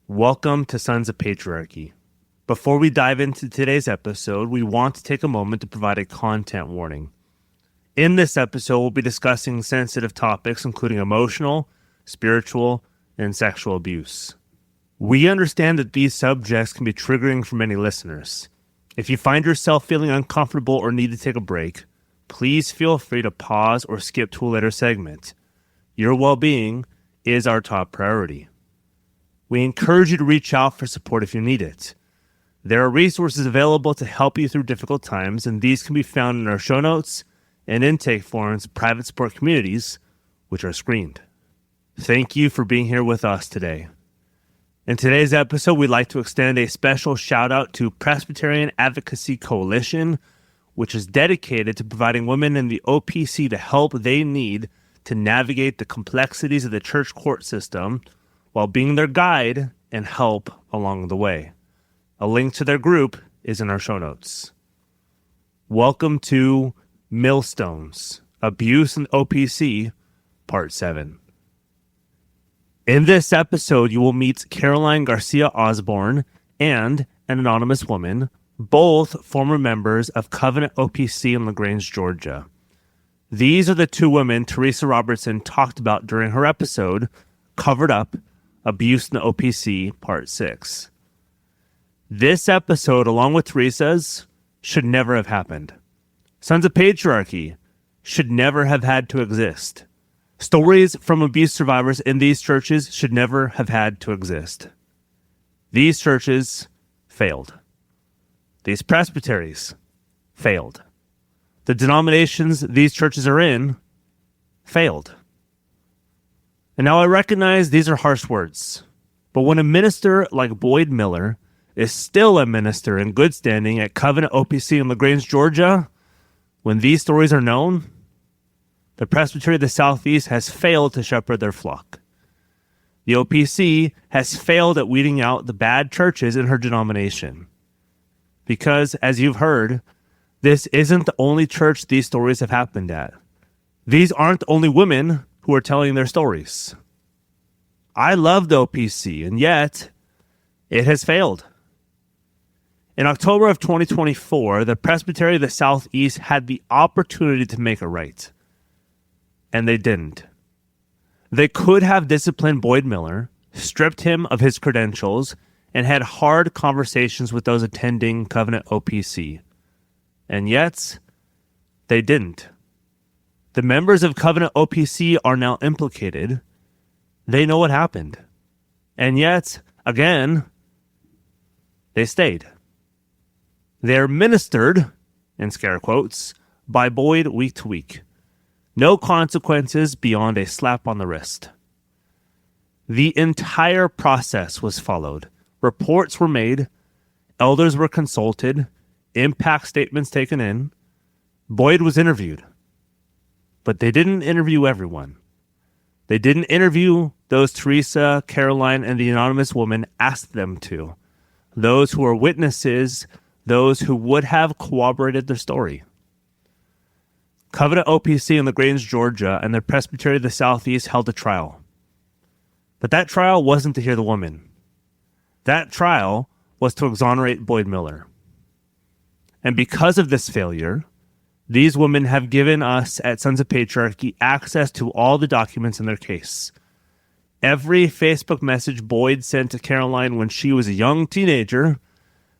Welcome to Sons of Patriarchy. Before we dive into today's episode, we want to take a moment to provide a content warning. In this episode, we'll be discussing sensitive topics including emotional, spiritual, and sexual abuse. We understand that these subjects can be triggering for many listeners. If you find yourself feeling uncomfortable or need to take a break, please feel free to pause or skip to a later segment. Your well-being is our top priority. We encourage you to reach out for support if you need it. There are resources available to help you through difficult times, and these can be found in our show notes and intake forums of private support communities, which are screened. Thank you for being here with us today. In today's episode, we'd like to extend a special shout out to Presbyterian Advocacy Coalition, which is dedicated to providing women in the OPC the help they need to navigate the complexities of the church court system while being their guide and help along the way. A link to their group is in our show notes. Welcome to Millstones, Abuse in OPC, Part 7. In this episode, you will meet Caroline Garcia Osborne and an anonymous woman, both former members of Covenant OPC in Grange, Georgia. These are the two women Theresa Robertson talked about during her episode, Covered Up, Abuse in the OPC, Part 6. This episode, along with Theresa's, should never have happened. Sons of Patriarchy should never have had to exist. Stories from abuse survivors in these churches should never have had to exist. These churches failed. These presbyteries failed. The denominations these churches are in failed. And now I recognize these are harsh words, but when a minister like Boyd Miller is still a minister in good standing at Covenant OPC in Grange, Georgia, when these stories are known, the Presbytery of the Southeast has failed to shepherd their flock. The OPC has failed at weeding out the bad churches in her denomination. Because, as you've heard, this isn't the only church these stories have happened at. These aren't the only women who are telling their stories. I love the OPC, and yet it has failed. In October of 2024, the Presbytery of the Southeast had the opportunity to make it right, and they didn't. They could have disciplined Boyd Miller, stripped him of his credentials, and had hard conversations with those attending Covenant OPC. And yet, they didn't. The members of Covenant OPC are now implicated. They know what happened. And yet, again, they stayed. They're ministered, in scare quotes, by Boyd week to week. No consequences beyond a slap on the wrist. The entire process was followed. Reports were made. Elders were consulted. Impact statements taken in. Boyd was interviewed. But they didn't interview everyone. They didn't interview those Theresa, Caroline, and the anonymous woman asked them to. Those who were witnesses, those who would have corroborated their story. Covenant OPC in Grange, Georgia, and the Presbytery of the Southeast held a trial. But that trial wasn't to hear the woman. That trial was to exonerate Boyd Miller. And because of this failure, these women have given us at Sons of Patriarchy access to all the documents in their case. Every Facebook message Boyd sent to Caroline when she was a young teenager,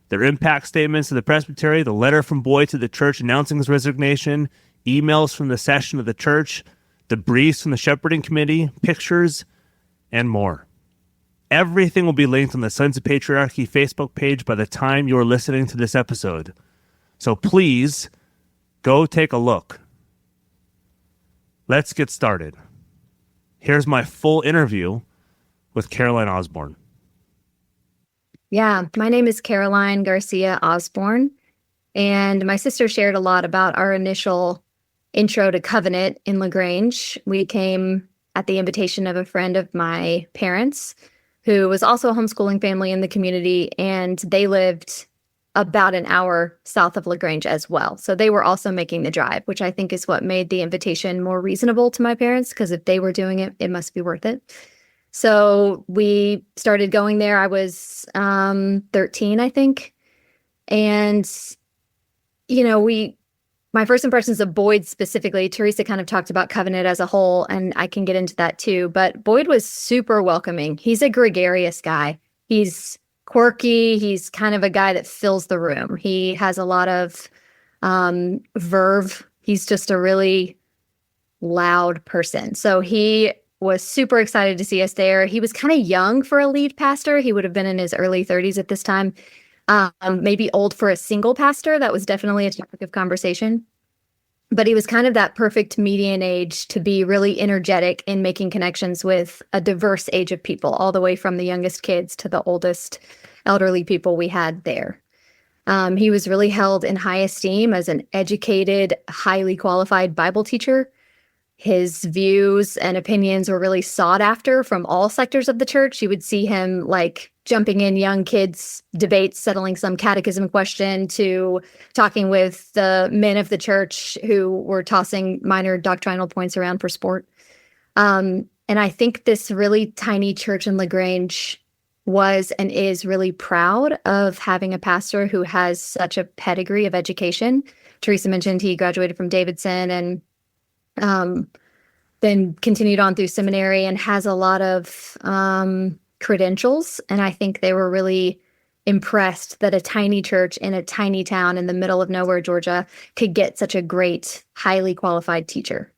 their impact statements to the presbytery, the letter from Boyd to the church announcing his resignation, emails from the session of the church, the briefs from the shepherding committee, pictures, and more. Everything will be linked on the Sons of Patriarchy Facebook page by the time you're listening to this episode. So please, go take a look. Let's get started. Here's my full interview with Caroline Osborne. Yeah, my name is Caroline Garcia Osborne, and my sister shared a lot about our initial intro to Covenant in Grange. We came at the invitation of a friend of my parents, who was also a homeschooling family in the community, and they lived about an hour south of Grange as well. So they were also making the drive, which I think is what made the invitation more reasonable to my parents, because if they were doing it, it must be worth it. So we started going there. I was 13, I think. And, my first impressions of Boyd specifically, Theresa kind of talked about Covenant as a whole, and I can get into that too. But Boyd was super welcoming. He's a gregarious guy. He's quirky. He's kind of a guy that fills the room. He has a lot of verve. He's just a really loud person. So he was super excited to see us there. He was kind of young for a lead pastor. He would have been in his early 30s at this time. Maybe old for a single pastor. That was definitely a topic of conversation. But he was kind of that perfect median age to be really energetic in making connections with a diverse age of people, all the way from the youngest kids to the oldest elderly people we had there. He was really held in high esteem as an educated, highly qualified Bible teacher. His views and opinions were really sought after from all sectors of the church. You would see him like jumping in young kids' debates, settling some catechism question, to talking with the men of the church who were tossing minor doctrinal points around for sport. And I think this really tiny church in LaGrange was and is really proud of having a pastor who has such a pedigree of education. Theresa mentioned he graduated from Davidson and then continued on through seminary and has a lot of credentials. And I think they were really impressed that a tiny church in a tiny town in the middle of nowhere, Georgia, could get such a great, highly qualified teacher.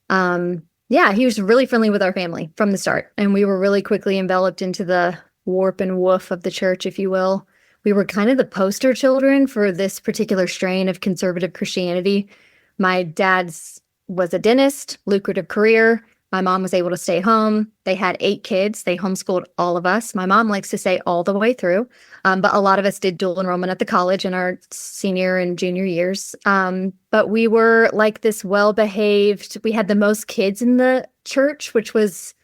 He was really friendly with our family from the start. And we were really quickly enveloped into the warp and woof of the church, if you will. We were kind of the poster children for this particular strain of conservative Christianity. My dad's was a dentist, lucrative career. My mom was able to stay home. They had 8 kids. They homeschooled all of us. My mom likes to say all the way through, but a lot of us did dual enrollment at the college in our senior and junior years. But we were like this well-behaved, we had the most kids in the church, which was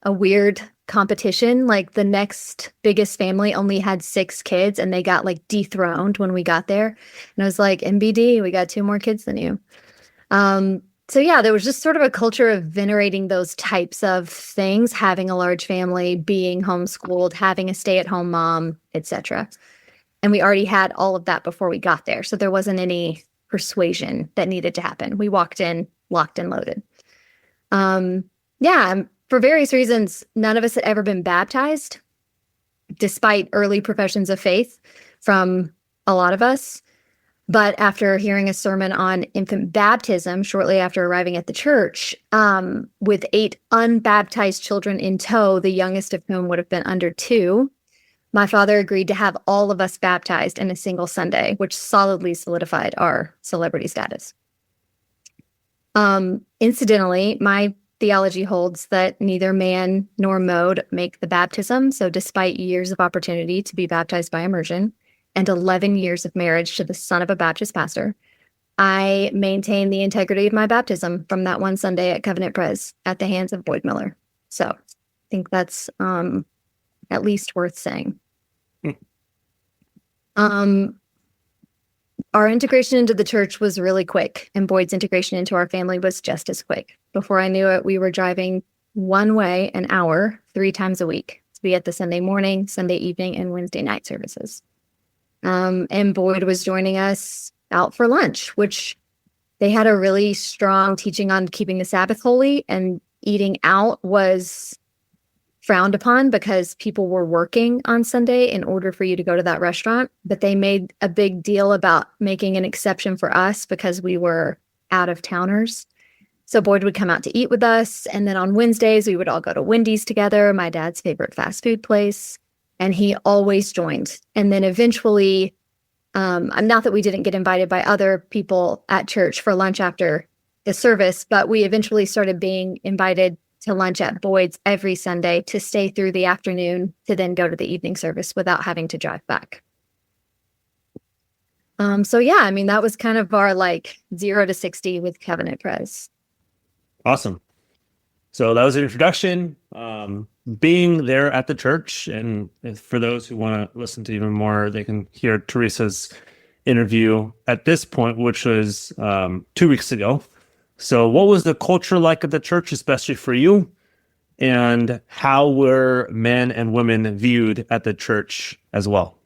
a weird competition. Like the next biggest family only had 6 kids and they got like dethroned when we got there. And I was like, MBD, we got 2 more kids than you. There was just sort of a culture of venerating those types of things, having a large family, being homeschooled, having a stay-at-home mom, etc. And we already had all of that before we got there. So there wasn't any persuasion that needed to happen. We walked in, locked and loaded. For various reasons, none of us had ever been baptized, despite early professions of faith from a lot of us. But after hearing a sermon on infant baptism shortly after arriving at the church, with 8 unbaptized children in tow, the youngest of whom would have been under 2, my father agreed to have all of us baptized in a single Sunday, which solidly solidified our celebrity status. Incidentally, my theology holds that neither man nor mode make the baptism. So despite years of opportunity to be baptized by immersion, and 11 years of marriage to the son of a Baptist pastor, I maintain the integrity of my baptism from that one Sunday at Covenant Pres at the hands of Boyd Miller. So I think that's at least worth saying. Our integration into the church was really quick, and Boyd's integration into our family was just as quick. Before I knew it, we were driving one way an hour 3 times a week to be at the Sunday morning, Sunday evening, and Wednesday night services. And Boyd was joining us out for lunch, which they had a really strong teaching on keeping the Sabbath holy, and eating out was frowned upon because people were working on Sunday in order for you to go to that restaurant. But they made a big deal about making an exception for us because we were out of towners. So Boyd would come out to eat with us. And then on Wednesdays, we would all go to Wendy's together, my dad's favorite fast food place. And he always joined. And then eventually, not that we didn't get invited by other people at church for lunch after the service, but we eventually started being invited to lunch at Boyd's every Sunday to stay through the afternoon to then go to the evening service without having to drive back. That was kind of our 0 to 60 with Covenant Pres. Awesome. So that was an introduction. Being there at the church, and for those who want to listen to even more, they can hear Theresa's interview at this point, which was 2 weeks ago. So what was the culture like at the church, especially for you? and how were men and women viewed at the church as well?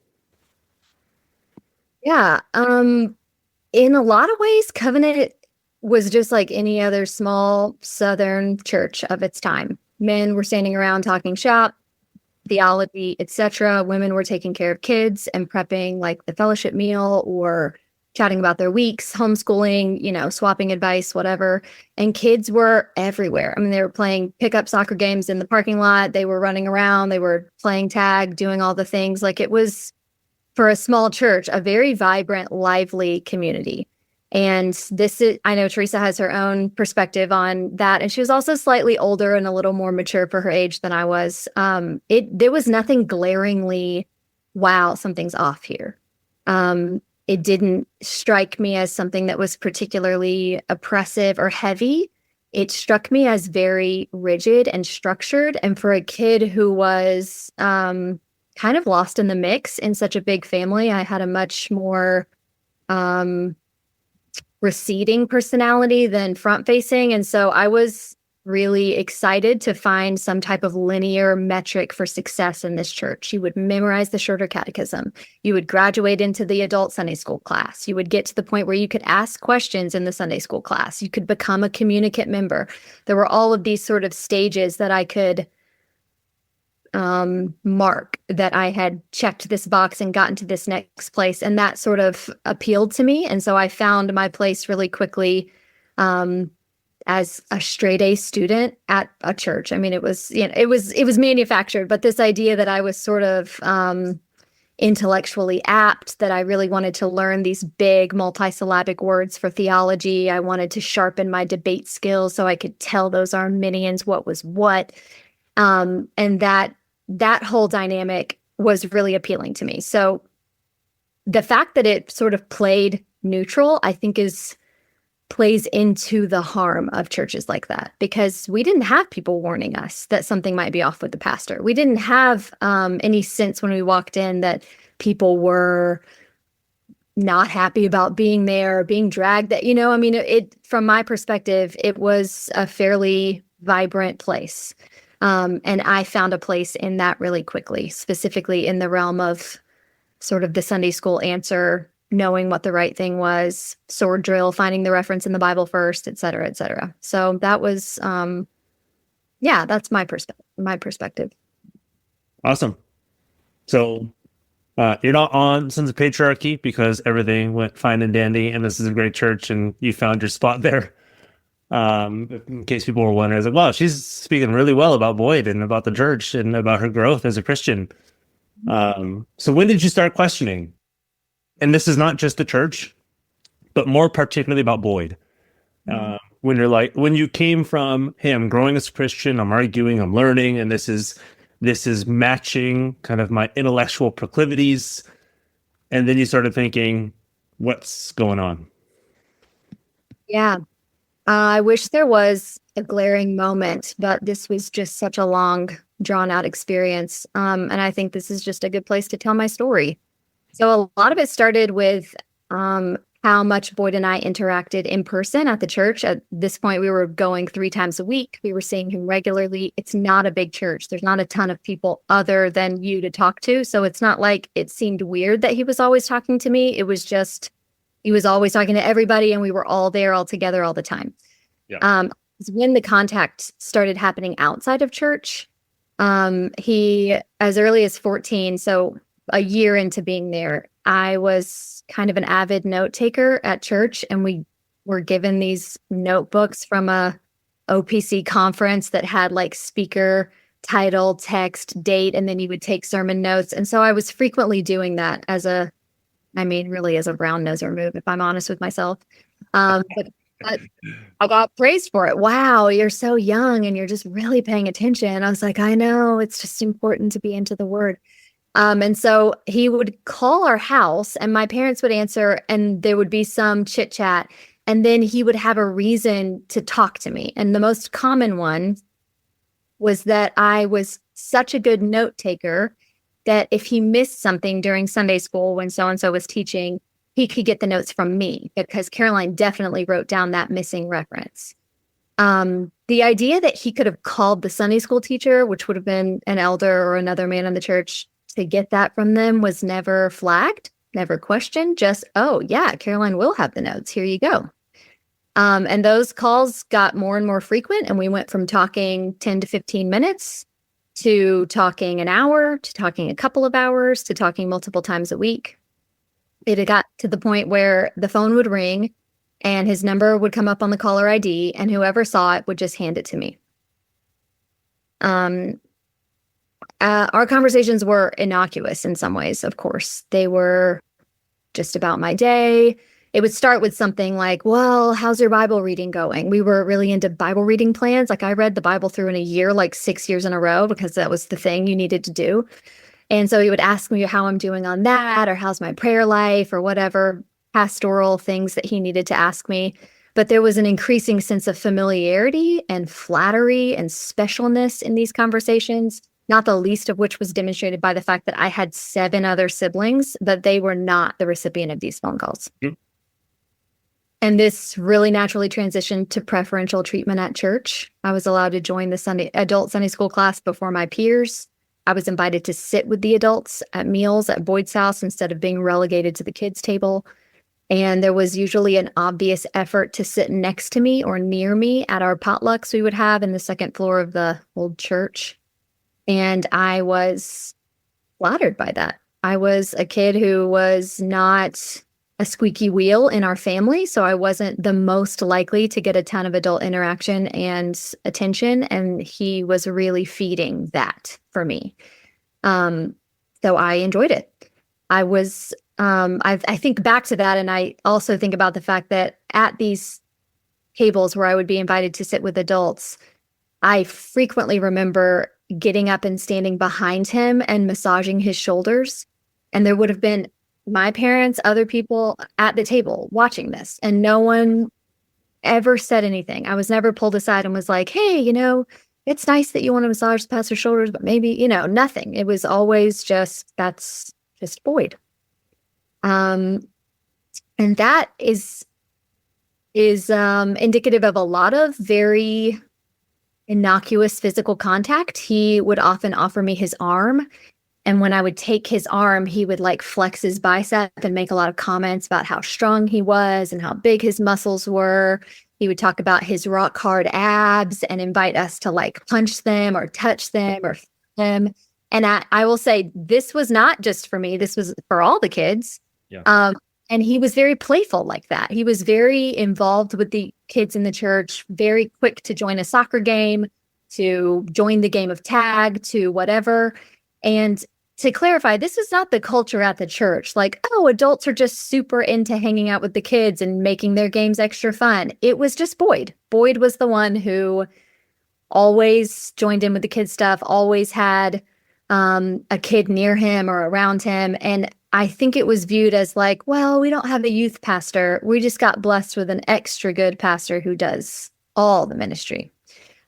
Yeah. In a lot of ways, Covenant was just like any other small Southern church of its time. Men were standing around talking shop, theology, etc. Women were taking care of kids and prepping like the fellowship meal or chatting about their weeks, homeschooling, swapping advice, whatever. And kids were everywhere. I mean, they were playing pickup soccer games in the parking lot. They were running around. They were playing tag, doing all the things. Like it was, for a small church, a very vibrant, lively community. And I know Theresa has her own perspective on that. And she was also slightly older and a little more mature for her age than I was. There was nothing glaringly, wow, something's off here. It didn't strike me as something that was particularly oppressive or heavy. It struck me as very rigid and structured. And for a kid who was kind of lost in the mix in such a big family, I had a much more receding personality than front facing. And so I was really excited to find some type of linear metric for success in this church. You would memorize the shorter catechism. You would graduate into the adult Sunday school class. You would get to the point where you could ask questions in the Sunday school class. You could become a communicant member. There were all of these sort of stages that I could mark that I had checked this box and gotten to this next place. And that sort of appealed to me. And so I found my place really quickly as a straight A student at a church. I mean, it was manufactured, but this idea that I was sort of intellectually apt, that I really wanted to learn these big multisyllabic words for theology. I wanted to sharpen my debate skills so I could tell those Arminians what was what. And that whole dynamic was really appealing to me. So the fact that it sort of played neutral, I think plays into the harm of churches like that, because we didn't have people warning us that something might be off with the pastor. We didn't have any sense when we walked in that people were not happy about being there, being dragged, that, I mean, from my perspective, it was a fairly vibrant place. And I found a place in that really quickly, specifically in the realm of sort of the Sunday school answer, knowing what the right thing was, sword drill, finding the reference in the Bible first, et cetera, et cetera. So that was, that's my perspective. Awesome. So you're not on Sons of Patriarchy because everything went fine and dandy, and this is a great church, and you found your spot there. In case people were wondering, I was like, wow, she's speaking really well about Boyd and about the church and about her growth as a Christian. So when did you start questioning? And this is not just the church, but more particularly about Boyd. When you came from, hey, I'm growing as a Christian, I'm arguing, I'm learning, and this is matching kind of my intellectual proclivities. And then you started thinking, what's going on? Yeah. I wish there was a glaring moment, but this was just such a long, drawn-out experience. And I think this is just a good place to tell my story. So a lot of it started with how much Boyd and I interacted in person at the church. At this point, we were going 3 times a week. We were seeing him regularly. It's not a big church. There's not a ton of people other than you to talk to. So it's not like it seemed weird that he was always talking to me. It was just, he was always talking to everybody, and we were all there all together all the time. Yeah. When the contact started happening outside of church, he, as early as 14, so a year into being there, I was kind of an avid note taker at church, and we were given these notebooks from a OPC conference that had like speaker, title, text, date, and then you would take sermon notes. And so I was frequently doing that really as a brown noser move, if I'm honest with myself. But I got praised for it. Wow, you're so young and you're just really paying attention. I was like, I know, it's just important to be into the word. And so he would call our house, and my parents would answer, and there would be some chit chat. And then he would have a reason to talk to me. And the most common one was that I was such a good note taker that if he missed something during Sunday school when so-and-so was teaching, he could get the notes from me, because Caroline definitely wrote down that missing reference. The idea that he could have called the Sunday school teacher, which would have been an elder or another man in the church, to get that from them was never flagged, never questioned. Just, oh, yeah, Caroline will have the notes. Here you go. And those calls got more and more frequent. And we went from talking 10 to 15 minutes to talking an hour, to talking a couple of hours, to talking multiple times a week. It had got to the point where the phone would ring and his number would come up on the caller ID, and whoever saw it would just hand it to me. Our conversations were innocuous in some ways, of course. They were just about my day. It would start with something like, well, how's your Bible reading going? We were really into Bible reading plans. Like I read the Bible through in a year, like 6 years in a row, because that was the thing you needed to do. And so he would ask me how I'm doing on that, or how's my prayer life, or whatever pastoral things that he needed to ask me. But there was an increasing sense of familiarity and flattery and specialness in these conversations, not the least of which was demonstrated by the fact that I had 7 other siblings, but they were not the recipient of these phone calls. Mm-hmm. And this really naturally transitioned to preferential treatment at church. I was allowed to join the adult Sunday school class before my peers. I was invited to sit with the adults at meals at Boyd's house instead of being relegated to the kids' table. And there was usually an obvious effort to sit next to me or near me at our potlucks we would have in the second floor of the old church. And I was flattered by that. I was a kid who was not a squeaky wheel in our family, so I wasn't the most likely to get a ton of adult interaction and attention, and he was really feeding that for me. So I enjoyed it. I think back to that, and I also think about the fact that at these tables where I would be invited to sit with adults, I frequently remember getting up and standing behind him and massaging his shoulders, and there would have been my parents, other people at the table watching this, and no one ever said anything. I was never pulled aside and was like, hey, it's nice that you want to massage the pastor's shoulders, but maybe, nothing. It was always just, that's just Boyd. And that is indicative of a lot of very innocuous physical contact. He would often offer me his arm. And when I would take his arm, he would like flex his bicep and make a lot of comments about how strong he was and how big his muscles were. He would talk about his rock hard abs and invite us to like punch them or touch them or feel them. And I will say, this was not just for me. This was for all the kids. Yeah. And he was very playful like that. He was very involved with the kids in the church, very quick to join a soccer game, to join the game of tag, to whatever. And to clarify, this is not the culture at the church. Like, oh, adults are just super into hanging out with the kids and making their games extra fun. It was just Boyd. Boyd was the one who always joined in with the kids stuff, always had a kid near him or around him. And I think it was viewed as like, well, we don't have a youth pastor. We just got blessed with an extra good pastor who does all the ministry.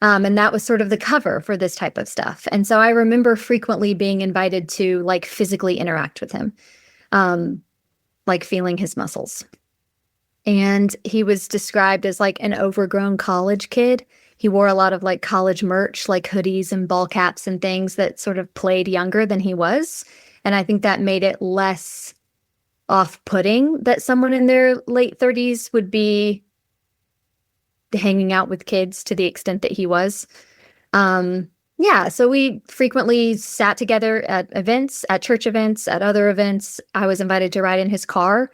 And that was sort of the cover for this type of stuff. And so I remember frequently being invited to like physically interact with him, like feeling his muscles. And he was described as like an overgrown college kid. He wore a lot of like college merch, like hoodies and ball caps and things that sort of played younger than he was. And I think that made it less off-putting that someone in their late 30s would be hanging out with kids to the extent that he was. So we frequently sat together at events, at church events, at other events. I was invited to ride in his car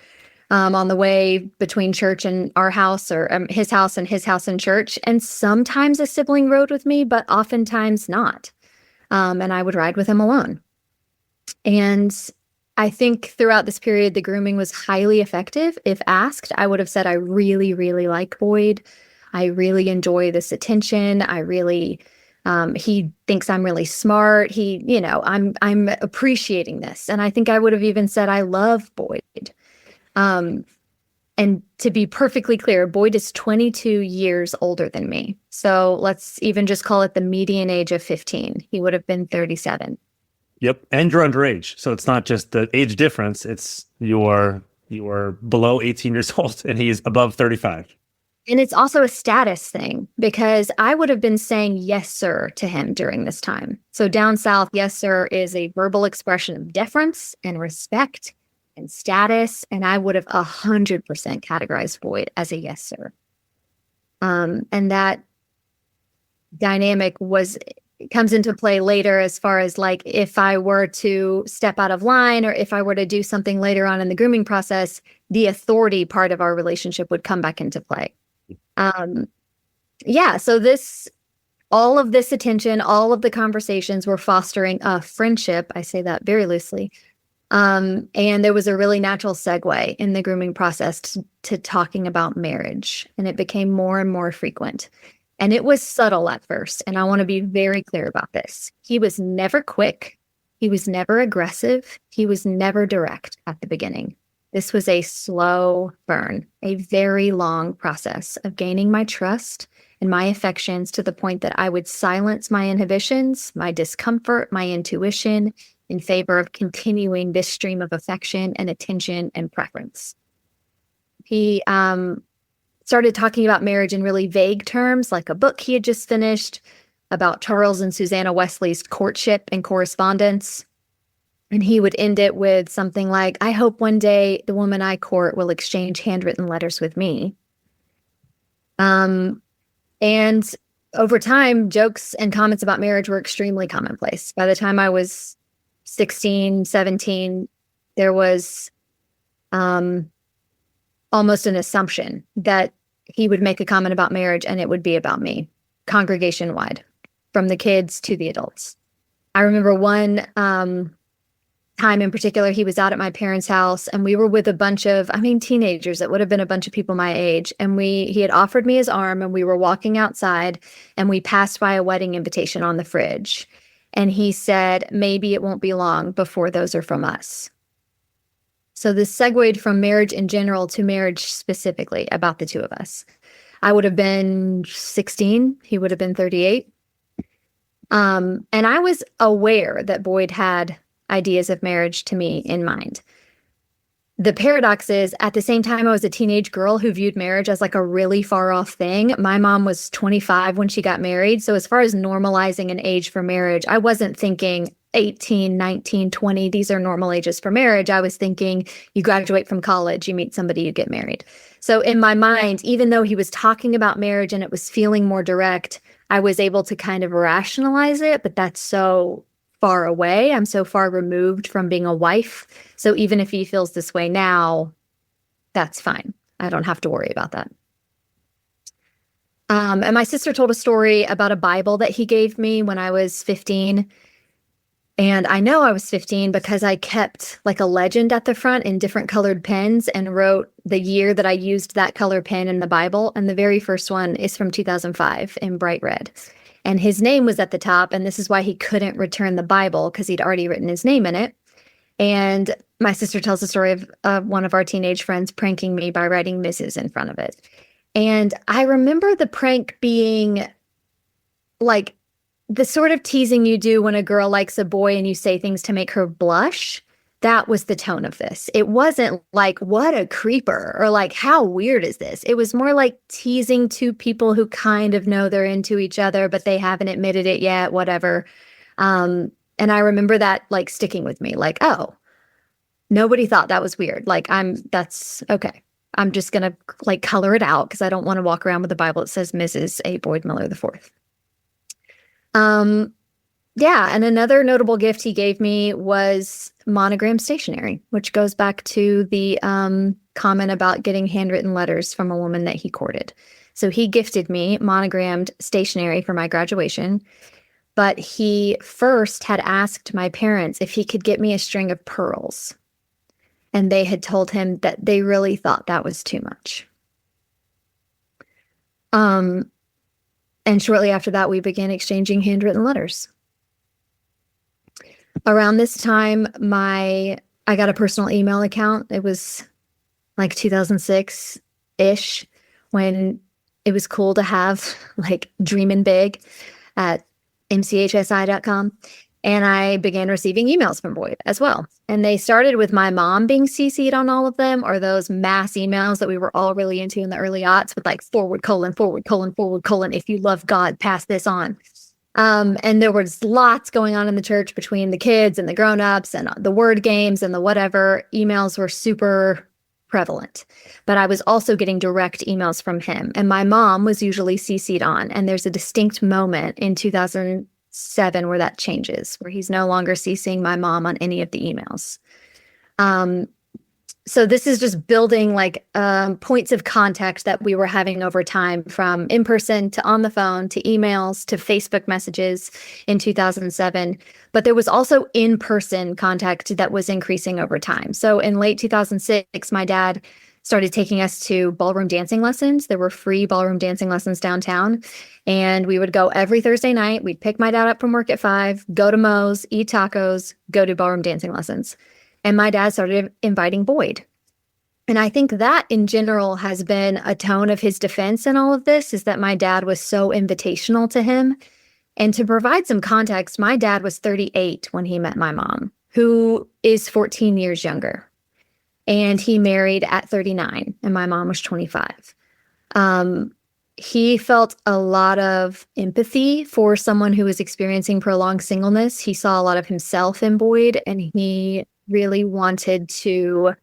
on the way between church and our house, or his house and church. And sometimes a sibling rode with me, but oftentimes not. And I would ride with him alone. And I think throughout this period, the grooming was highly effective. If asked, I would have said, I really, really like Boyd. I really enjoy this attention. He thinks I'm really smart. I'm appreciating this. And I think I would have even said, I love Boyd. And to be perfectly clear, Boyd is 22 years older than me. So let's even just call it the median age of 15. He would have been 37. Yep. And you're underage. So it's not just the age difference. It's you're below 18 years old and he's above 35. And it's also a status thing because I would have been saying yes, sir, to him during this time. So down south, yes, sir is a verbal expression of deference and respect and status. And I would have 100% categorized Boyd as a yes, sir. And that dynamic comes into play later as far as like if I were to step out of line or if I were to do something later on in the grooming process, the authority part of our relationship would come back into play. So all of this attention, all of the conversations were fostering a friendship. I say that very loosely. And there was a really natural segue in the grooming process to talking about marriage, and it became more and more frequent. And it was subtle at first, and I want to be very clear about this. He was never quick. He was never aggressive. He was never direct at the beginning. This was a slow burn, a very long process of gaining my trust and my affections to the point that I would silence my inhibitions, my discomfort, my intuition in favor of continuing this stream of affection and attention and preference. He started talking about marriage in really vague terms, like a book he had just finished about Charles and Susanna Wesley's courtship and correspondence. And he would end it with something like, I hope one day the woman I court will exchange handwritten letters with me. And over time, jokes and comments about marriage were extremely commonplace. By the time I was 16, 17, there was almost an assumption that he would make a comment about marriage and it would be about me, congregation wide, from the kids to the adults. I remember one time in particular, he was out at my parents' house and we were with a bunch of, teenagers. It would have been a bunch of people my age. And he had offered me his arm and we were walking outside and we passed by a wedding invitation on the fridge. And he said, maybe it won't be long before those are from us. So this segued from marriage in general to marriage specifically about the two of us. I would have been 16. He would have been 38. And I was aware that Boyd had ideas of marriage to me in mind. The paradox is, at the same time, I was a teenage girl who viewed marriage as like a really far off thing. My mom was 25 when she got married. So as far as normalizing an age for marriage, I wasn't thinking 18, 19, 20, these are normal ages for marriage. I was thinking you graduate from college, you meet somebody, you get married. So in my mind, even though he was talking about marriage and it was feeling more direct, I was able to kind of rationalize it, but that's so far away. I'm so far removed from being a wife. So even if he feels this way now, that's fine. I don't have to worry about that. And my sister told a story about a Bible that he gave me when I was 15. And I know I was 15 because I kept like a legend at the front in different colored pens and wrote the year that I used that color pen in the Bible. And the very first one is from 2005 in bright red. And his name was at the top. And this is why he couldn't return the Bible, because he'd already written his name in it. And my sister tells the story of one of our teenage friends pranking me by writing Mrs. in front of it. And I remember the prank being like the sort of teasing you do when a girl likes a boy and you say things to make her blush. That was the tone of this. It wasn't like, what a creeper, or like, how weird is this? It was more like teasing two people who kind of know they're into each other, but they haven't admitted it yet, whatever. And I remember that like sticking with me, like, oh, nobody thought that was weird. Like, that's okay. I'm just going to like color it out because I don't want to walk around with a Bible that says Mrs. A. Boyd Miller IV. And another notable gift he gave me was monogram stationery, which goes back to the comment about getting handwritten letters from a woman that he courted. So he gifted me monogrammed stationery for my graduation, but he first had asked my parents if he could get me a string of pearls. And they had told him that they really thought that was too much. And shortly after that, we began exchanging handwritten letters. Around this time, I got a personal email account. It was like 2006-ish, when it was cool to have like dreaming big at mchsi.com. And I began receiving emails from Boyd as well. And they started with my mom being CC'd on all of them, or those mass emails that we were all really into in the early aughts with like forward colon, forward colon, forward colon. If you love God, pass this on. And there was lots going on in the church between the kids and the grownups and the word games and the whatever. Emails were super prevalent. But I was also getting direct emails from him. And my mom was usually CC'd on. And there's a distinct moment in 2007 where that changes, where he's no longer CCing my mom on any of the emails. So this is just building like points of contact that we were having over time, from in person to on the phone to emails to Facebook messages in 2007. But there was also in-person contact that was increasing over time. So in late 2006, my dad started taking us to ballroom dancing lessons. There were free ballroom dancing lessons downtown. And we would go every Thursday night. We'd pick my dad up from work at 5, go to Moe's, eat tacos, go to ballroom dancing lessons. And my dad started inviting Boyd. And I think that in general has been a tone of his defense in all of this, is that my dad was so invitational to him. And to provide some context, my dad was 38 when he met my mom, who is 14 years younger. And he married at 39, and my mom was 25. He felt a lot of empathy for someone who was experiencing prolonged singleness. He saw a lot of himself in Boyd, and he really wanted to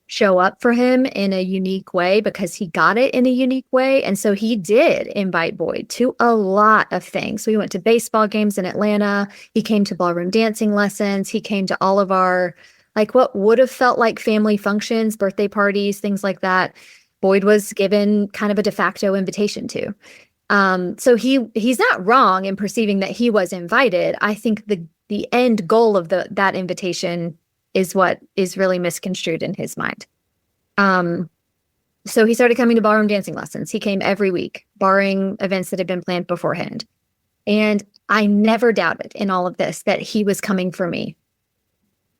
show up for him in a unique way because he got it in a unique way. And so he did invite Boyd to a lot of things. We went to baseball games in Atlanta. He came to ballroom dancing lessons. He came to all of our, like, what would have felt like family functions, birthday parties, things like that. Boyd was given kind of a de facto invitation to. So he's not wrong in perceiving that he was invited. I think the end goal of that invitation is what is really misconstrued in his mind. So he started coming to ballroom dancing lessons. He came every week, barring events that had been planned beforehand. And I never doubted in all of this that he was coming for me.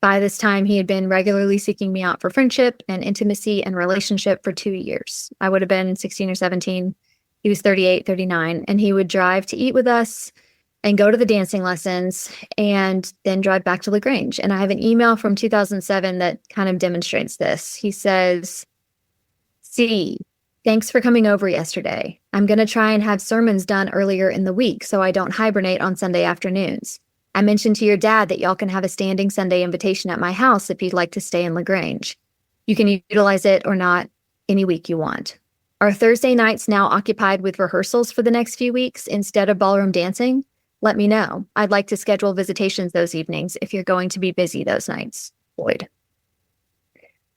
By this time, he had been regularly seeking me out for friendship and intimacy and relationship for 2 years. I would have been 16 or 17. He was 38, 39, and he would drive to eat with us and go to the dancing lessons and then drive back to Grange. And I have an email from 2007 that kind of demonstrates this. He says, "C, thanks for coming over yesterday. I'm going to try and have sermons done earlier in the week so I don't hibernate on Sunday afternoons. I mentioned to your dad that y'all can have a standing Sunday invitation at my house if you'd like to stay in Grange. You can utilize it or not any week you want. Are Thursday nights now occupied with rehearsals for the next few weeks instead of ballroom dancing? Let me know. I'd like to schedule visitations those evenings if you're going to be busy those nights. Boyd."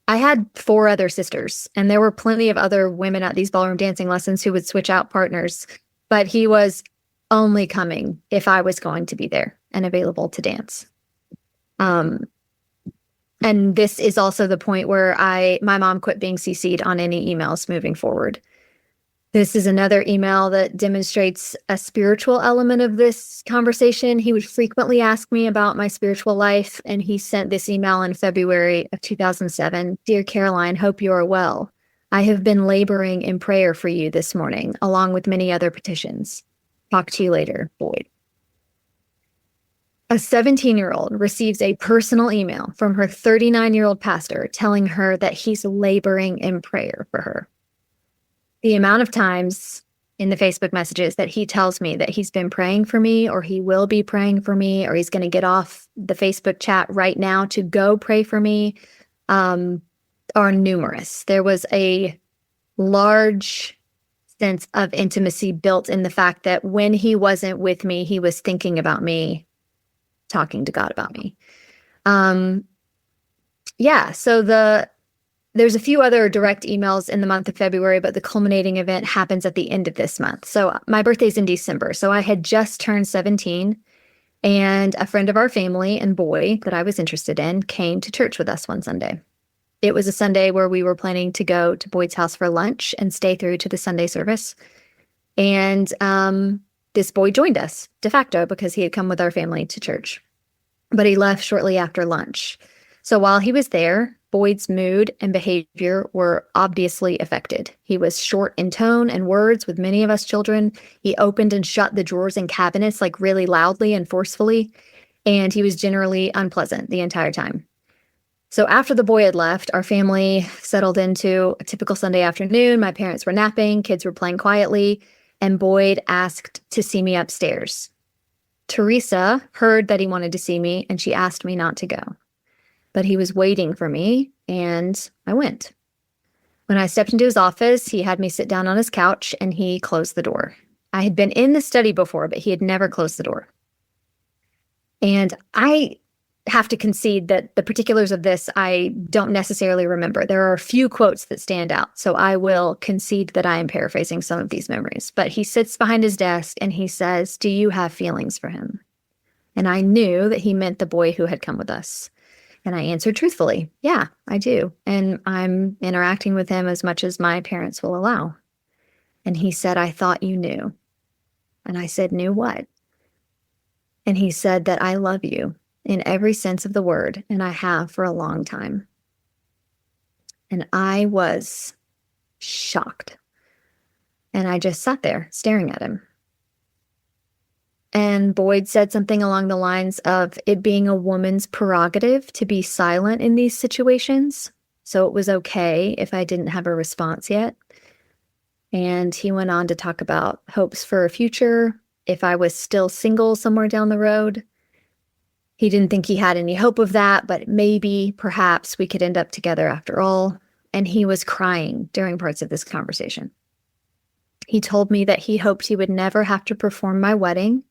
I had 4 other sisters, and there were plenty of other women at these ballroom dancing lessons who would switch out partners, but he was only coming if I was going to be there and available to dance. And this is also the point where my mom quit being CC'd on any emails moving forward. This is another email that demonstrates a spiritual element of this conversation. He would frequently ask me about my spiritual life, and he sent this email in February of 2007. "Dear Caroline, hope you are well. I have been laboring in prayer for you this morning, along with many other petitions. Talk to you later, Boyd." A 17-year-old receives a personal email from her 39-year-old pastor telling her that he's laboring in prayer for her. The amount of times in the Facebook messages that he tells me that he's been praying for me, or he will be praying for me, or he's going to get off the Facebook chat right now to go pray for me, are numerous. There was a large sense of intimacy built in the fact that when he wasn't with me, he was thinking about me, talking to God about me. So there's a few other direct emails in the month of February, but the culminating event happens at the end of this month. So my birthday's in December. So I had just turned 17, and a friend of our family and boy that I was interested in came to church with us one Sunday. It was a Sunday where we were planning to go to Boyd's house for lunch and stay through to the Sunday service. And this boy joined us de facto because he had come with our family to church, but he left shortly after lunch. So while he was there, Boyd's mood and behavior were obviously affected. He was short in tone and words with many of us children. He opened and shut the drawers and cabinets like really loudly and forcefully. and he was generally unpleasant the entire time. So after the boy had left, our family settled into a typical Sunday afternoon. My parents were napping, kids were playing quietly, and Boyd asked to see me upstairs. Theresa heard that he wanted to see me, and she asked me not to go. But he was waiting for me, and I went. When I stepped into his office, he had me sit down on his couch, and he closed the door. I had been in the study before, but he had never closed the door. And I have to concede that the particulars of this I don't necessarily remember. There are a few quotes that stand out, so I will concede that I am paraphrasing some of these memories. But he sits behind his desk and he says, "Do you have feelings for him?" And I knew that he meant the boy who had come with us. And I answered truthfully, "Yeah, I do. And I'm interacting with him as much as my parents will allow." And he said, "I thought you knew." And I said, "Knew what?" And he said that I love you in every sense of the word, and I have for a long time. And I was shocked. And I just sat there staring at him. And Boyd said something along the lines of it being a woman's prerogative to be silent in these situations. So it was okay if I didn't have a response yet. And he went on to talk about hopes for a future, if I was still single somewhere down the road. He didn't think he had any hope of that, but maybe, perhaps, we could end up together after all. And he was crying during parts of this conversation. He told me that he hoped he would never have to perform my wedding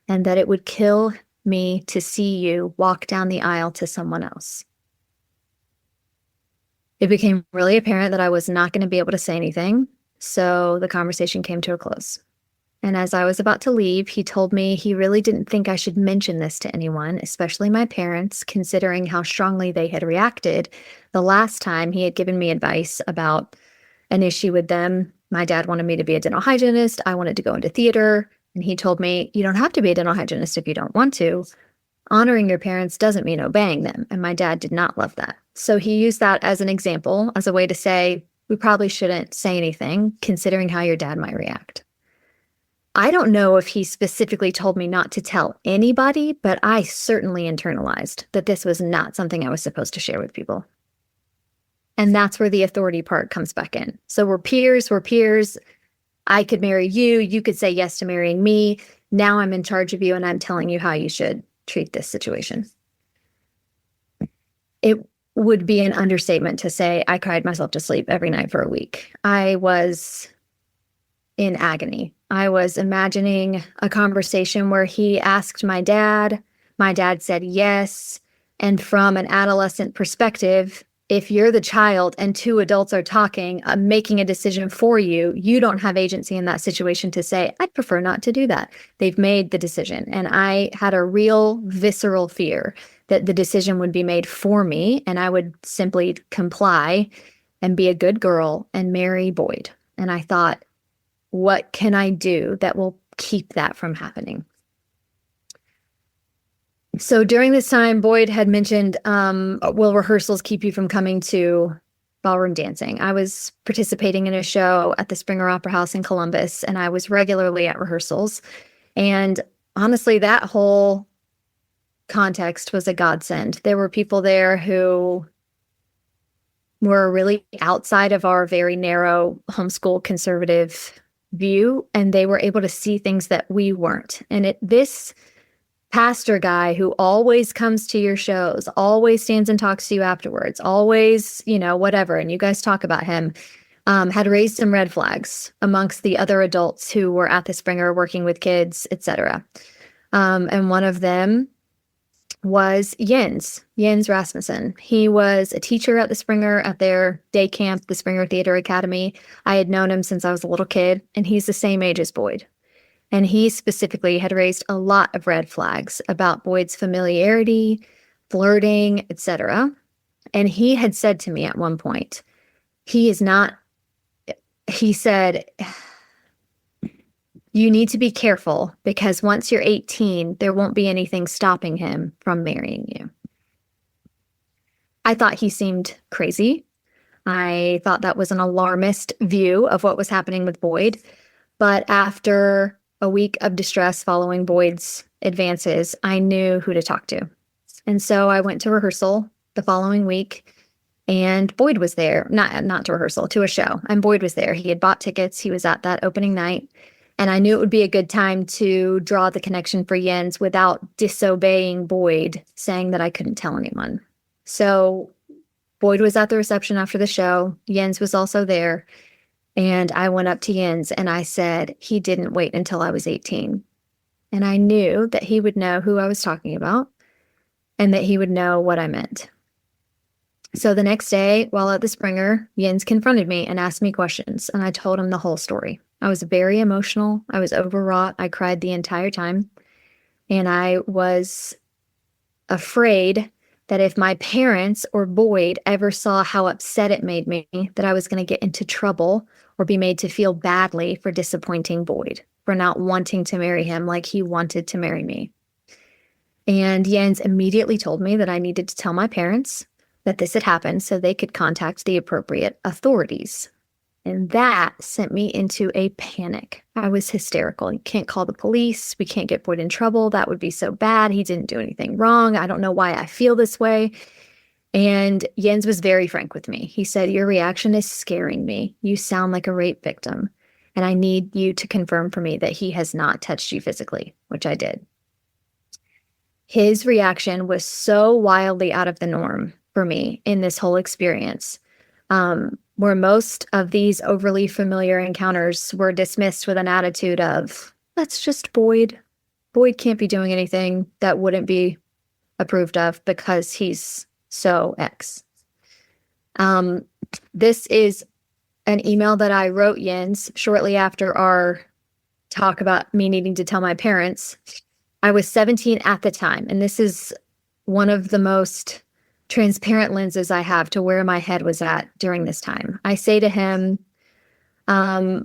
and that it would kill me to see you walk down the aisle to someone else. It became really apparent that I was not going to be able to say anything, so the conversation came to a close. And as I was about to leave, he told me he really didn't think I should mention this to anyone, especially my parents, considering how strongly they had reacted the last time he had given me advice about an issue with them. My dad wanted me to be a dental hygienist. I wanted to go into theater. And he told me, "You don't have to be a dental hygienist if you don't want to. Honoring your parents doesn't mean obeying them." And my dad did not love that. So he used that as an example, as a way to say, we probably shouldn't say anything, considering how your dad might react. I don't know if he specifically told me not to tell anybody, but I certainly internalized that this was not something I was supposed to share with people. And that's where the authority part comes back in. So we're peers. I could marry you. You could say yes to marrying me. Now I'm in charge of you, and I'm telling you how you should treat this situation. It would be an understatement to say I cried myself to sleep every night for a week. I was in agony. I was imagining a conversation where he asked my dad said yes, and from an adolescent perspective, if you're the child and two adults are talking, making a decision for you, you don't have agency in that situation to say, "I'd prefer not to do that." They've made the decision. And I had a real visceral fear that the decision would be made for me and I would simply comply and be a good girl and marry Boyd. And I thought, what can I do that will keep that from happening? So during this time, Boyd had mentioned, will rehearsals keep you from coming to ballroom dancing? I was participating in a show at the Springer Opera House in Columbus, and I was regularly at rehearsals. And honestly, that whole context was a godsend. There were people there who were really outside of our very narrow homeschool conservative view, and they were able to see things that we weren't. And this pastor guy who always comes to your shows, always stands and talks to you afterwards, always, whatever, and you guys talk about him, had raised some red flags amongst the other adults who were at the Springer working with kids, etc. And one of them was Jens Rasmussen. He was a teacher at the Springer at their day camp, the Springer Theater Academy. I had known him since I was a little kid, and he's the same age as Boyd. And he specifically had raised a lot of red flags about Boyd's familiarity, flirting, etc. And he had said to me at one point, he said, "You need to be careful because once you're 18, there won't be anything stopping him from marrying you." I thought he seemed crazy. I thought that was an alarmist view of what was happening with Boyd. But after a week of distress following Boyd's advances, I knew who to talk to. And so I went to rehearsal the following week, and Boyd was there. Not to rehearsal, to a show. And Boyd was there. He had bought tickets. He was at that opening night. And I knew it would be a good time to draw the connection for Jens without disobeying Boyd, saying that I couldn't tell anyone. So Boyd was at the reception after the show. Jens was also there. And I went up to Jens and I said, he didn't wait until I was 18. And I knew that he would know who I was talking about and that he would know what I meant. So the next day, while at the Springer, Jens confronted me and asked me questions, and I told him the whole story. I was very emotional. I was overwrought. I cried the entire time. And I was afraid that if my parents or Boyd ever saw how upset it made me, that I was going to get into trouble or be made to feel badly for disappointing Boyd, for not wanting to marry him like he wanted to marry me. And Jens immediately told me that I needed to tell my parents that this had happened so they could contact the appropriate authorities. And that sent me into a panic. I was hysterical. You can't call the police. We can't get Boyd in trouble. That would be so bad. He didn't do anything wrong. I don't know why I feel this way. And Jens was very frank with me. He said, your reaction is scaring me. You sound like a rape victim. And I need you to confirm for me that he has not touched you physically, which I did. His reaction was so wildly out of the norm for me in this whole experience, where most of these overly familiar encounters were dismissed with an attitude of, that's just Boyd. Boyd can't be doing anything that wouldn't be approved of because he's so X. This is an email that I wrote Jens shortly after our talk about me needing to tell my parents. I was 17 at the time, and this is one of the most transparent lenses I have to where my head was at during this time. I say to him, my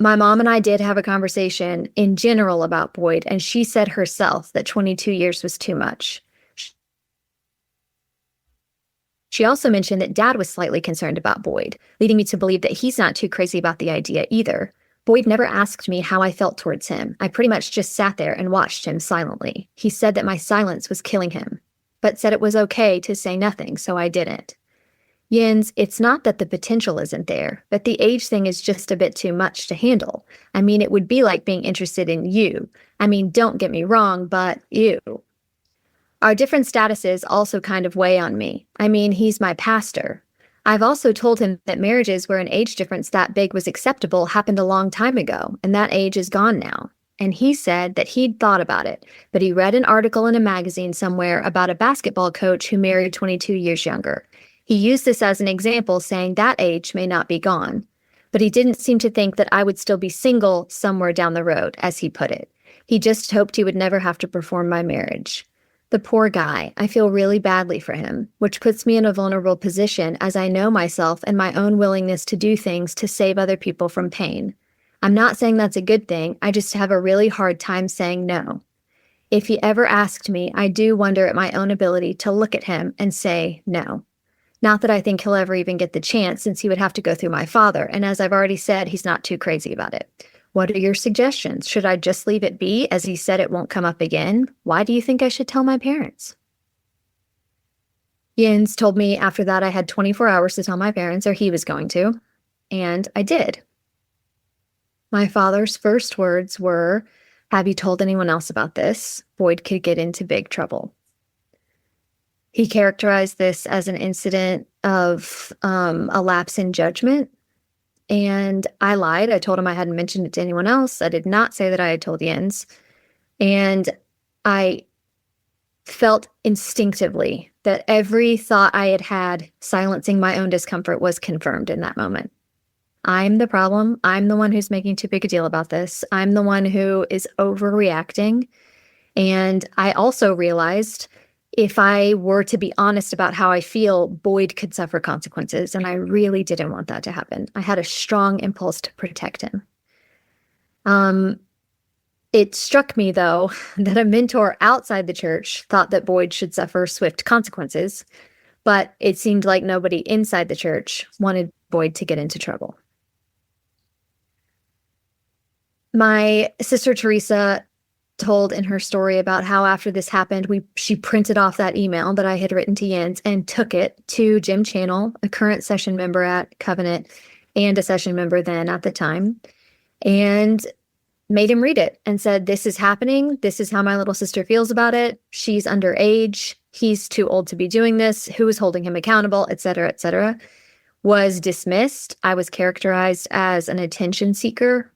mom and I did have a conversation in general about Boyd, and she said herself that 22 years was too much. She also mentioned that Dad was slightly concerned about Boyd, leading me to believe that he's not too crazy about the idea either. Boyd never asked me how I felt towards him. I pretty much just sat there and watched him silently. He said that my silence was killing him, but said it was okay to say nothing, so I didn't. Jens, it's not that the potential isn't there, but the age thing is just a bit too much to handle. I mean, it would be like being interested in you. I mean, don't get me wrong, but you. Our different statuses also kind of weigh on me. I mean, he's my pastor. I've also told him that marriages where an age difference that big was acceptable happened a long time ago, and that age is gone now. And he said that he'd thought about it, but he read an article in a magazine somewhere about a basketball coach who married 22 years younger. He used this as an example, saying that age may not be gone. But he didn't seem to think that I would still be single somewhere down the road, as he put it. He just hoped he would never have to perform my marriage. The poor guy, I feel really badly for him, which puts me in a vulnerable position as I know myself and my own willingness to do things to save other people from pain. I'm not saying that's a good thing, I just have a really hard time saying no. If he ever asked me, I do wonder at my own ability to look at him and say no. Not that I think he'll ever even get the chance, since he would have to go through my father, and as I've already said, he's not too crazy about it. What are your suggestions? Should I just leave it be, as he said it won't come up again? Why do you think I should tell my parents? Jens told me after that I had 24 hours to tell my parents, or he was going to, and I did. My father's first words were, have you told anyone else about this? Boyd could get into big trouble. He characterized this as an incident of a lapse in judgment. And I lied. I told him I hadn't mentioned it to anyone else. I did not say that I had told Jens. And I felt instinctively that every thought I had had silencing my own discomfort was confirmed in that moment. I'm the problem. I'm the one who's making too big a deal about this. I'm the one who is overreacting. And I also realized if I were to be honest about how I feel, Boyd could suffer consequences, and I really didn't want that to happen. I had a strong impulse to protect him. It struck me, though, that a mentor outside the church thought that Boyd should suffer swift consequences, but it seemed like nobody inside the church wanted Boyd to get into trouble. My sister Theresa told in her story about how after this happened, she printed off that email that I had written to Jens and took it to Jim Channel, a current session member at Covenant and a session member then at the time, and made him read it and said, "This is happening. This is how my little sister feels about it. She's underage. He's too old to be doing this. Who is holding him accountable, et cetera, et cetera." Was dismissed. I was characterized as an attention seeker,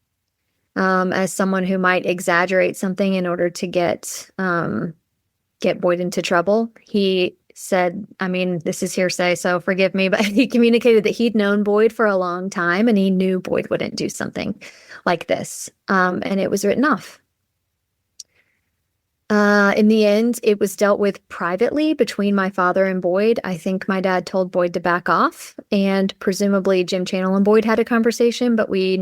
as someone who might exaggerate something in order to get Boyd into trouble. He said, I mean, this is hearsay, so forgive me, but he communicated that he'd known Boyd for a long time and he knew Boyd wouldn't do something like this. And it was written off. In the end, it was dealt with privately between my father and Boyd. I think my dad told Boyd to back off, and presumably Jim Channel and Boyd had a conversation, but we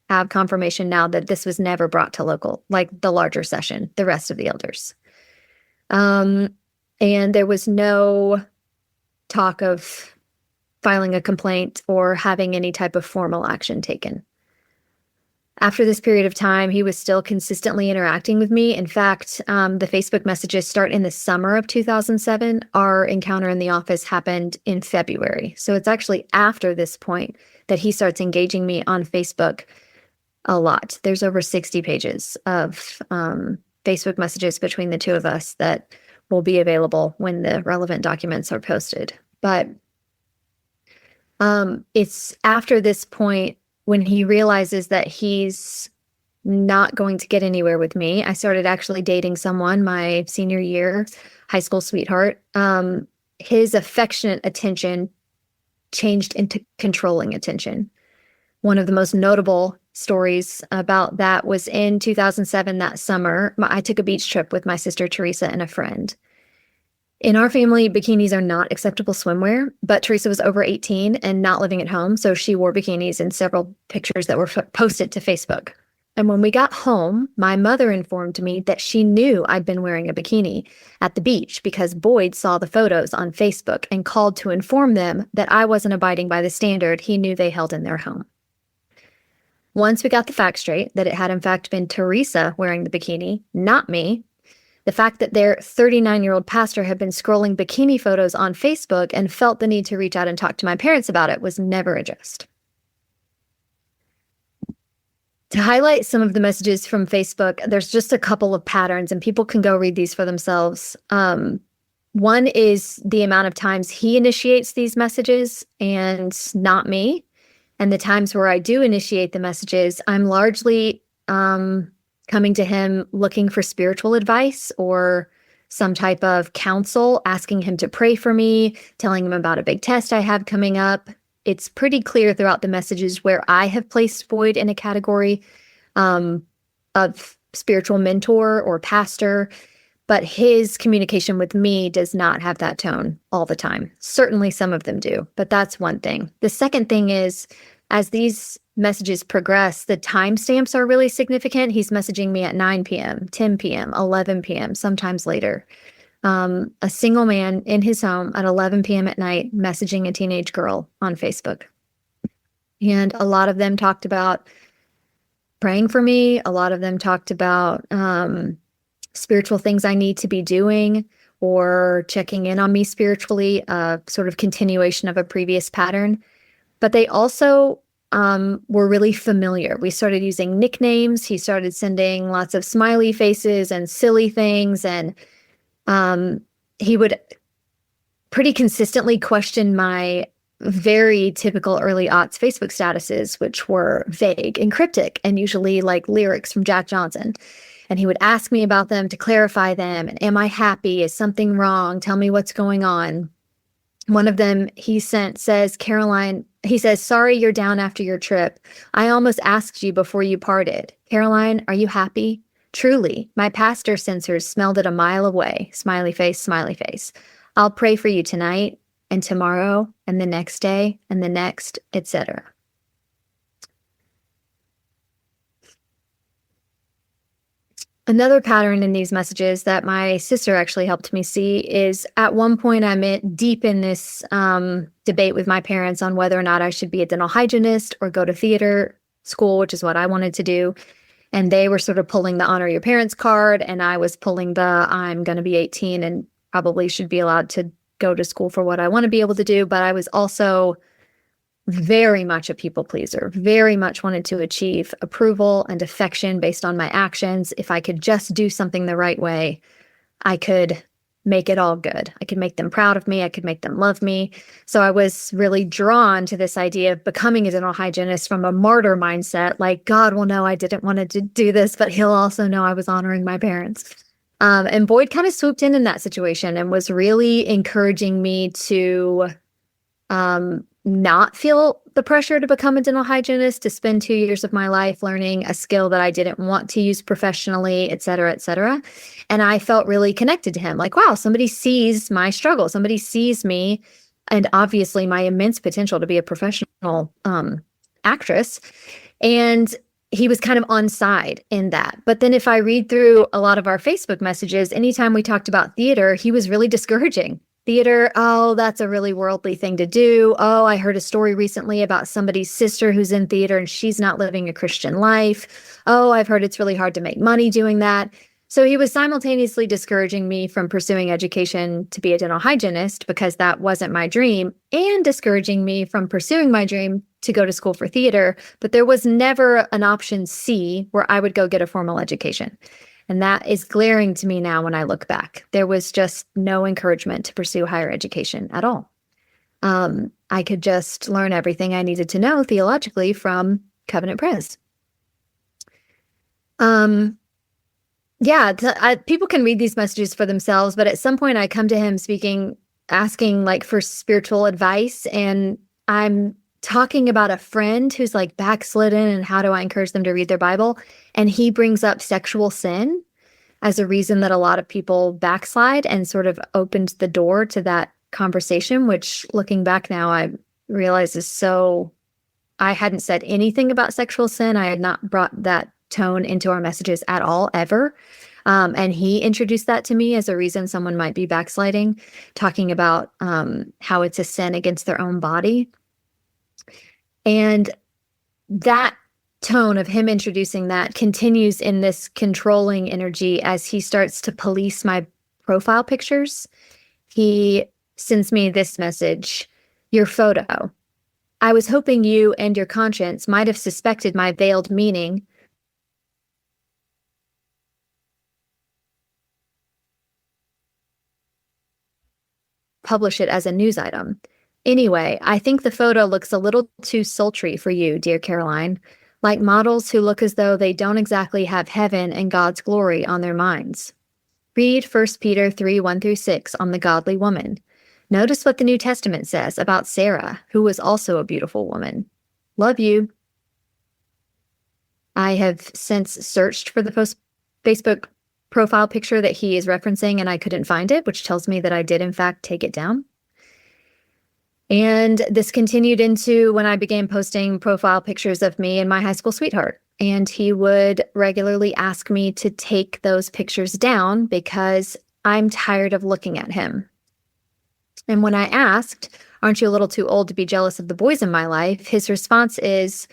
have confirmation now that this was never brought to the larger session, the rest of the elders. And there was no talk of filing a complaint or having any type of formal action taken. After this period of time, he was still consistently interacting with me. In fact, the Facebook messages start in the summer of 2007. Our encounter in the office happened in February. So it's actually after this point that he starts engaging me on Facebook a lot. There's over 60 pages of Facebook messages between the two of us that will be available when the relevant documents are posted. But it's after this point when he realizes that he's not going to get anywhere with me. I started actually dating someone my senior year, high school sweetheart. His affectionate attention changed into controlling attention. One of the most notable stories about that was in 2007, that summer. I took a beach trip with my sister Theresa and a friend. In our family, bikinis are not acceptable swimwear, but Theresa was over 18 and not living at home, so she wore bikinis in several pictures that were posted to Facebook. And when we got home, my mother informed me that she knew I'd been wearing a bikini at the beach because Boyd saw the photos on Facebook and called to inform them that I wasn't abiding by the standard he knew they held in their home. Once we got the facts straight, that it had in fact been Theresa wearing the bikini, not me, the fact that their 39-year-old pastor had been scrolling bikini photos on Facebook and felt the need to reach out and talk to my parents about it was never addressed. To highlight some of the messages from Facebook, there's just a couple of patterns, and people can go read these for themselves. One is the amount of times he initiates these messages and not me. And the times where I do initiate the messages, I'm largely coming to him looking for spiritual advice or some type of counsel, asking him to pray for me, telling him about a big test I have coming up. It's pretty clear throughout the messages where I have placed Boyd in a category of spiritual mentor or pastor, but his communication with me does not have that tone all the time. Certainly some of them do, but that's one thing. The second thing is, as these messages progress, the timestamps are really significant. He's messaging me at 9 p.m., 10 p.m., 11 p.m., sometimes later. A single man in his home at 11 p.m. at night messaging a teenage girl on Facebook. And a lot of them talked about praying for me. A lot of them talked about spiritual things I need to be doing or checking in on me spiritually, sort of continuation of a previous pattern. But they also were really familiar. We started using nicknames. He started sending lots of smiley faces and silly things. And he would pretty consistently question my very typical early aughts Facebook statuses, which were vague and cryptic and usually like lyrics from Jack Johnson. And he would ask me about them to clarify them. And am I happy? Is something wrong? Tell me what's going on. One of them he says, Caroline, he says, sorry you're down after your trip. I almost asked you before you parted. Caroline, are you happy? Truly, my pastor sensors smelled it a mile away. Smiley face, smiley face. I'll pray for you tonight and tomorrow and the next day and the next, etc. Another pattern in these messages that my sister actually helped me see is at one point I'm deep in this debate with my parents on whether or not I should be a dental hygienist or go to theater school, which is what I wanted to do. And they were sort of pulling the honor your parents card, and I was pulling the I'm going to be 18 and probably should be allowed to go to school for what I want to be able to do. But I was also very much a people pleaser, very much wanted to achieve approval and affection based on my actions. If I could just do something the right way, I could make it all good. I could make them proud of me. I could make them love me. So I was really drawn to this idea of becoming a dental hygienist from a martyr mindset, like God will know I didn't want to do this, but he'll also know I was honoring my parents. And Boyd kind of swooped in that situation and was really encouraging me to not feel the pressure to become a dental hygienist, to spend 2 years of my life learning a skill that I didn't want to use professionally, et cetera, et cetera. And I felt really connected to him. Like, wow, somebody sees my struggle. Somebody sees me and obviously my immense potential to be a professional actress. And he was kind of on side in that. But then if I read through a lot of our Facebook messages, anytime we talked about theater, he was really discouraging. Theater, oh, that's a really worldly thing to do. Oh, I heard a story recently about somebody's sister who's in theater and she's not living a Christian life. Oh, I've heard it's really hard to make money doing that. So he was simultaneously discouraging me from pursuing education to be a dental hygienist because that wasn't my dream, and discouraging me from pursuing my dream to go to school for theater. But there was never an option C where I would go get a formal education. And that is glaring to me now when I look back. There was just no encouragement to pursue higher education at all. I could just learn everything I needed to know theologically from Covenant Pres. People can read these messages for themselves, but at some point I come to him asking like for spiritual advice, and I'm talking about a friend who's like backslidden and how do I encourage them to read their Bible. And he brings up sexual sin as a reason that a lot of people backslide, and sort of opened the door to that conversation, which looking back now, I realize I hadn't said anything about sexual sin. I had not brought that tone into our messages at all, ever. And he introduced that to me as a reason someone might be backsliding, talking about how it's a sin against their own body. And that tone of him introducing that continues in this controlling energy as he starts to police my profile pictures. He sends me this message: your photo. I was hoping you and your conscience might have suspected my veiled meaning. Publish it as a news item. Anyway, I think the photo looks a little too sultry for you, dear Caroline, like models who look as though they don't exactly have heaven and God's glory on their minds. Read 1 Peter 3:1-6 on the godly woman. Notice what the New Testament says about Sarah, who was also a beautiful woman. Love you. I have since searched for the Facebook profile picture that he is referencing, and I couldn't find it, which tells me that I did, in fact, take it down. And this continued into when I began posting profile pictures of me and my high school sweetheart. And he would regularly ask me to take those pictures down because I'm tired of looking at him. And when I asked, aren't you a little too old to be jealous of the boys in my life? His response is,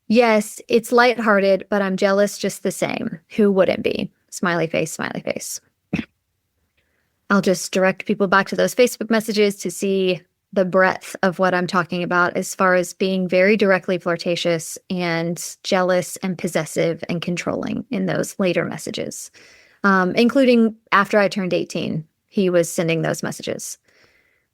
yes, it's lighthearted, but I'm jealous just the same. Who wouldn't be? Smiley face, smiley face. I'll just direct people back to those Facebook messages to see the breadth of what I'm talking about as far as being very directly flirtatious and jealous and possessive and controlling in those later messages, including after I turned 18. He was sending those messages.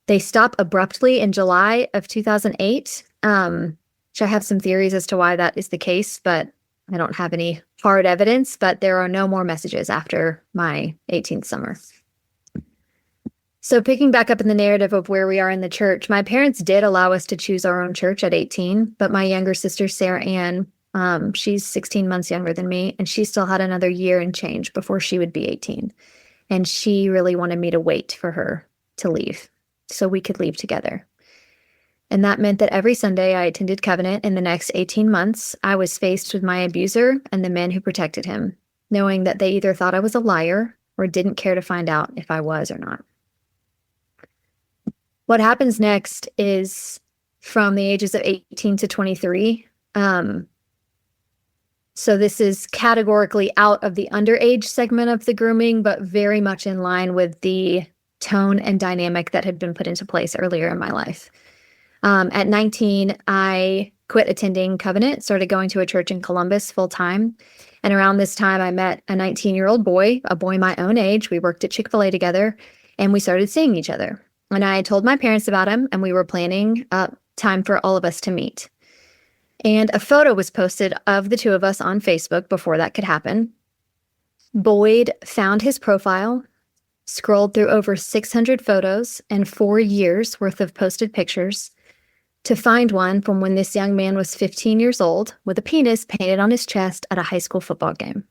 They stop abruptly in July of 2008, which I have some theories as to why that is the case, but I don't have any hard evidence. But there are no more messages after my 18th summer. So picking back up in the narrative of where we are in the church, my parents did allow us to choose our own church at 18, but my younger sister, Sarah Ann, she's 16 months younger than me, and she still had another year and change before she would be 18. And she really wanted me to wait for her to leave so we could leave together. And that meant that every Sunday I attended Covenant. In the next 18 months, I was faced with my abuser and the men who protected him, knowing that they either thought I was a liar or didn't care to find out if I was or not. What happens next is from the ages of 18 to 23, So this is categorically out of the underage segment of the grooming, but very much in line with the tone and dynamic that had been put into place earlier in my life. At 19, I quit attending Covenant, started going to a church in Columbus full time. And around this time, I met a 19-year-old boy, a boy my own age. We worked at Chick-fil-A together, and we started seeing each other. And I told my parents about him, and we were planning time for all of us to meet. And a photo was posted of the two of us on Facebook before that could happen. Boyd found his profile, scrolled through over 600 photos and 4 years worth of posted pictures to find one from when this young man was 15 years old with a penis painted on his chest at a high school football game.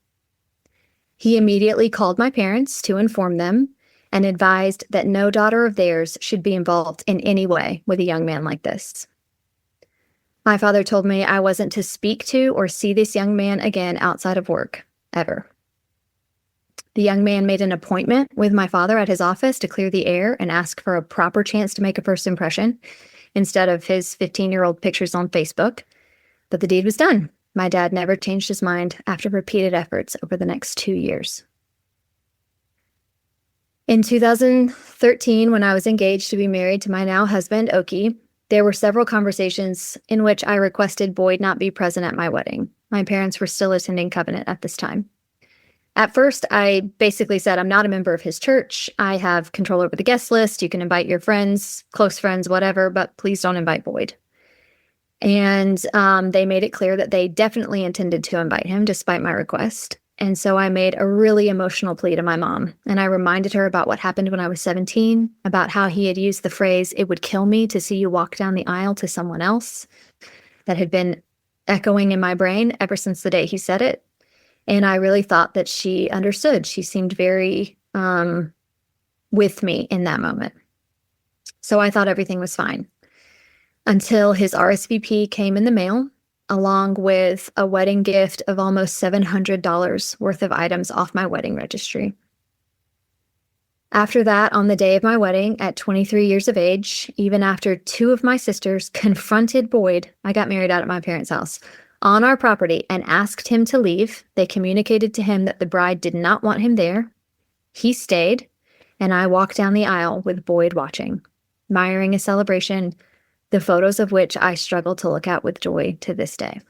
He immediately called my parents to inform them and advised that no daughter of theirs should be involved in any way with a young man like this. My father told me I wasn't to speak to or see this young man again outside of work, ever. The young man made an appointment with my father at his office to clear the air and ask for a proper chance to make a first impression instead of his 15-year-old pictures on Facebook. But the deed was done. My dad never changed his mind after repeated efforts over the next 2 years. In 2013, when I was engaged to be married to my now husband, Oki, there were several conversations in which I requested Boyd not be present at my wedding. My parents were still attending Covenant at this time. At first, I basically said, I'm not a member of his church. I have control over the guest list. You can invite your friends, close friends, whatever, but please don't invite Boyd. And they made it clear that they definitely intended to invite him despite my request. And so I made a really emotional plea to my mom. And I reminded her about what happened when I was 17, about how he had used the phrase, "It would kill me to see you walk down the aisle," to someone else. That had been echoing in my brain ever since the day he said it. And I really thought that she understood. She seemed very with me in that moment. So I thought everything was fine until his RSVP came in the mail, along with a wedding gift of almost $700 worth of items off my wedding registry. After that, on the day of my wedding, at 23 years of age, even after 2 of my sisters confronted Boyd, I got married out at my parents' house, on our property and asked him to leave. They communicated to him that the bride did not want him there. He stayed, and I walked down the aisle with Boyd watching, admiring a celebration, the photos of which I struggle to look at with joy to this day.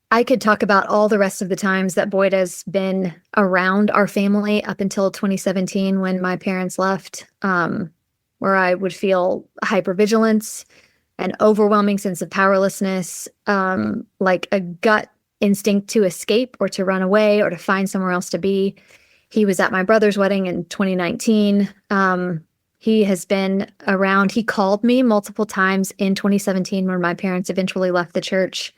I could talk about all the rest of the times that Boyd has been around our family up until 2017 when my parents left, where I would feel hypervigilance, an overwhelming sense of powerlessness, like a gut instinct to escape or to run away or to find somewhere else to be. He was at my brother's wedding in 2019. He has been around. He called me multiple times in 2017 when my parents eventually left the church,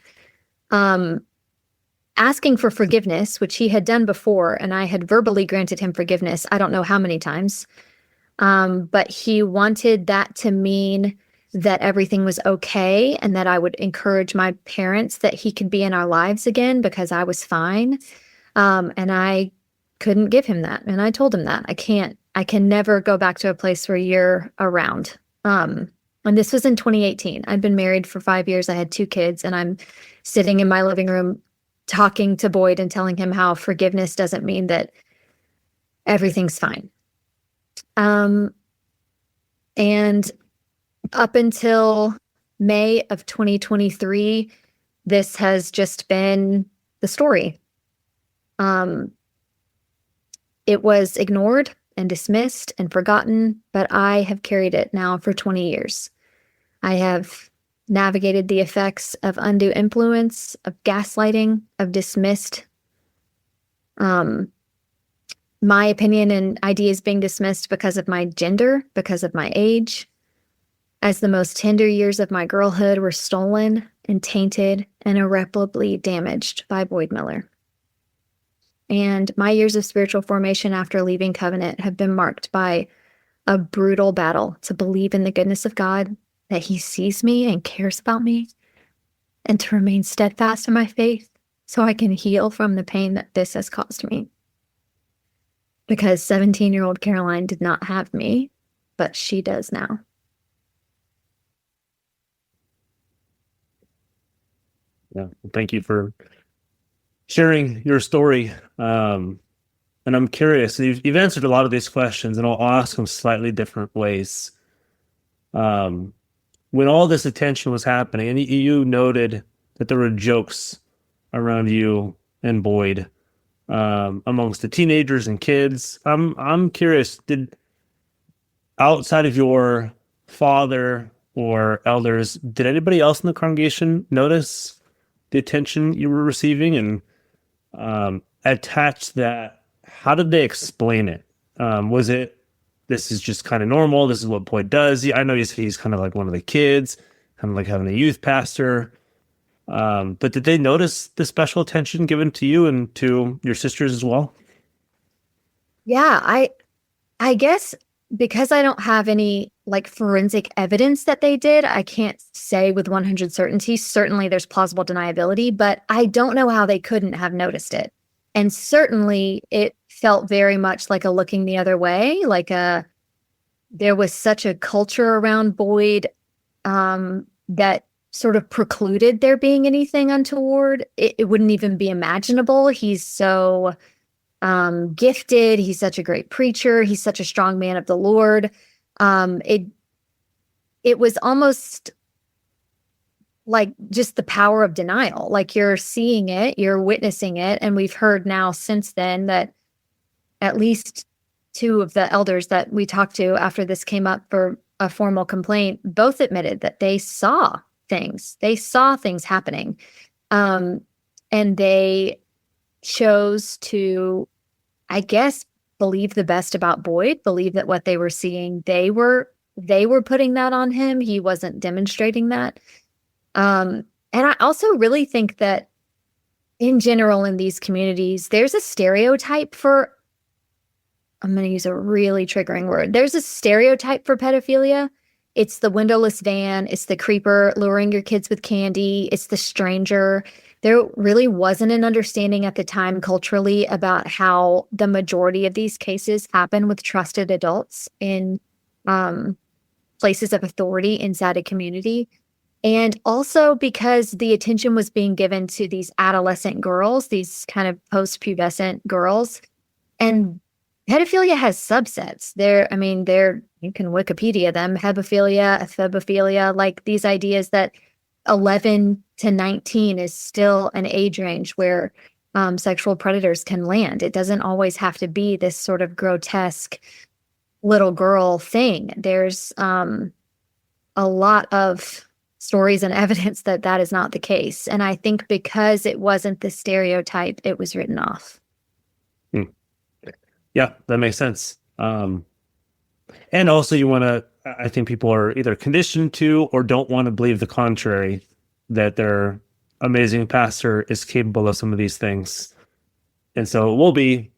asking for forgiveness, which he had done before, and I had verbally granted him forgiveness. I don't know how many times, but he wanted that to mean that everything was okay and that I would encourage my parents that he could be in our lives again because I was fine. And I couldn't give him that. And I told him that I can never go back to a place where you're around. And this was in 2018. I'd been married for 5 years. I had 2 kids, and I'm sitting in my living room talking to Boyd and telling him how forgiveness doesn't mean that everything's fine. And up until May of 2023, this has just been the story. It was ignored and dismissed and forgotten, but I have carried it now for 20 years. I have navigated the effects of undue influence, of gaslighting, of dismissed, my opinion and ideas being dismissed because of my gender, because of my age, as the most tender years of my girlhood were stolen and tainted and irreparably damaged by Boyd Miller. And my years of spiritual formation after leaving Covenant have been marked by a brutal battle to believe in the goodness of God, that he sees me and cares about me, and to remain steadfast in my faith so I can heal from the pain that this has caused me. Because 17-year-old Caroline did not have me, but she does now. Yeah. Well, thank you for sharing your story. And I'm curious, you've answered a lot of these questions, and I'll ask them slightly different ways. Um, when all this attention was happening, and you noted that there were jokes around you and Boyd, amongst the teenagers and kids. I'm curious, did outside of your father or elders, did anybody else in the congregation notice the attention you were receiving and attach that? How did they explain it? Was it, this is just kind of normal? This is what Boyd does. I know he's kind of like one of the kids, kind of like having a youth pastor. But did they notice the special attention given to you and to your sisters as well? Yeah, I guess because I don't have any like forensic evidence that they did, I can't say with 100 certainty. Certainly there's plausible deniability, but I don't know how they couldn't have noticed it. And certainly it felt very much like a looking the other way, like there was such a culture around Boyd that sort of precluded there being anything untoward. It wouldn't even be imaginable. He's so gifted. He's such a great preacher. He's such a strong man of the Lord. It was almost like just the power of denial. Like you're seeing it, you're witnessing it. And we've heard now since then that at least two of the elders that we talked to after this came up for a formal complaint both admitted that they saw things. They saw things happening. And they chose to, I guess, believe the best about Boyd, believe that what they were seeing, they were putting that on him. He wasn't demonstrating that. And I also really think that in general in these communities, there's a stereotype for, I'm going to use a really triggering word. There's a stereotype for pedophilia. It's the windowless van. It's the creeper luring your kids with candy. It's the stranger. There really wasn't an understanding at the time culturally about how the majority of these cases happen with trusted adults in places of authority inside a community. And also because the attention was being given to these adolescent girls, these kind of post-pubescent girls. And pedophilia has subsets. You can Wikipedia them, hebephilia, ephebophilia, like these ideas that 11 to 19 is still an age range where sexual predators can land. It doesn't always have to be this sort of grotesque little girl thing. There's a lot of stories and evidence that that is not the case. And I think because it wasn't the stereotype, it was written off. Yeah, that makes sense. And also I think people are either conditioned to or don't want to believe the contrary, that their amazing pastor is capable of some of these things. And so it will be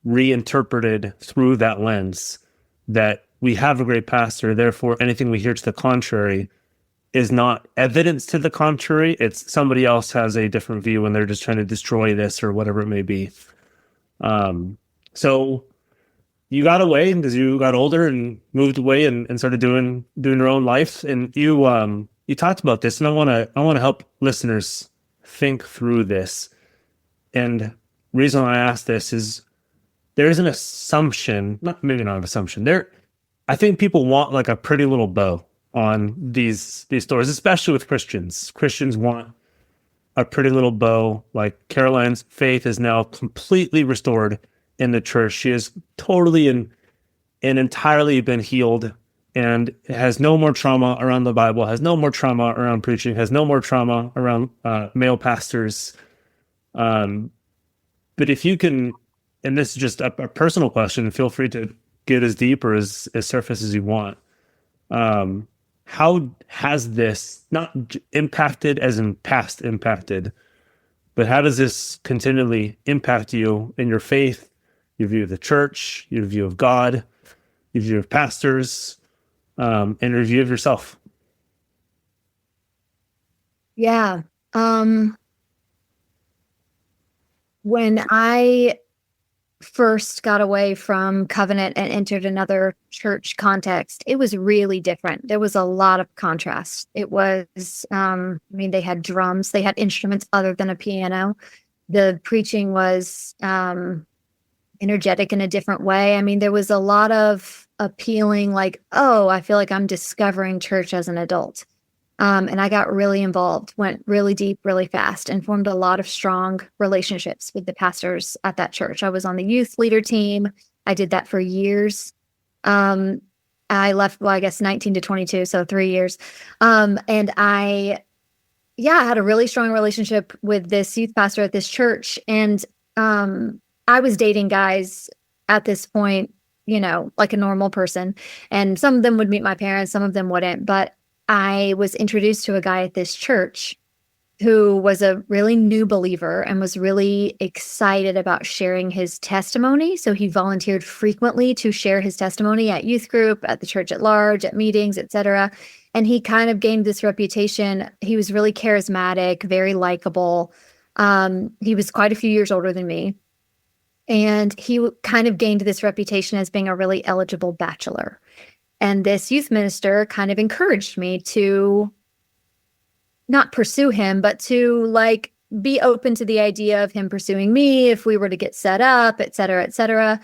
reinterpreted through that lens that we have a great pastor, therefore anything we hear to the contrary is not evidence to the contrary. It's somebody else has a different view and they're just trying to destroy this or whatever it may be. So you got away as you got older and moved away and started doing your own life. And you talked about this, and I want to help listeners think through this. And reason I ask this is there is an assumption, maybe not an assumption. I think people want like a pretty little bow on these stories, especially with Christians. Christians want a pretty little bow. Like Caroline's faith is now completely restored in the church. She is totally and entirely been healed and has no more trauma around the Bible, has no more trauma around preaching, has no more trauma around male pastors. But if you can, and this is just a personal question, feel free to get as deep or as surface as you want. How has this not impacted as in past impacted, but how does this continually impact you in your faith, your view of the church, your view of God, your view of pastors, and your view of yourself? Yeah. When I first got away from covenant and entered another church context, it was really different. There was a lot of contrast. It was, they had drums, they had instruments other than a piano. The preaching was energetic in a different way. There was a lot of appealing, like, oh, I feel like I'm discovering church as an adult. And I got really involved, went really deep, really fast, and formed a lot of strong relationships with the pastors at that church. I was on the youth leader team. I did that for years. I left, 19 to 22, so 3 years. And I had a really strong relationship with this youth pastor at this church. And I was dating guys at this point, like a normal person. And some of them would meet my parents, some of them wouldn't. But I was introduced to a guy at this church who was a really new believer and was really excited about sharing his testimony. So he volunteered frequently to share his testimony at youth group, at the church at large, at meetings, etc. And he kind of gained this reputation. He was really charismatic, very likable. He was quite a few years older than me. And he kind of gained this reputation as being a really eligible bachelor. And this youth minister kind of encouraged me to not pursue him, but to be open to the idea of him pursuing me if we were to get set up, et cetera, et cetera.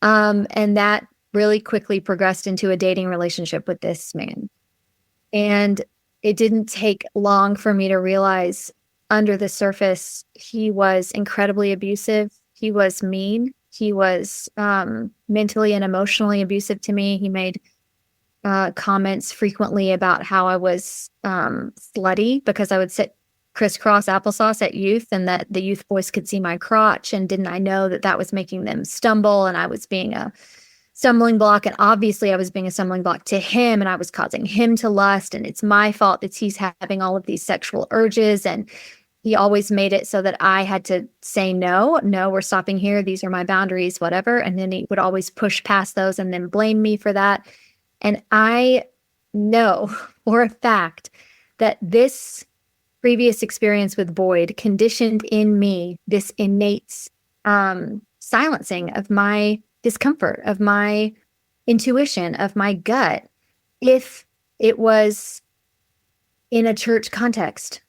And that really quickly progressed into a dating relationship with this man. And it didn't take long for me to realize under the surface, he was incredibly abusive. He was mean. He was mentally and emotionally abusive to me. He made comments frequently about how I was slutty because I would sit crisscross applesauce at youth and that the youth boys could see my crotch. And didn't I know that that was making them stumble and I was being a stumbling block. And obviously I was being a stumbling block to him and I was causing him to lust. And it's my fault that he's having all of these sexual urges. And he always made it so that I had to say, no, we're stopping here. These are my boundaries, whatever. And then he would always push past those and then blame me for that. And I know for a fact that this previous experience with Boyd conditioned in me this innate silencing of my discomfort, of my intuition, of my gut, if it was in a church context.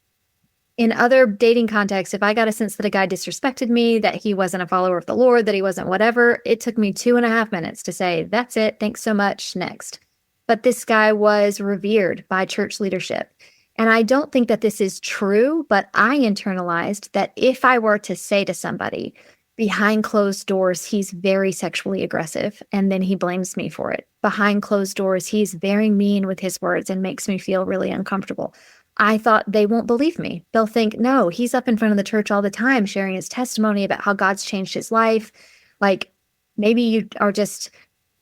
In other dating contexts, if I got a sense that a guy disrespected me, that he wasn't a follower of the Lord, that he wasn't whatever, it took me 2.5 minutes to say, that's it, thanks so much, next. But this guy was revered by church leadership. And I don't think that this is true, but I internalized that if I were to say to somebody, behind closed doors, he's very sexually aggressive, and then he blames me for it. Behind closed doors, he's very mean with his words and makes me feel really uncomfortable. I thought they won't believe me. They'll think, no, he's up in front of the church all the time sharing his testimony about how God's changed his life. Maybe you are just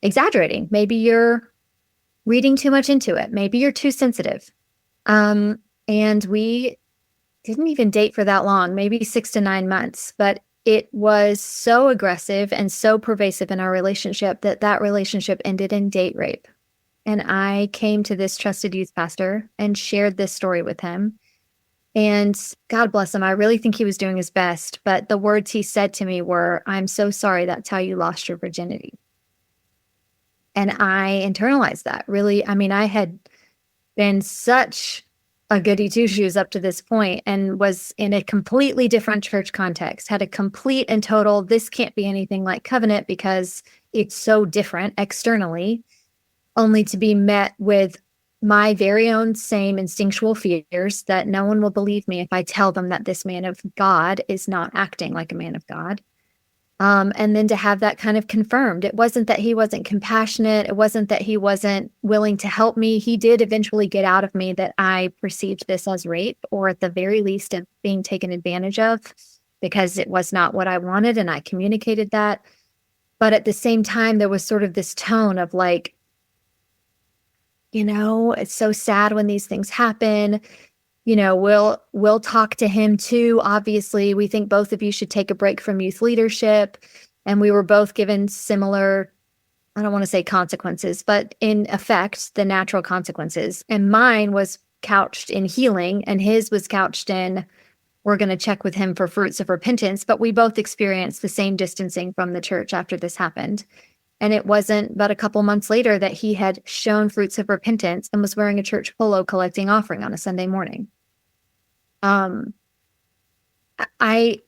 exaggerating. Maybe you're reading too much into it. Maybe you're too sensitive. And we didn't even date for that long, maybe 6 to 9 months, but it was so aggressive and so pervasive in our relationship that relationship ended in date rape. And I came to this trusted youth pastor and shared this story with him. And God bless him, I really think he was doing his best. But the words he said to me were, I'm so sorry that's how you lost your virginity. And I internalized that. Really, I had been such a goody two-shoes up to this point and was in a completely different church context, had a complete and total, this can't be anything like covenant because it's so different externally, only to be met with my very own same instinctual fears that no one will believe me if I tell them that this man of God is not acting like a man of God. And then to have that kind of confirmed. It wasn't that he wasn't compassionate. It wasn't that he wasn't willing to help me. He did eventually get out of me that I perceived this as rape, or at the very least of being taken advantage of, because it was not what I wanted, and I communicated that. But at the same time, there was sort of this tone of it's so sad when these things happen. We'll talk to him too. Obviously, we think both of you should take a break from youth leadership. And we were both given similar, I don't want to say consequences, but in effect, the natural consequences. And mine was couched in healing, and his was couched in we're going to check with him for fruits of repentance. But we both experienced the same distancing from the church after this happened. And it wasn't but a couple months later that he had shown fruits of repentance and was wearing a church polo collecting offering on a Sunday morning. I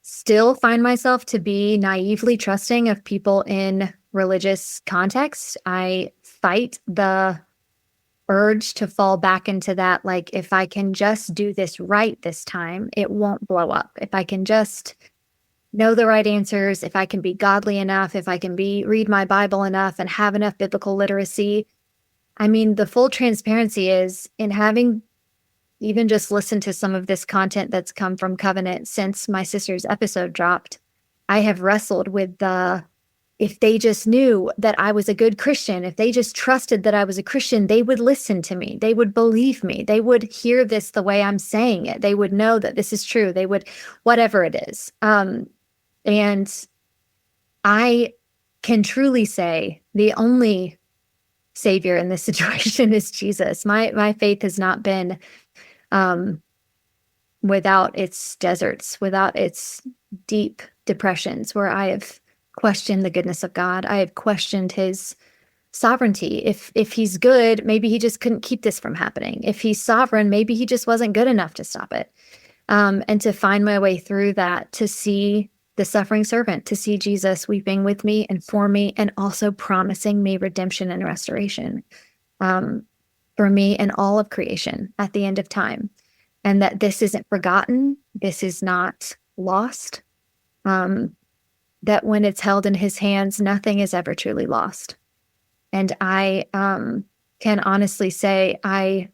still find myself to be naively trusting of people in religious context. I fight the urge to fall back into that, like, if I can just do this right this time, it won't blow up. If I can just know the right answers, if I can be godly enough, if I can read my Bible enough and have enough biblical literacy. I mean, the full transparency is, in having even just listened to some of this content that's come from Covenant since my sister's episode dropped, I have wrestled with if they just knew that I was a good Christian, if they just trusted that I was a Christian, they would listen to me. They would believe me. They would hear this the way I'm saying it. They would know that this is true. They would, whatever it is. And I can truly say the only savior in this situation is Jesus. My faith has not been without its deserts, without its deep depressions, where I have questioned the goodness of God. I have questioned his sovereignty. If he's good, maybe he just couldn't keep this from happening. If he's sovereign, maybe he just wasn't good enough to stop it. And to find my way through that, to see the suffering servant, to see Jesus weeping with me and for me, and also promising me redemption and restoration for me and all of creation at the end of time. And that this isn't forgotten. This is not lost. That when it's held in his hands, nothing is ever truly lost. And I can honestly say I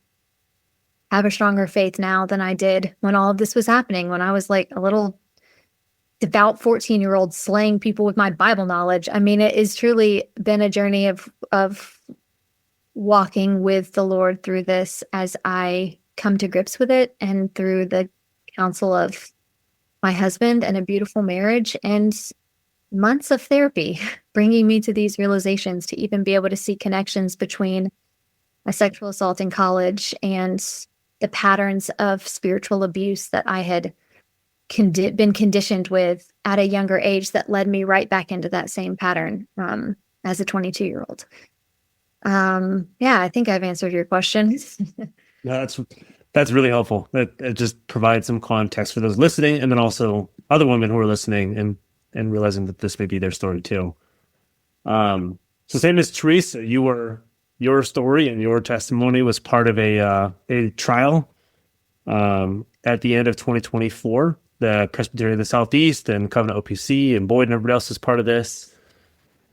have a stronger faith now than I did when all of this was happening, when I was like a little devout 14-year-old slaying people with my Bible knowledge. I mean, it has truly been a journey of walking with the Lord through this as I come to grips with it, and through the counsel of my husband and a beautiful marriage and months of therapy, bringing me to these realizations, to even be able to see connections between a sexual assault in college and the patterns of spiritual abuse that I had been conditioned with at a younger age that led me right back into that same pattern as a 22-year-old. Yeah, I think I've answered your question. No, that's really helpful. It just provides some context for those listening, and then also other women who are listening and realizing that this may be their story too. So same as Theresa, your story and your testimony was part of a trial at the end of 2024. The Presbytery of the Southeast and Covenant OPC and Boyd and everybody else is part of this.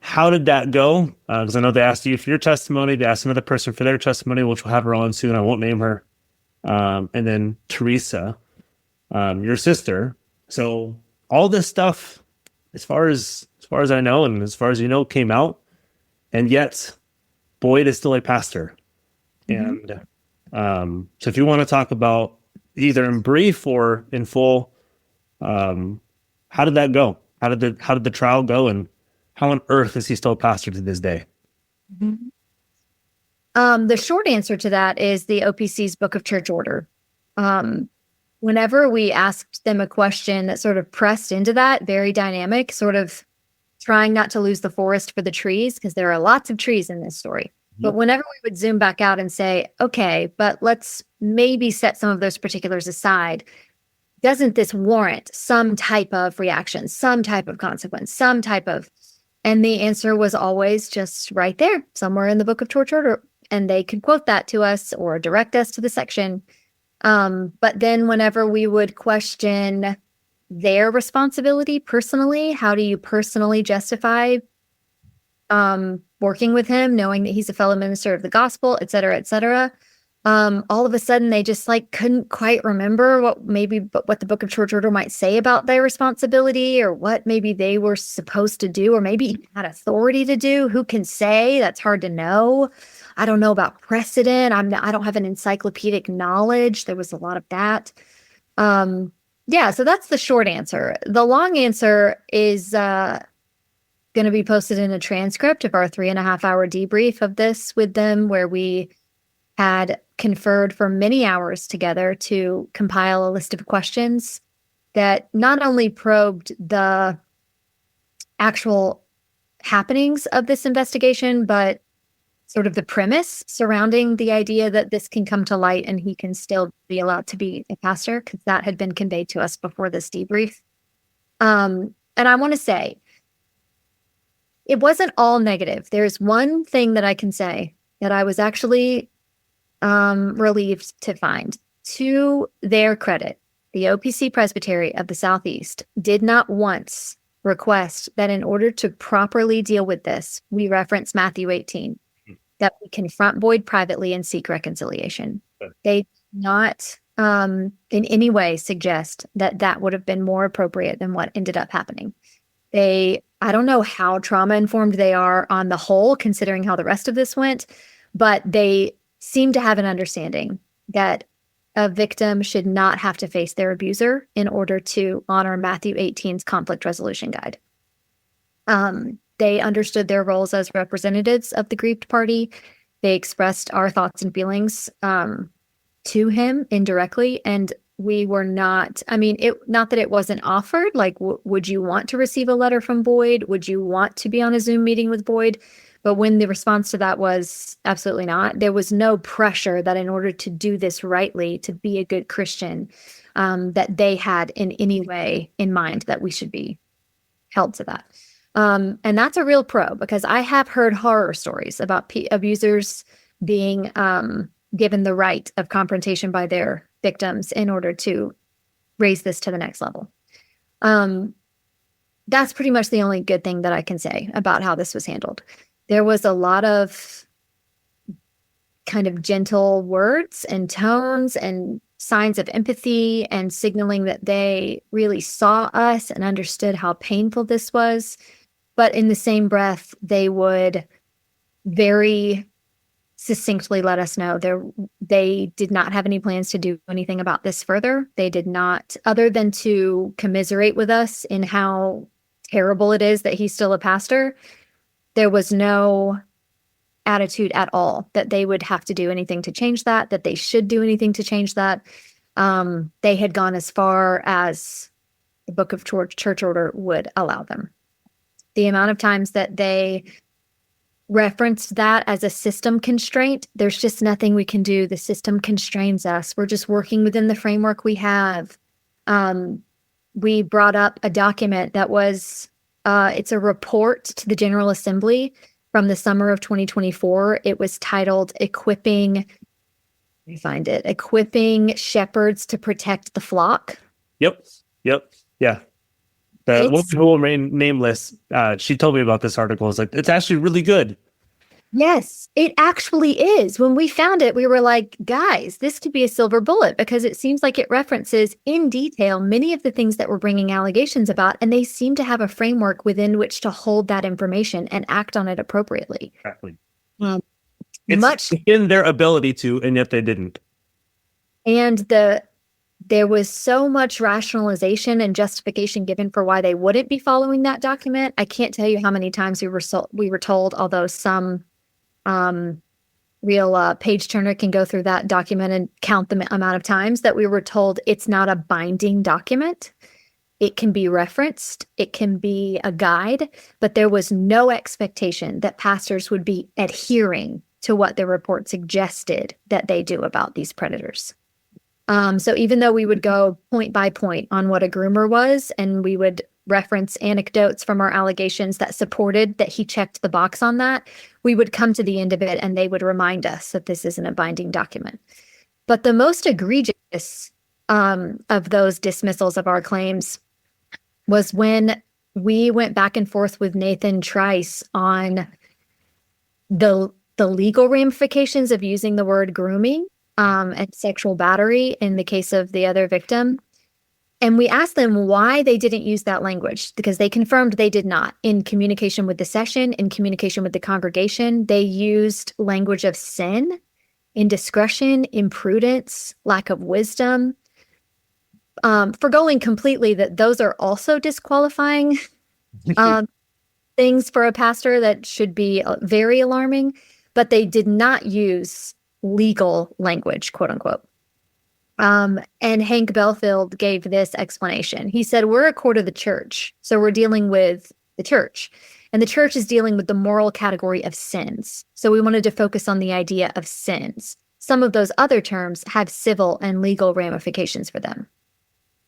How did that go? Because I know they asked you for your testimony. They asked another person for their testimony, which we'll have her on soon. I won't name her. And then Theresa, your sister. So all this stuff, as far as I know, and as far as you know, came out, and yet Boyd is still a pastor. Mm-hmm. And so if you want to talk about either in brief or in full, how did that go? How did the trial go, and how on earth is he still a pastor to this day? Mm-hmm. The short answer to that is the OPC's Book of Church Order. Whenever we asked them a question that sort of pressed into that, very dynamic, sort of trying not to lose the forest for the trees, because there are lots of trees in this story. Mm-hmm. But whenever we would zoom back out and say, okay, but let's maybe set some of those particulars aside, doesn't this warrant some type of reaction, some type of consequence, and the answer was always just right there, somewhere in the Book of Church Order. And they could quote that to us or direct us to the section. But then whenever we would question their responsibility personally, how do you personally justify working with him, knowing that he's a fellow minister of the gospel, et cetera, all of a sudden they just couldn't quite remember what the Book of Church Order might say about their responsibility, or what maybe they were supposed to do, or maybe had authority to do. Who can say? That's hard to know. I don't know about precedent. I don't have an encyclopedic knowledge. There was a lot of that. Yeah, so that's the short answer. The long answer is going to be posted in a transcript of our 3.5-hour debrief of this with them, where we had conferred for many hours together to compile a list of questions that not only probed the actual happenings of this investigation, but sort of the premise surrounding the idea that this can come to light and he can still be allowed to be a pastor, because that had been conveyed to us before this debrief. And I want to say, it wasn't all negative. There's one thing that I can say that I was actually relieved to find. To their credit, the OPC Presbytery of the Southeast did not once request that in order to properly deal with this, we reference Matthew 18, that we confront Boyd privately and seek reconciliation. Okay. They did not in any way suggest that that would have been more appropriate than what ended up happening. I don't know how trauma-informed they are on the whole, considering how the rest of this went, but they seem to have an understanding that a victim should not have to face their abuser in order to honor Matthew 18's conflict resolution guide. They understood their roles as representatives of the grieved party. They expressed our thoughts and feelings to him indirectly, and we were not, not that it wasn't offered, like, would you want to receive a letter from Boyd? Would you want to be on a Zoom meeting with Boyd? But when the response to that was absolutely not, there was no pressure that in order to do this rightly, to be a good Christian, that they had in any way in mind that we should be held to that. And that's a real pro, because I have heard horror stories about abusers being given the right of confrontation by their victims in order to raise this to the next level. That's pretty much the only good thing that I can say about how this was handled. There was a lot of kind of gentle words and tones and signs of empathy and signaling that they really saw us and understood how painful this was. But in the same breath, they would very succinctly let us know they did not have any plans to do anything about this further. They did not, other than to commiserate with us in how terrible it is that he's still a pastor. There was no attitude at all that they would have to do anything to change that they should do anything to change that. They had gone as far as the Book of Church Order would allow them. The amount of times that they referenced that as a system constraint, there's just nothing we can do. The system constrains us. We're just working within the framework we have. We brought up a document that was, it's a report to the General Assembly from the summer of 2024. It was titled Equipping Shepherds to Protect the Flock. Yep. Yeah. The woman who will remain nameless, she told me about this article. It's like, it's actually really good. Yes, it actually is. When we found it, we were like, guys, this could be a silver bullet, because it seems like it references in detail many of the things that we're bringing allegations about, and they seem to have a framework within which to hold that information and act on it appropriately. Exactly. It's much in their ability to, and yet they didn't. And there was so much rationalization and justification given for why they wouldn't be following that document. I can't tell you how many times we were told, although some real page turner can go through that document and count the amount of times that we were told it's not a binding document. It can be referenced, it can be a guide, but there was no expectation that pastors would be adhering to what the report suggested that they do about these predators. So even though we would go point by point on what a groomer was, and we would reference anecdotes from our allegations that supported that he checked the box on that, we would come to the end of it and they would remind us that this isn't a binding document. But the most egregious of those dismissals of our claims was when we went back and forth with Nathan Trice on the legal ramifications of using the word grooming and sexual battery in the case of the other victim. And we asked them why they didn't use that language, because they confirmed they did not. In communication with the session, in communication with the congregation, they used language of sin, indiscretion, imprudence, lack of wisdom, forgoing completely that those are also disqualifying things for a pastor that should be very alarming. But they did not use legal language, quote unquote. And Hank Belfield gave this explanation. He said, we're a court of the church, so we're dealing with the church. And the church is dealing with the moral category of sins. So we wanted to focus on the idea of sins. Some of those other terms have civil and legal ramifications for them.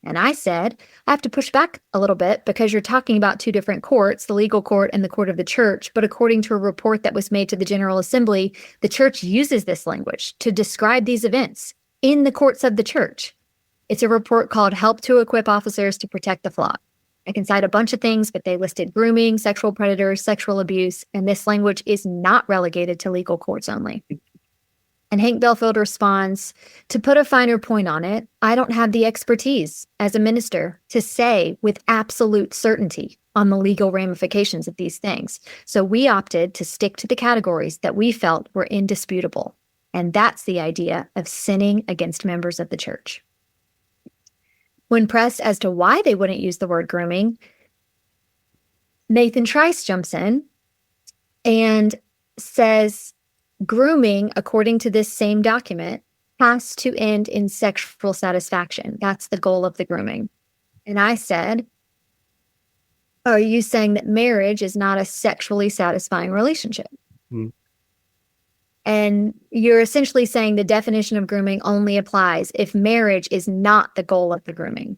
And I said, I have to push back a little bit because you're talking about two different courts, the legal court and the court of the church. But according to a report that was made to the General Assembly, the church uses this language to describe these events in the courts of the church. It's a report called Help to Equip Officers to Protect the Flock. I can cite a bunch of things, but they listed grooming, sexual predators, sexual abuse, and this language is not relegated to legal courts only. And Hank Belfield responds, to put a finer point on it, I don't have the expertise as a minister to say with absolute certainty on the legal ramifications of these things. So we opted to stick to the categories that we felt were indisputable. And that's the idea of sinning against members of the church. When pressed as to why they wouldn't use the word grooming, Nathan Trice jumps in and says, grooming, according to this same document, has to end in sexual satisfaction. That's the goal of the grooming. And I said, are you saying that marriage is not a sexually satisfying relationship? Mm. And you're essentially saying the definition of grooming only applies if marriage is not the goal of the grooming.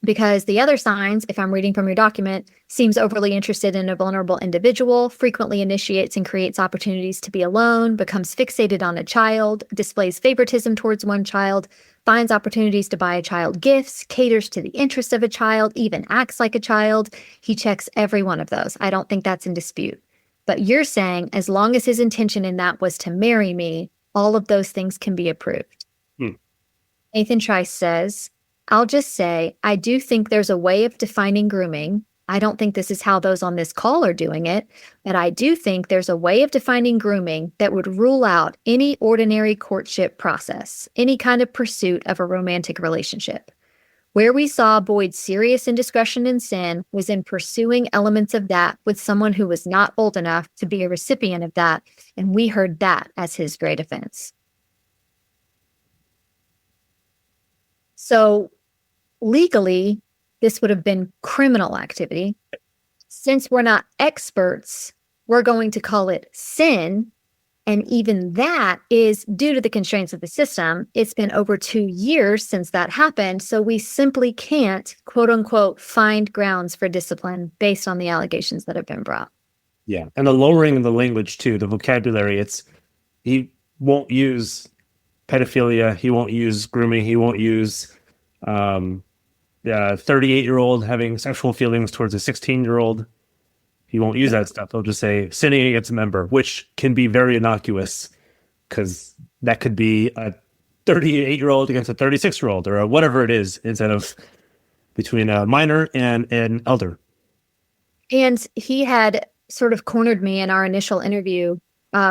Because the other signs, if I'm reading from your document, seems overly interested in a vulnerable individual, frequently initiates and creates opportunities to be alone, becomes fixated on a child, displays favoritism towards one child, finds opportunities to buy a child gifts, caters to the interests of a child, even acts like a child. He checks every one of those. I don't think that's in dispute. But you're saying as long as his intention in that was to marry me, all of those things can be approved. Nathan Trice says, I'll just say, I do think there's a way of defining grooming. I don't think this is how those on this call are doing it, but I do think there's a way of defining grooming that would rule out any ordinary courtship process, any kind of pursuit of a romantic relationship. Where we saw Boyd's serious indiscretion and sin was in pursuing elements of that with someone who was not old enough to be a recipient of that, and we heard that as his great offense. So legally, this would have been criminal activity. Since we're not experts, we're going to call it sin. And even that is due to the constraints of the system. It's been over 2 years since that happened. So we simply can't, quote unquote, find grounds for discipline based on the allegations that have been brought. Yeah. And the lowering of the language too, the vocabulary, he won't use pedophilia. He won't use grooming. He won't use 38-year-old having sexual feelings towards a 16-year-old. He won't use that stuff. He'll just say sinning against a member, which can be very innocuous because that could be a 38-year-old against a 36-year-old or whatever it is instead of between a minor and an elder. And he had sort of cornered me in our initial interview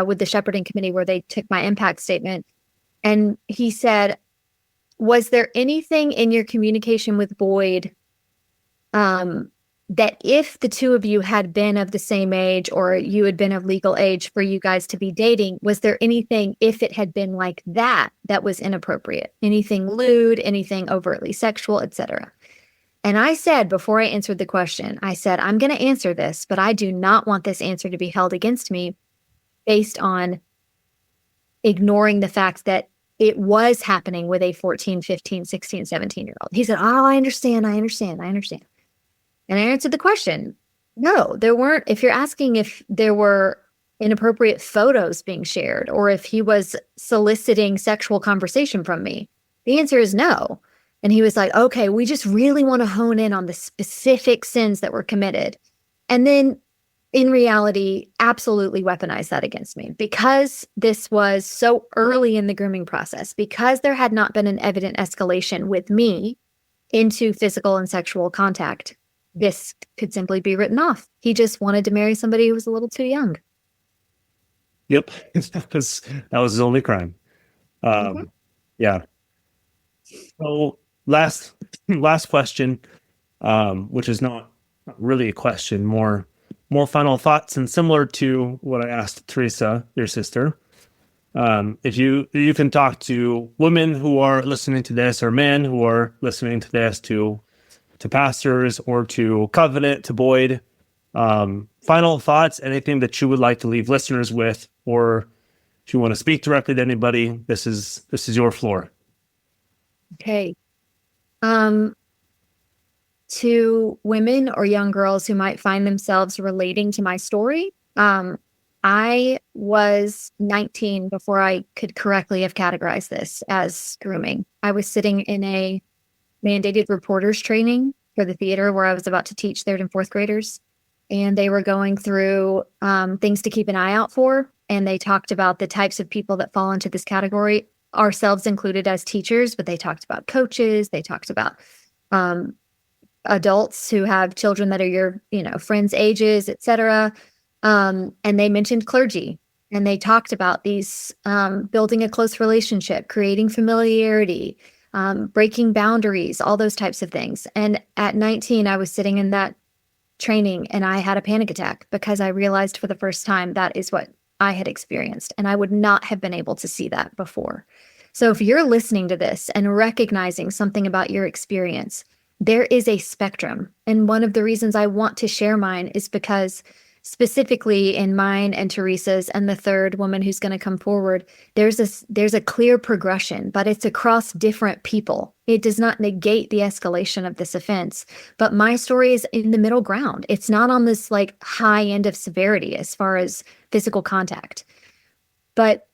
with the shepherding committee where they took my impact statement. And he said, was there anything in your communication with Boyd that if the two of you had been of the same age or you had been of legal age for you guys to be dating, was there anything, if it had been like that, that was inappropriate? Anything lewd, anything overtly sexual, etc.? And I said, before I answered the question, I said, I'm going to answer this, but I do not want this answer to be held against me based on ignoring the fact that it was happening with a 14, 15, 16, 17-year-old. He said, oh, I understand. And I answered the question. No, there weren't. If you're asking if there were inappropriate photos being shared or if he was soliciting sexual conversation from me, the answer is no. And he was like, okay, we just really want to hone in on the specific sins that were committed. And then in reality, absolutely weaponize that against me because this was so early in the grooming process, because there had not been an evident escalation with me into physical and sexual contact. This could simply be written off. He just wanted to marry somebody who was a little too young. Yep. That was his only crime. Yeah. So last question, which is not really a question, more final thoughts, and similar to what I asked Theresa, your sister. If you can talk to women who are listening to this, or men who are listening to this, to pastors, or to Covenant, to Boyd. Final thoughts, anything that you would like to leave listeners with, or if you want to speak directly to anybody, this is your floor. Okay. To women or young girls who might find themselves relating to my story, I was 19 before I could correctly have categorized this as grooming. I was sitting in a mandated reporters training for the theater where I was about to teach third and fourth graders. And they were going through things to keep an eye out for. And they talked about the types of people that fall into this category, ourselves included as teachers, but they talked about coaches. They talked about adults who have children that are your, friends' ages, etc. And they mentioned clergy. And they talked about these building a close relationship, creating familiarity, breaking boundaries, all those types of things. And at 19, I was sitting in that training and I had a panic attack because I realized for the first time that is what I had experienced. And I would not have been able to see that before. So if you're listening to this and recognizing something about your experience, there is a spectrum. And one of the reasons I want to share mine is because specifically in mine and Theresa's and the third woman who's going to come forward, there's a clear progression, but it's across different people. It does not negate the escalation of this offense, but my story is in the middle ground. It's not on this like high end of severity as far as physical contact, but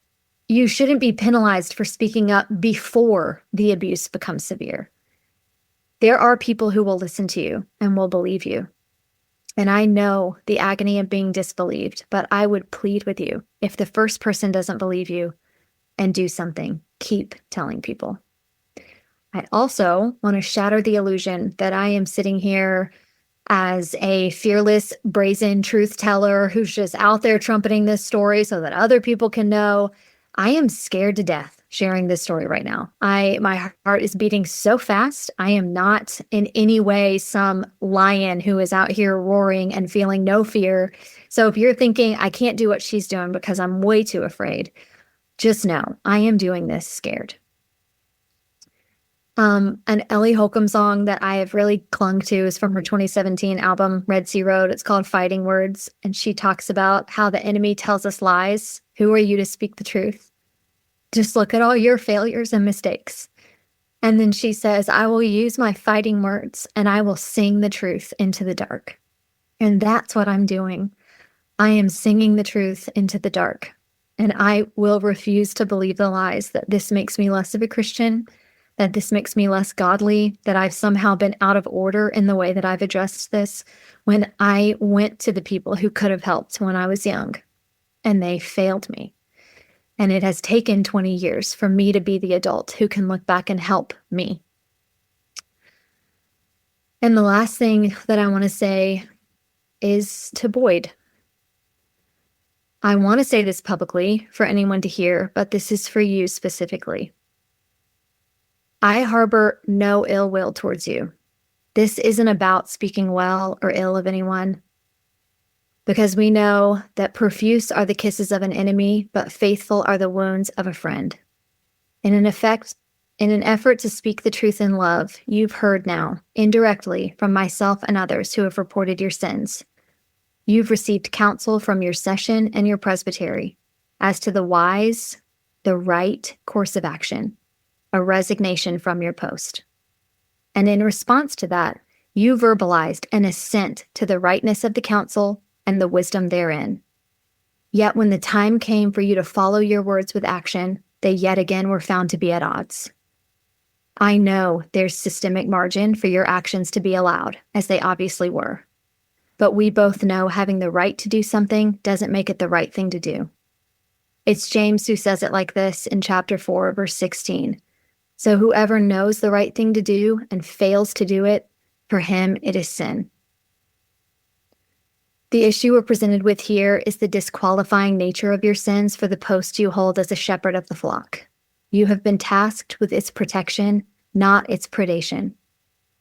you shouldn't be penalized for speaking up before the abuse becomes severe. There are people who will listen to you and will believe you. And I know the agony of being disbelieved, but I would plead with you, if the first person doesn't believe you, and do something, keep telling people. I also want to shatter the illusion that I am sitting here as a fearless, brazen truth teller who's just out there trumpeting this story so that other people can know. I am scared to death sharing this story right now. My heart is beating so fast. I am not in any way some lion who is out here roaring and feeling no fear. So if you're thinking, I can't do what she's doing because I'm way too afraid, just know I am doing this scared. An Ellie Holcomb song that I have really clung to is from her 2017 album, Red Sea Road. It's called Fighting Words. And she talks about how the enemy tells us lies. Who are you to speak the truth? Just look at all your failures and mistakes. And then she says, I will use my fighting words and I will sing the truth into the dark. And that's what I'm doing. I am singing the truth into the dark. And I will refuse to believe the lies that this makes me less of a Christian, that this makes me less godly, that I've somehow been out of order in the way that I've addressed this, when I went to the people who could have helped when I was young, and they failed me. And it has taken 20 years for me to be the adult who can look back and help me. And the last thing that I want to say is to Boyd. I want to say this publicly for anyone to hear, but this is for you specifically. I harbor no ill will towards you. This isn't about speaking well or ill of anyone, because we know that profuse are the kisses of an enemy, but faithful are the wounds of a friend. In an effort to speak the truth in love, you've heard now, indirectly, from myself and others who have reported your sins. You've received counsel from your session and your presbytery as to the wise, the right course of action, a resignation from your post. And in response to that, you verbalized an assent to the rightness of the counsel and the wisdom therein. Yet when the time came for you to follow your words with action, they yet again were found to be at odds. I know there's systemic margin for your actions to be allowed, as they obviously were. But we both know having the right to do something doesn't make it the right thing to do. It's James who says it like this in chapter 4, verse 16. So whoever knows the right thing to do and fails to do it, for him it is sin. The issue we're presented with here is the disqualifying nature of your sins for the post you hold as a shepherd of the flock. You have been tasked with its protection, not its predation.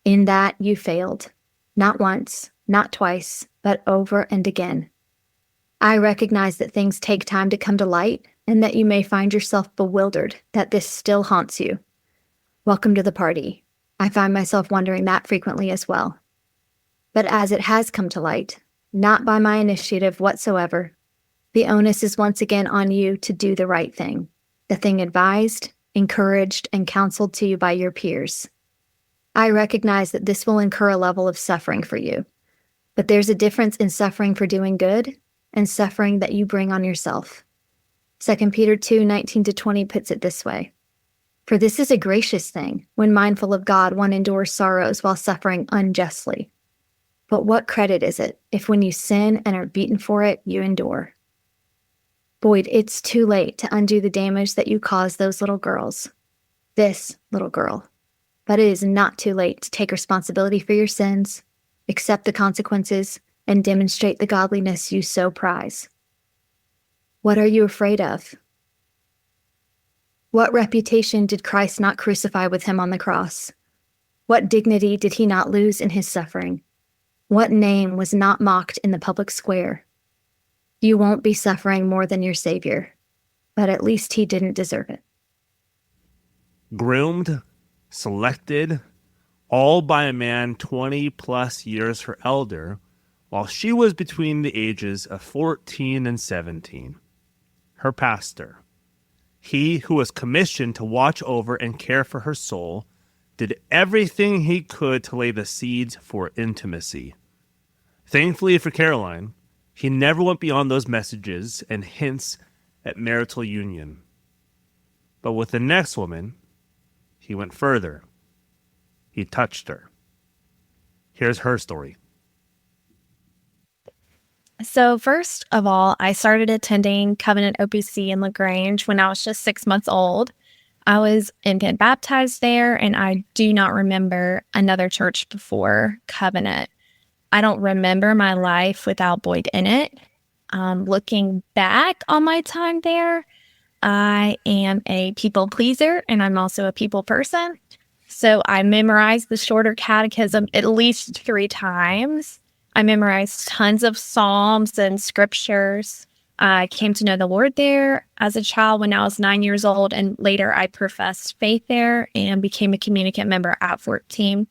In that you failed, not once, not twice, but over and again. I recognize that things take time to come to light and that you may find yourself bewildered that this still haunts you. Welcome to the party. I find myself wondering that frequently as well. But as it has come to light, not by my initiative whatsoever, the onus is once again on you to do the right thing, the thing advised, encouraged, and counseled to you by your peers. I recognize that this will incur a level of suffering for you, but there's a difference in suffering for doing good and suffering that you bring on yourself. 2 Peter 2:19-20 puts it this way: "For this is a gracious thing, when mindful of God one endures sorrows while suffering unjustly. But what credit is it if when you sin and are beaten for it, you endure?" Boyd, it's too late to undo the damage that you caused those little girls. This little girl. But it is not too late to take responsibility for your sins, accept the consequences, and demonstrate the godliness you so prize. What are you afraid of? What reputation did Christ not crucify with him on the cross? What dignity did he not lose in his suffering? What name was not mocked in the public square? You won't be suffering more than your Savior, but at least he didn't deserve it. Groomed, selected, all by a man 20 plus years her elder, while she was between the ages of 14 and 17. Her pastor, he who was commissioned to watch over and care for her soul, did everything he could to lay the seeds for intimacy. Thankfully for Caroline, he never went beyond those messages and hints at marital union. But with the next woman, he went further. He touched her. Here's her story. So first of all, I started attending Covenant OPC in Grange when I was just 6 months old. I was infant baptized there, and I do not remember another church before Covenant. I don't remember my life without Boyd in it. Looking back on my time there, I am a people pleaser, and I'm also a people person. So I memorized the shorter catechism at least 3 times. I memorized tons of psalms and scriptures. I came to know the Lord there as a child when I was 9 years old, and later I professed faith there and became a communicant member at 14.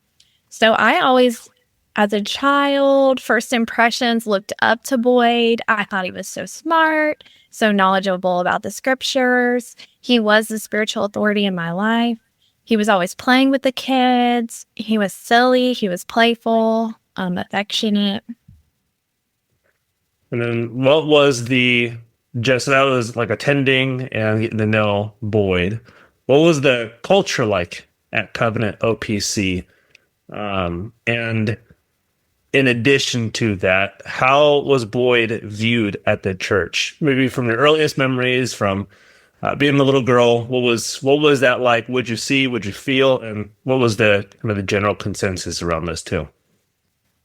So I always, as a child, first impressions, looked up to Boyd. I thought he was so smart, so knowledgeable about the scriptures. He was the spiritual authority in my life. He was always playing with the kids. He was silly. He was playful, affectionate. And then what was so that was like attending and getting to know Boyd. What was the culture like at Covenant OPC? And in addition to that, how was Boyd viewed at the church? Maybe from your earliest memories, from being a little girl, what was that like? What'd you see? What'd you feel? And what was the kind of the general consensus around this too?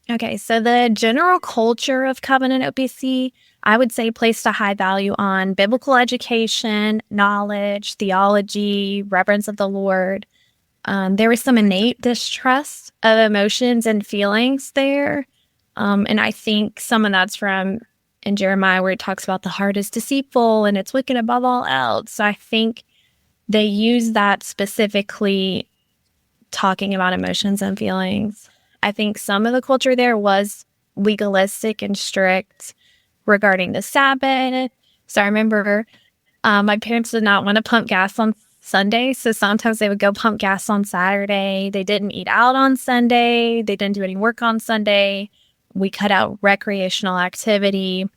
Okay, so the general culture of Covenant OPC, I would say, placed a high value on biblical education, knowledge, theology, reverence of the Lord. There was some innate distrust of emotions and feelings there. And I think some of that's from in Jeremiah, where it talks about the heart is deceitful and it's wicked above all else. So I think they use that specifically talking about emotions and feelings. I think some of the culture there was legalistic and strict regarding the Sabbath. So I remember my parents did not want to pump gas on Sunday, so sometimes they would go pump gas on Saturday. They didn't eat out on Sunday. They didn't do any work on Sunday. We cut out recreational activity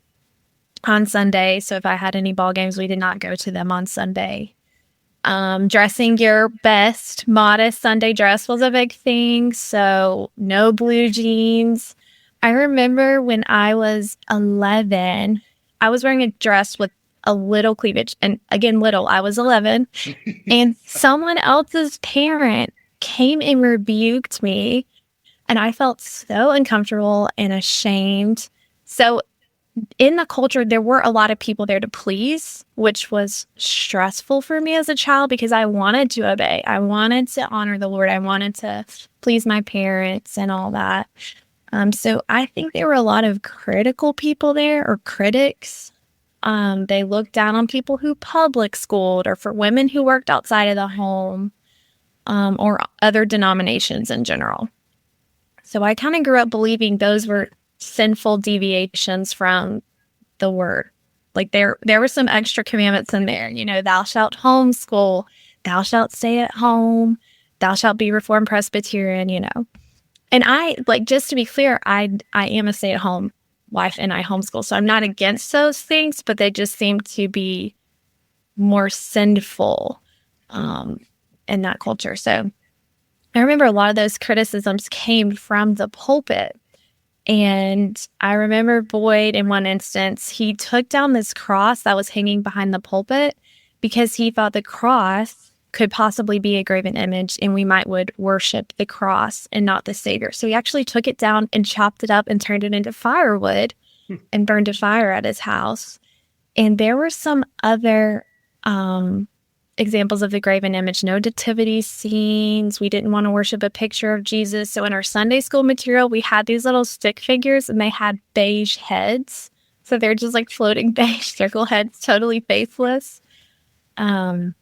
on Sunday. So if I had any ball games, we did not go to them on Sunday. Dressing your best modest Sunday dress was a big thing. So no blue jeans. I remember when I was 11, I was wearing a dress with a little cleavage. And again, little, I was 11. And someone else's parent came and rebuked me. And I felt so uncomfortable and ashamed. So in the culture, there were a lot of people there to please, which was stressful for me as a child because I wanted to obey. I wanted to honor the Lord. I wanted to please my parents and all that. So I think there were a lot of critical people there, or critics. They looked down on people who public schooled, or for women who worked outside of the home, or other denominations in general. So I kind of grew up believing those were sinful deviations from the word. Like there were some extra commandments in there, thou shalt homeschool, thou shalt stay at home, thou shalt be Reformed Presbyterian, And I, just to be clear, I am a stay-at-home wife and I homeschool. So I'm not against those things, but they just seem to be more sinful in that culture. So I remember a lot of those criticisms came from the pulpit. And I remember Boyd, in one instance, he took down this cross that was hanging behind the pulpit because he thought the cross could possibly be a graven image and we would worship the cross and not the Savior. So he actually took it down and chopped it up and turned it into firewood and burned a fire at his house. And there were some other examples of the graven image, no nativity scenes. We didn't want to worship a picture of Jesus. So in our Sunday school material, we had these little stick figures and they had beige heads. So they're just like floating beige circle heads, totally faceless. I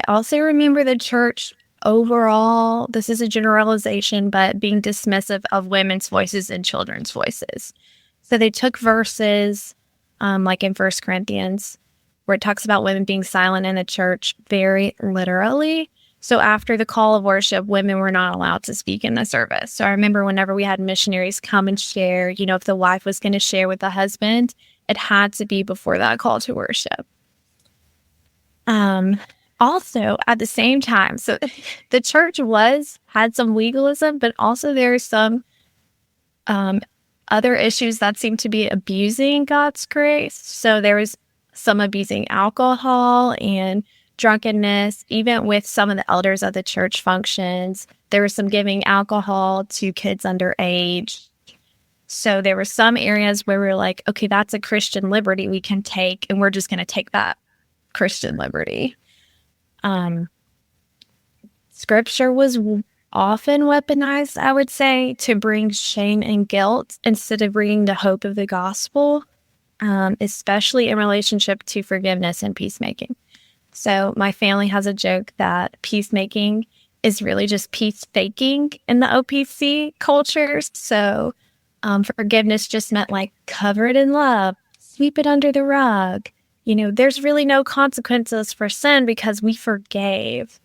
also remember the church overall, this is a generalization, but being dismissive of women's voices and children's voices. So they took verses like in 1 Corinthians, where it talks about women being silent in the church very literally. So after the call of worship, women were not allowed to speak in the service. So I remember whenever we had missionaries come and share, if the wife was going to share with the husband, it had to be before that call to worship. Also, at the same time, so the church had some legalism, but also there are some other issues that seem to be abusing God's grace. So there was some abusing alcohol and drunkenness, even with some of the elders of the church functions. There was some giving alcohol to kids underage. So there were some areas where we were like, okay, that's a Christian liberty we can take, and we're just going to take that Christian liberty. Scripture was often weaponized, I would say, to bring shame and guilt instead of bringing the hope of the gospel. Especially in relationship to forgiveness and peacemaking. So my family has a joke that peacemaking is really just peace faking in the OPC cultures. So forgiveness just meant like cover it in love, sweep it under the rug. There's really no consequences for sin because we forgave.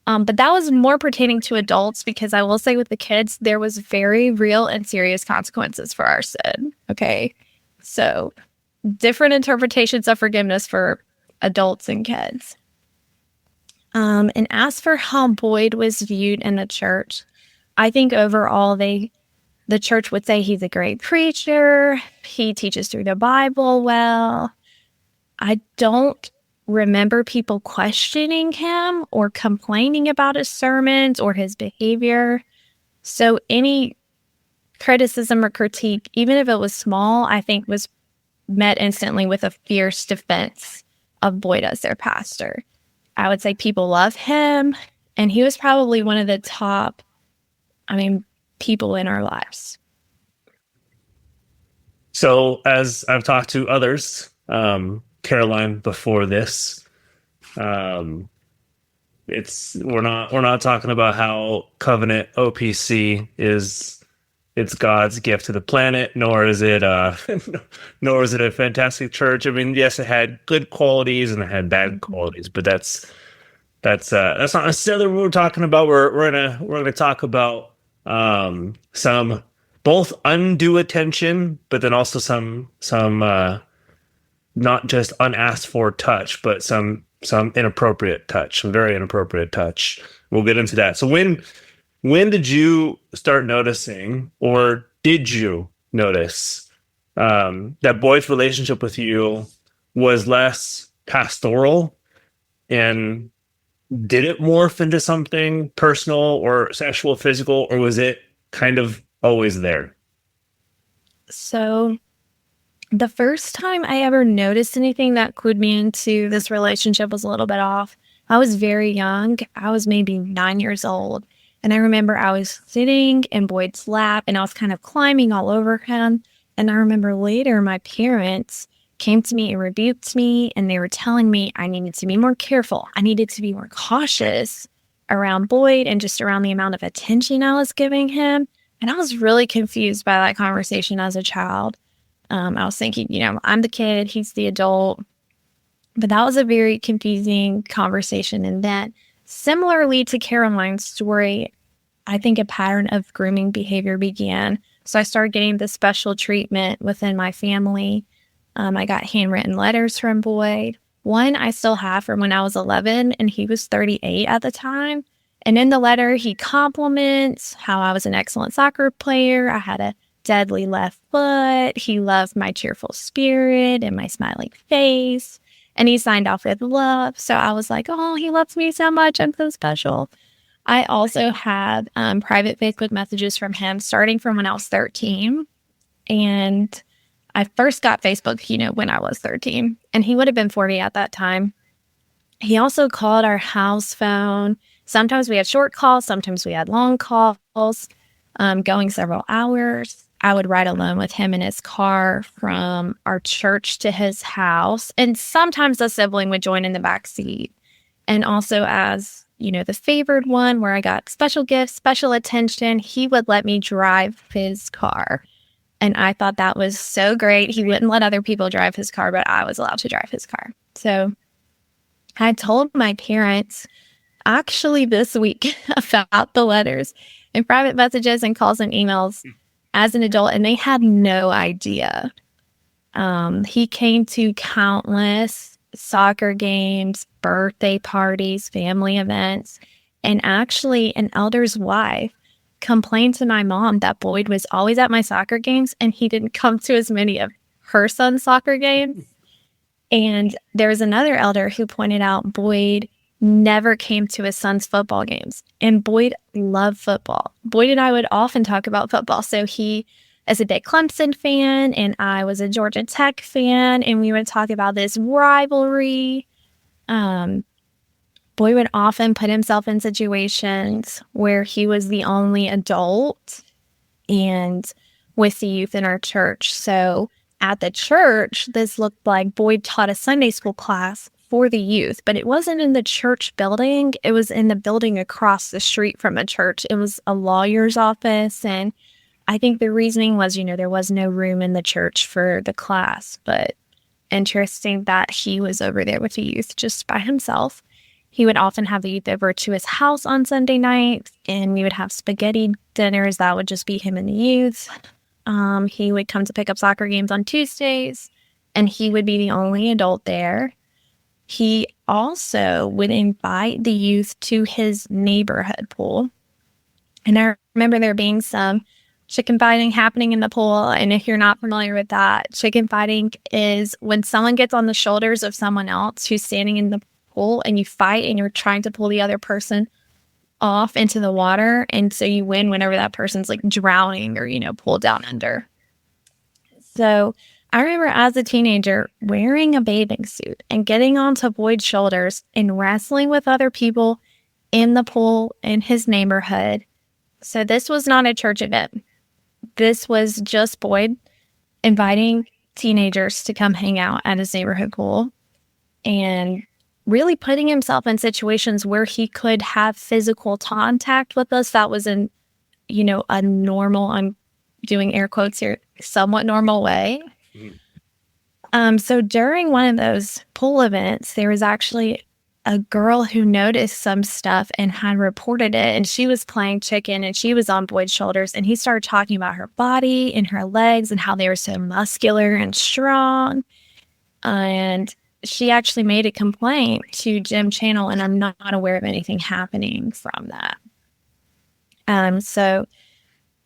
But that was more pertaining to adults, because I will say with the kids, there was very real and serious consequences for our sin. Okay. So different interpretations of forgiveness for adults and kids. And as for how Boyd was viewed in the church, I think overall the church would say he's a great preacher. He teaches through the Bible well. I don't remember people questioning him or complaining about his sermons or his behavior. So any criticism or critique, even if it was small, I think was met instantly with a fierce defense of Boyd as their pastor. I would say people love him, and he was probably one of the top, people in our lives. So as I've talked to others, Caroline, before this, we're not talking about how Covenant OPC it's God's gift to the planet, nor is it a fantastic church. Yes, it had good qualities and it had bad qualities, but that's not necessarily what we're talking about. We're gonna talk about some both undue attention, but then also some not just unasked for touch, but some inappropriate touch, some very inappropriate touch. We'll get into that. So when did you start noticing, or did you notice, that Boyd's relationship with you was less pastoral, and did it morph into something personal or sexual, physical, or was it kind of always there? So the first time I ever noticed anything that clued me into this relationship was a little bit off. I was very young. I was maybe 9 years old. And I remember I was sitting in Boyd's lap and I was kind of climbing all over him. And I remember later my parents came to me and rebuked me, and they were telling me I needed to be more careful. I needed to be more cautious around Boyd and just around the amount of attention I was giving him. And I was really confused by that conversation as a child. I was thinking, I'm the kid, he's the adult. But that was a very confusing conversation. And then, similarly to Caroline's story, I think a pattern of grooming behavior began. So I started getting this special treatment within my family. I got handwritten letters from Boyd. One I still have from when I was 11, and he was 38 at the time. And in the letter, he compliments how I was an excellent soccer player. I had a deadly left foot. He loved my cheerful spirit and my smiling face. And he signed off with love. So I was like, oh, he loves me so much. I'm so special. I also had private Facebook messages from him starting from when I was 13. And I first got Facebook, when I was 13. And he would have been 40 at that time. He also called our house phone. Sometimes we had short calls. Sometimes we had long calls, going several hours. I would ride alone with him in his car from our church to his house. And sometimes a sibling would join in the back seat. And also as, the favored one where I got special gifts, special attention, he would let me drive his car. And I thought that was so great. He wouldn't let other people drive his car, but I was allowed to drive his car. So I told my parents actually this week about the letters and private messages and calls and emails as an adult, and they had no idea. He came to countless soccer games, birthday parties, family events, and actually an elder's wife complained to my mom that Boyd was always at my soccer games and he didn't come to as many of her son's soccer games. And there was another elder who pointed out Boyd never came to his son's football games. And Boyd loved football. Boyd and I would often talk about football. So he is a big Clemson fan, and I was a Georgia Tech fan, and we would talk about this rivalry. Boyd would often put himself in situations where he was the only adult and with the youth in our church. So at the church, this looked like Boyd taught a Sunday school class for the youth, but it wasn't in the church building. It was in the building across the street from a church. It was a lawyer's office. And I think the reasoning was, there was no room in the church for the class, but interesting that he was over there with the youth just by himself. He would often have the youth over to his house on Sunday nights, and we would have spaghetti dinners. That would just be him and the youth. He would come to pick up soccer games on Tuesdays, and he would be the only adult there. He also would invite the youth to his neighborhood pool. And I remember there being some chicken fighting happening in the pool. And if you're not familiar with that, chicken fighting is when someone gets on the shoulders of someone else who's standing in the pool and you fight and you're trying to pull the other person off into the water. And so you win whenever that person's like drowning or, pulled down under. So I remember as a teenager wearing a bathing suit and getting onto Boyd's shoulders and wrestling with other people in the pool in his neighborhood. So this was not a church event. This was just Boyd inviting teenagers to come hang out at his neighborhood pool and really putting himself in situations where he could have physical contact with us. That was in, a normal, I'm doing air quotes here, somewhat normal way. So during one of those pool events, there was actually a girl who noticed some stuff and had reported it, and she was playing chicken and she was on Boyd's shoulders, and he started talking about her body and her legs and how they were so muscular and strong. And she actually made a complaint to Jim Channel, and I'm not aware of anything happening from that. So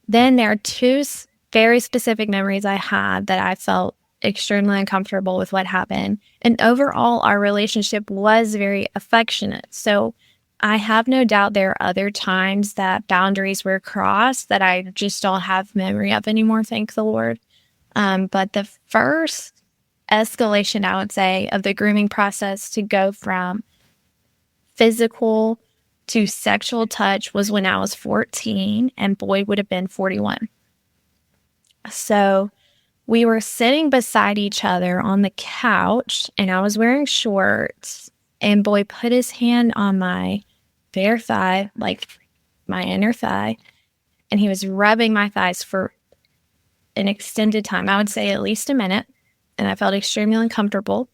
then there are two very specific memories I had that I felt extremely uncomfortable with what happened. And overall, our relationship was very affectionate. So I have no doubt there are other times that boundaries were crossed that I just don't have memory of anymore, thank the Lord. But the first escalation, I would say, of the grooming process to go from physical to sexual touch was when I was 14 and Boyd would have been 41. So we were sitting beside each other on the couch and I was wearing shorts and Boyd put his hand on my bare thigh, like my inner thigh, and he was rubbing my thighs for an extended time. I would say at least a minute, and I felt extremely uncomfortable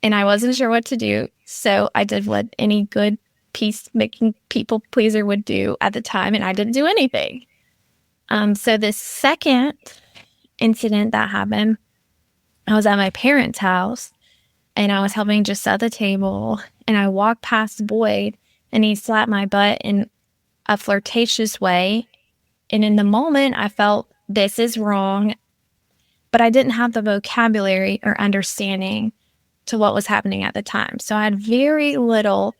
and I wasn't sure what to do. So I did what any good peacemaking people pleaser would do at the time, and I didn't do anything. So the second incident that happened, I was at my parents' house and I was helping just set the table, and I walked past Boyd and he slapped my butt in a flirtatious way. And in the moment I felt this is wrong, but I didn't have the vocabulary or understanding to what was happening at the time. So I had very little,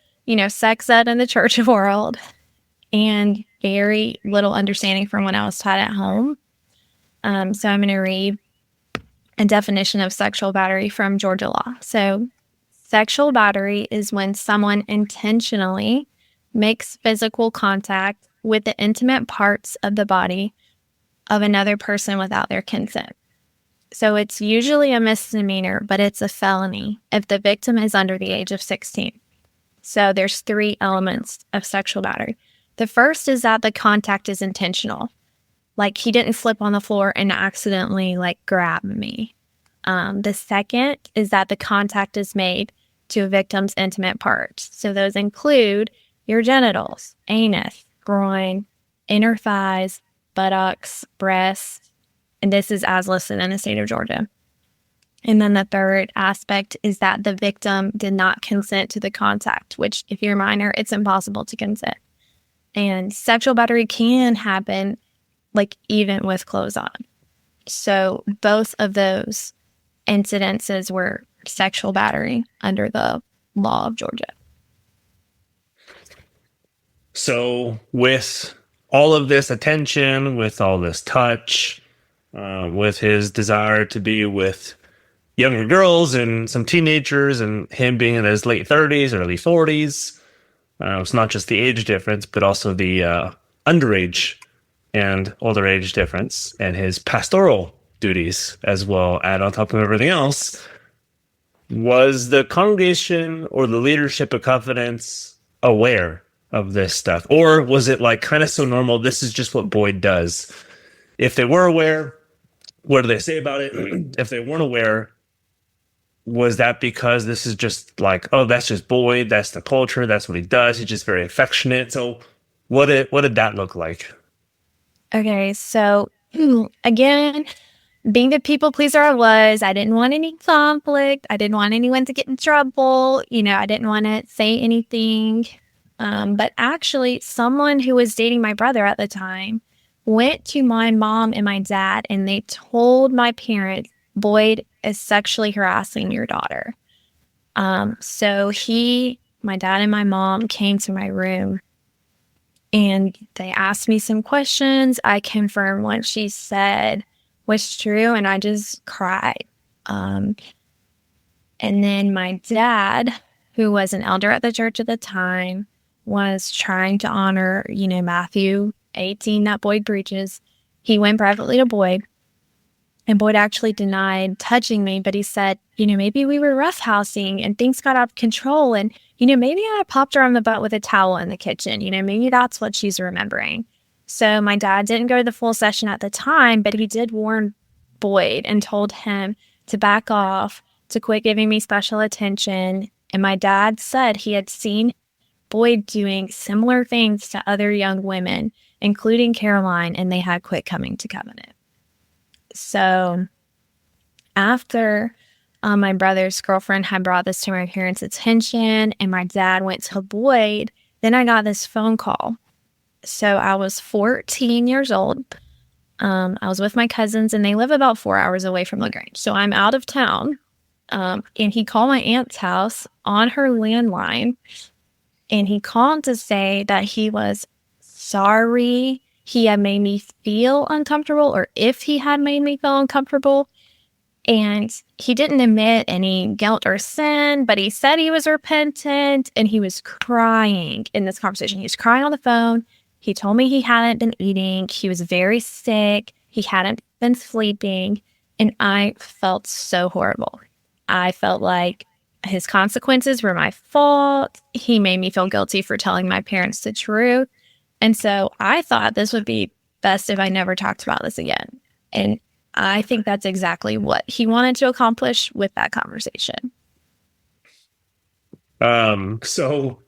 sex ed in the church world and very little understanding from when I was taught at home. So I'm going to read a definition of sexual battery from Georgia law. So sexual battery is when someone intentionally makes physical contact with the intimate parts of the body of another person without their consent. So it's usually a misdemeanor, but it's a felony if the victim is under the age of 16. So there's 3 elements of sexual battery. The first is that the contact is intentional. Like he didn't slip on the floor and accidentally grab me. The second is that the contact is made to a victim's intimate parts. So those include your genitals, anus, groin, inner thighs, buttocks, breasts, and this is as listed in the state of Georgia. And then the third aspect is that the victim did not consent to the contact, which if you're a minor, it's impossible to consent. And sexual battery can happen even with clothes on. So both of those incidences were sexual battery under the law of Georgia. So with all of this attention, with all this touch, with his desire to be with younger girls and some teenagers, and him being in his late 30s, early 40s, it's not just the age difference, but also the underage and older age difference, and his pastoral duties as well, add on top of everything else. Was the congregation or the leadership of Covenants aware of this stuff? Or was it kind of so normal, this is just what Boyd does? If they were aware, what do they say about it? If they weren't aware, was that because this is just oh, that's just Boyd, that's the culture, that's what he does, he's just very affectionate? So what did that look like? Okay, so again, being the people pleaser I didn't want any conflict. I didn't want anyone to get in trouble. I didn't want to say anything. But actually, someone who was dating my brother at the time went to my mom and my dad, and they told my parents, Boyd is sexually harassing your daughter. So my dad and my mom came to my room, and they asked me some questions. I confirmed what she said was true, and I just cried. And then my dad, who was an elder at the church at the time, was trying to honor, Matthew 18 that Boyd preaches. He went privately to Boyd, and Boyd actually denied touching me, but he said, maybe we were roughhousing and things got out of control, and, maybe I popped her on the butt with a towel in the kitchen. Maybe that's what she's remembering. So my dad didn't go to the full session at the time, but he did warn Boyd and told him to back off, to quit giving me special attention. And my dad said he had seen Boyd doing similar things to other young women, including Caroline, and they had quit coming to Covenant. So after my brother's girlfriend had brought this to my parents' attention and my dad went to Boyd, then I got this phone call. So I was 14 years old. I was with my cousins, and they live about 4 hours away from Grange. So I'm out of town, and he called my aunt's house on her landline, and he called to say that he was sorry he had made me feel uncomfortable, or if he had made me feel uncomfortable, And he didn't admit any guilt or sin, but he said he was repentant, and he was crying in this conversation. He was crying on the phone. He told me he hadn't been eating. He was very sick. He hadn't been sleeping. And I felt so horrible. I felt like his consequences were my fault. He made me feel guilty for telling my parents the truth. And so I thought this would be best if I never talked about this again. And I think that's exactly what he wanted to accomplish with that conversation. So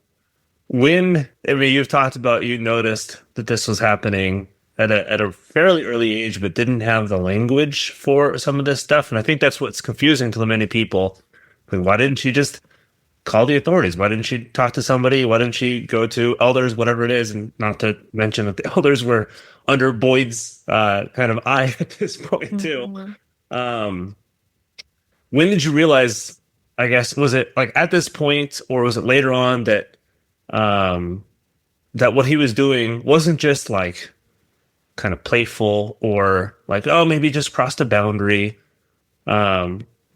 you've talked about, you noticed that this was happening at a fairly early age, but didn't have the language for some of this stuff. And I think that's what's confusing to many people. Like, why didn't she just call the authorities? Why didn't she talk to somebody? Why didn't she go to elders, whatever it is? And not to mention that the elders were under Boyd's kind of eye at this point too. When did you realize, I guess, was it like at this point, or was it later on that that what he was doing wasn't just like kind of playful, or like, oh, maybe just crossed a boundary?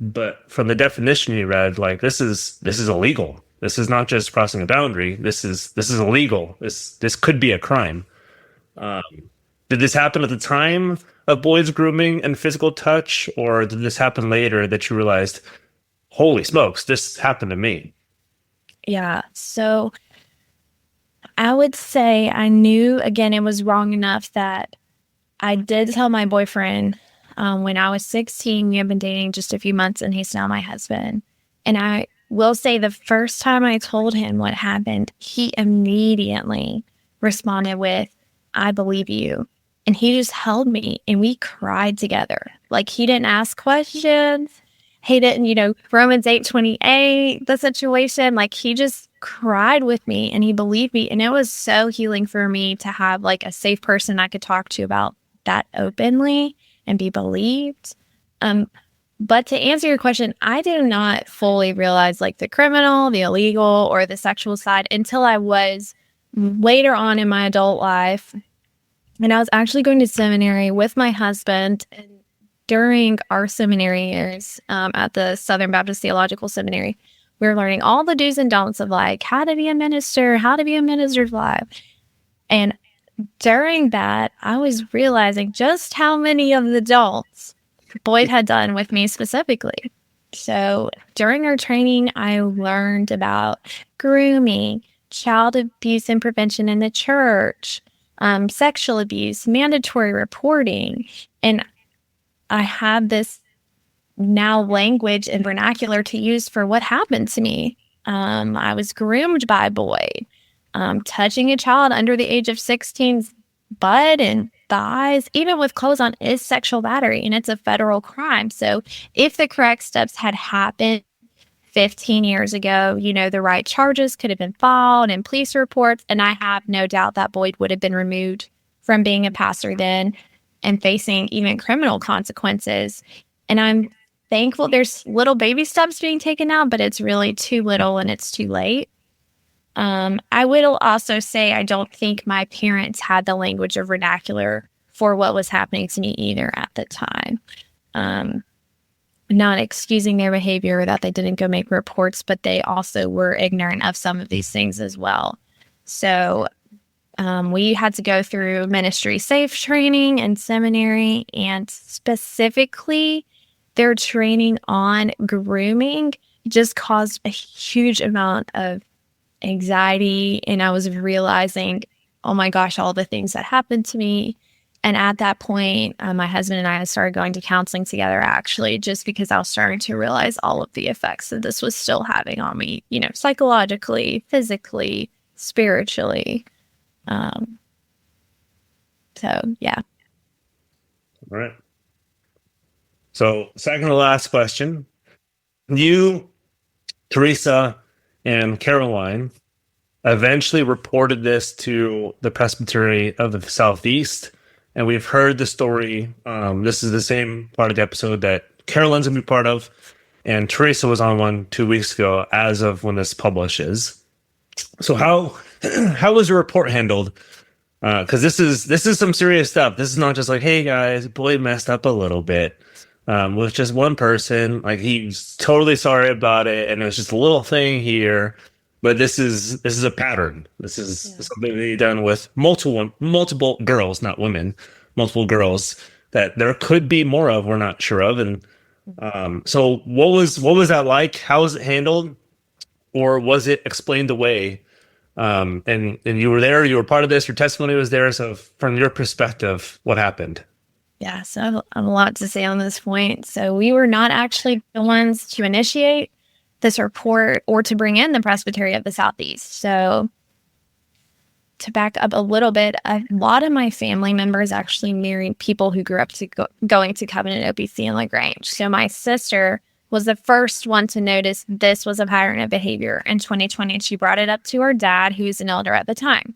But from the definition you read, like, this is illegal. This is not just crossing a boundary. This is illegal. This could be a crime. Did this happen at the time of Boyd's grooming and physical touch, or did this happen later that you realized, holy smokes, this happened to me? Yeah. So I would say I knew, again, it was wrong enough that I did tell my boyfriend when I was 16. We had been dating just a few months, and he's now my husband. And I will say the first time I told him what happened, he immediately responded with, I believe you. And he just held me, and we cried together. Like, he didn't ask questions. He didn't, Romans 8:28, the situation, like, he just cried with me, and he believed me. And it was so healing for me to have like a safe person I could talk to about that openly and be believed. But to answer your question, I did not fully realize like the criminal, the illegal, or the sexual side until I was later on in my adult life. And I was actually going to seminary with my husband. And during our seminary years at the Southern Baptist Theological Seminary, we were learning all the do's and don'ts of like how to be a minister, how to be a minister's wife. And during that, I was realizing just how many of the don'ts Boyd had done with me specifically. So during our training, I learned about grooming, child abuse and prevention in the church, sexual abuse, mandatory reporting. And I have this now language and vernacular to use for what happened to me. I was groomed by Boyd. Touching a child under the age of 16's butt and thighs, even with clothes on, is sexual battery, and it's a federal crime. So if the correct steps had happened 15 years ago, the right charges could have been filed and police reports, and I have no doubt that Boyd would have been removed from being a pastor then and facing even criminal consequences. And I'm thankful there's little baby steps being taken now, but it's really too little and it's too late. I will also say I don't think my parents had the language or vernacular for what was happening to me either at the time. Not excusing their behavior that they didn't go make reports, but they also were ignorant of some of these things as well. So we had to go through ministry safe training and seminary, and specifically their training on grooming just caused a huge amount of anxiety. And I was realizing, oh my gosh, all the things that happened to me. And at that point, my husband and I had started going to counseling together, actually, just because I was starting to realize all of the effects that this was still having on me, psychologically, physically, spiritually. So, yeah. All right. So, second to last question. You, Theresa, and Caroline eventually reported this to the Presbytery of the Southeast, and we've heard the story. This is the same part of the episode that Caroline's going to be part of, and Theresa was on one 2 weeks ago as of when this publishes. So how was your report handled? Because this is some serious stuff. This is not just like, hey guys, Boyd messed up a little bit. with just one person. Like, he's totally sorry about it, and it was just a little thing here. But this is a pattern. This is something that you've done with multiple girls, not women, multiple girls that there could be more of. We're not sure of. And so, what was that like? How was it handled, or was it explained away? And you were there. You were part of this. Your testimony was there. So, from your perspective, what happened? Yeah, so I have a lot to say on this point. So we were not actually the ones to initiate this report or to bring in the Presbytery of the Southeast. So to back up a little bit, a lot of my family members actually married people who grew up going to Covenant OPC in LaGrange. So my sister was the first one to notice this was a pattern of behavior in 2020. And she brought it up to her dad, who was an elder at the time.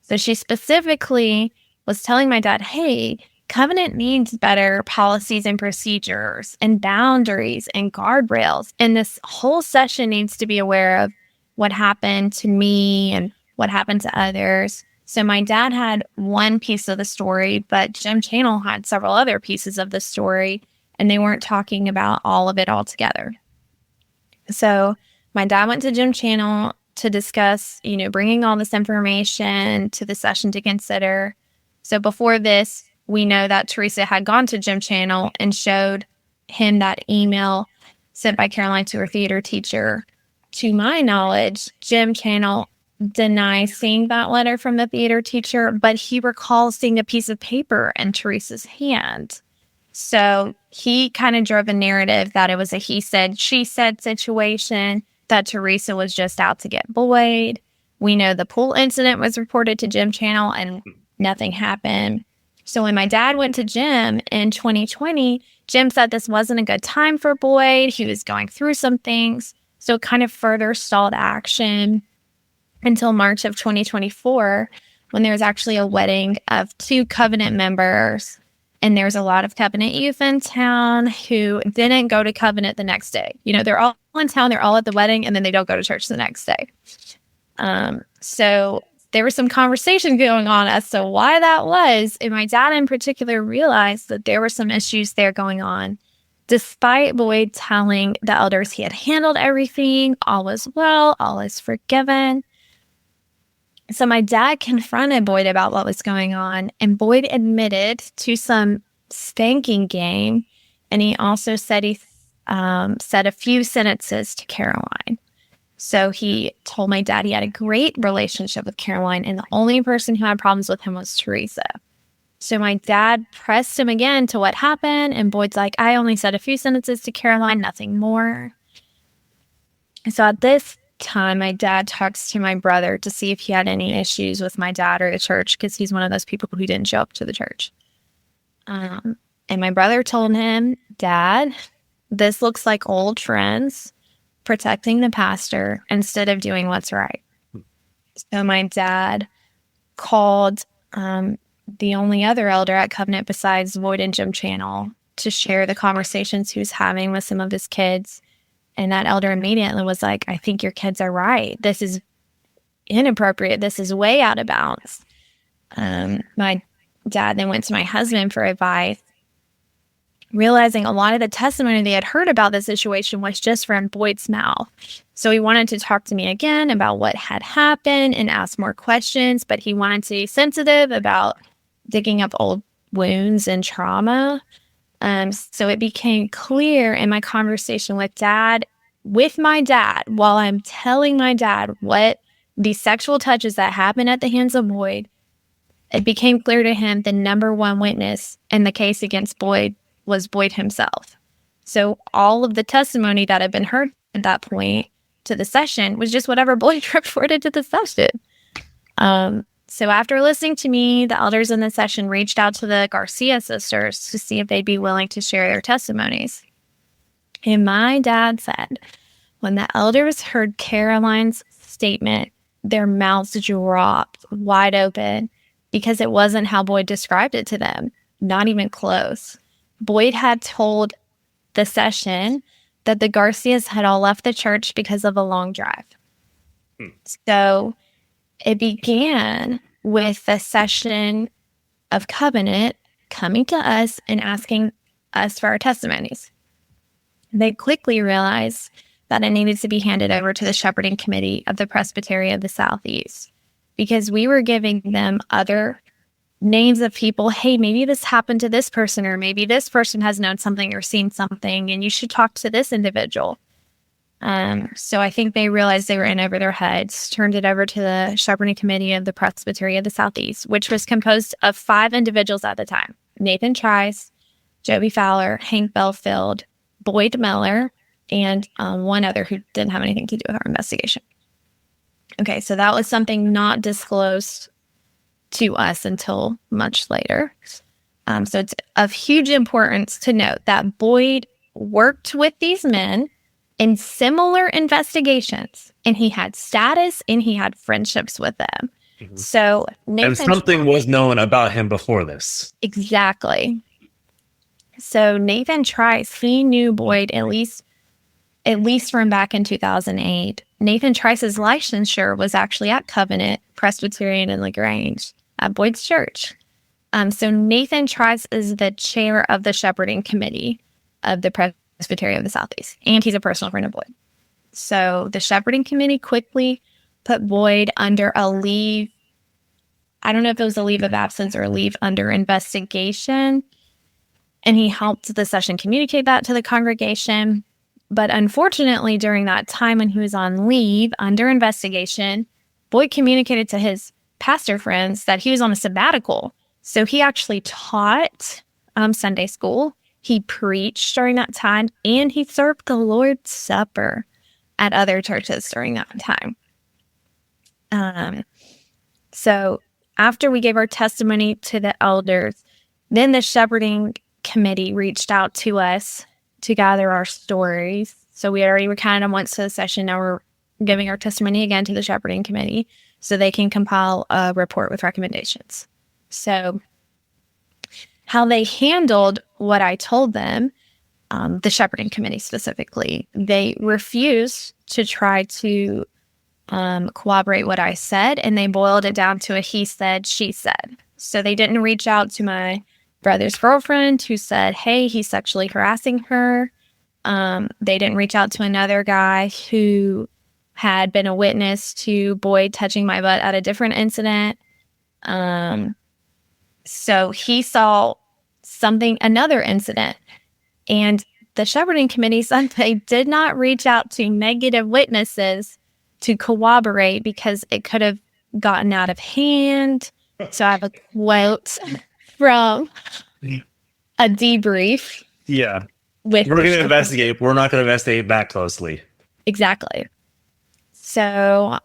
So she specifically was telling my dad, hey, Covenant needs better policies and procedures and boundaries and guardrails. And this whole session needs to be aware of what happened to me and what happened to others. So my dad had one piece of the story, but Jim Channel had several other pieces of the story, and they weren't talking about all of it all together. So my dad went to Jim Channel to discuss, bringing all this information to the session to consider. So before this, we know that Theresa had gone to Jim Channel and showed him that email sent by Caroline to her theater teacher. To my knowledge, Jim Channel denies seeing that letter from the theater teacher, but he recalls seeing a piece of paper in Theresa's hand. So he kind of drove a narrative that it was a he said, she said situation, that Theresa was just out to get Boyd. We know the pool incident was reported to Jim Channel and nothing happened. So when my dad went to Jim in 2020, Jim said this wasn't a good time for Boyd. He was going through some things. So it kind of further stalled action until March of 2024, when there was actually a wedding of 2 Covenant members. And there's a lot of Covenant youth in town who didn't go to Covenant the next day. They're all in town, they're all at the wedding, and then they don't go to church the next day. So there was some conversation going on as to why that was. And my dad in particular realized that there were some issues there going on. Despite Boyd telling the elders he had handled everything, all was well, all is forgiven. So my dad confronted Boyd about what was going on, and Boyd admitted to some spanking game, and he also said he said a few sentences to Caroline. So he told my dad he had a great relationship with Caroline, and the only person who had problems with him was Theresa. So my dad pressed him again to what happened, and Boyd's like, I only said a few sentences to Caroline, nothing more. So at this time, my dad talks to my brother to see if he had any issues with my dad or the church, because he's one of those people who didn't show up to the church. And my brother told him, Dad, this looks like old friends protecting the pastor instead of doing what's right. So my dad called the only other elder at Covenant besides Boyd and Jim Channel to share the conversations he was having with some of his kids. And that elder immediately was like, I think your kids are right. This is inappropriate. This is way out of bounds. My dad then went to my husband for advice, realizing a lot of the testimony they had heard about the situation was just from Boyd's mouth. So he wanted to talk to me again about what had happened and ask more questions, but he wanted to be sensitive about digging up old wounds and trauma. So it became clear in my conversation with my dad, while I'm telling my dad what the sexual touches that happened at the hands of Boyd, it became clear to him the number one witness in the case against Boyd was Boyd himself. So all of the testimony that had been heard at that point to the session was just whatever Boyd reported to the session. So after listening to me, the elders in the session reached out to the Garcia sisters to see if they'd be willing to share their testimonies. And my dad said, when the elders heard Caroline's statement, their mouths dropped wide open because it wasn't how Boyd described it to them, not even close. Boyd had told the session that the Garcias had all left the church because of a long drive. So it began with the session of Covenant coming to us and asking us for our testimonies. They quickly realized that it needed to be handed over to the shepherding committee of the Presbytery of the Southeast, because we were giving them other names of people. Hey, maybe this happened to this person, or maybe this person has known something or seen something, and you should talk to this individual. So I think they realized they were in over their heads, turned it over to the shepherding committee of the Presbytery of the Southeast, which was composed of 5 individuals at the time: Nathan Trice, Joby Fowler, Hank Belfield, Boyd Miller, and one other who didn't have anything to do with our investigation. Okay, so that was something not disclosed to us until much later. So it's of huge importance to note that Boyd worked with these men in similar investigations, and he had status and he had friendships with them. Mhm. So Nathan, And something was known about him before this. exactly. So Nathan Trice, he knew Boyd at least from back in 2008. Nathan Trice's licensure was actually at Covenant Presbyterian in Grange at Boyd's church. So Nathan Trice is the chair of the shepherding committee of the Presbytery of the Southeast, and he's a personal friend of Boyd. So the shepherding committee quickly put Boyd under a leave. I don't know if it was a leave of absence or a leave under investigation. And he helped the session communicate that to the congregation. But unfortunately, during that time when he was on leave under investigation, Boyd communicated to his pastor friends that he was on a sabbatical. So he actually taught Sunday school. He preached during that time, and he served the Lord's Supper at other churches during that time. So after we gave our testimony to the elders, then the shepherding committee reached out to us to gather our stories. So we already recounted them once to the session. Now we're giving our testimony again to the shepherding committee so they can compile a report with recommendations. So how they handled what I told them, the shepherding committee specifically, they refused to try to corroborate what I said, and they boiled it down to a he said, she said. So they didn't reach out to my brother's girlfriend who said, hey, he's sexually harassing her. They didn't reach out to another guy who had been a witness to Boyd touching my butt at a different incident. So he saw another incident, and the shepherding committee said they did not reach out to negative witnesses to corroborate because it could have gotten out of hand. So I have a quote from a debrief. Yeah. We're going to investigate. We're not going to investigate back closely. Exactly. So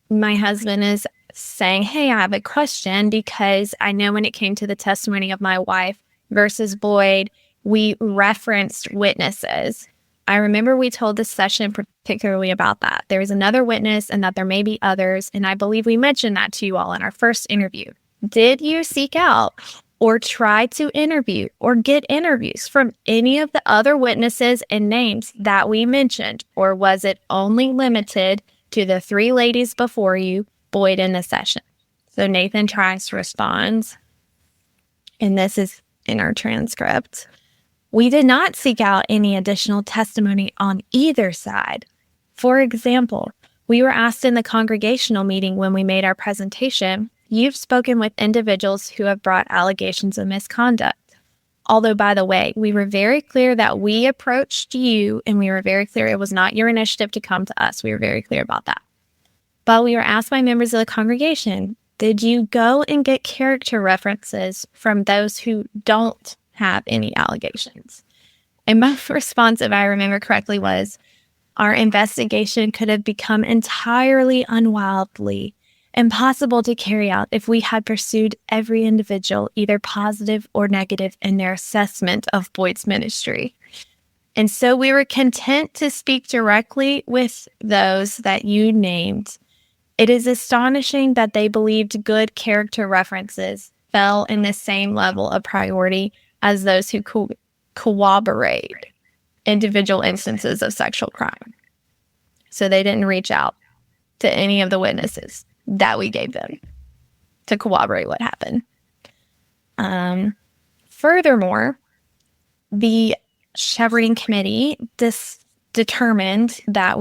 my husband is saying, hey, I have a question, because I know when it came to the testimony of my wife versus Boyd, we referenced witnesses. I remember we told this session particularly about that. There is another witness and that there may be others, and I believe we mentioned that to you all in our first interview. Did you seek out or try to interview or get interviews from any of the other witnesses and names that we mentioned, or was it only limited to the 3 ladies before you, Boyd, in the session? So Nathan Trice responds, and this is in our transcript: we did not seek out any additional testimony on either side. For example, we were asked in the congregational meeting when we made our presentation, you've spoken with individuals who have brought allegations of misconduct. Although, by the way, we were very clear that we approached you, and we were very clear it was not your initiative to come to us. We were very clear about that. But we were asked by members of the congregation, did you go and get character references from those who don't have any allegations? And my response, if I remember correctly, was, our investigation could have become entirely unwildly impossible to carry out if we had pursued every individual, either positive or negative, in their assessment of Boyd's ministry. And so we were content to speak directly with those that you named. It is astonishing that they believed good character references fell in the same level of priority as those who corroborate individual instances of sexual crime. So they didn't reach out to any of the witnesses that we gave them to corroborate what happened. Furthermore, the shepherding committee determined that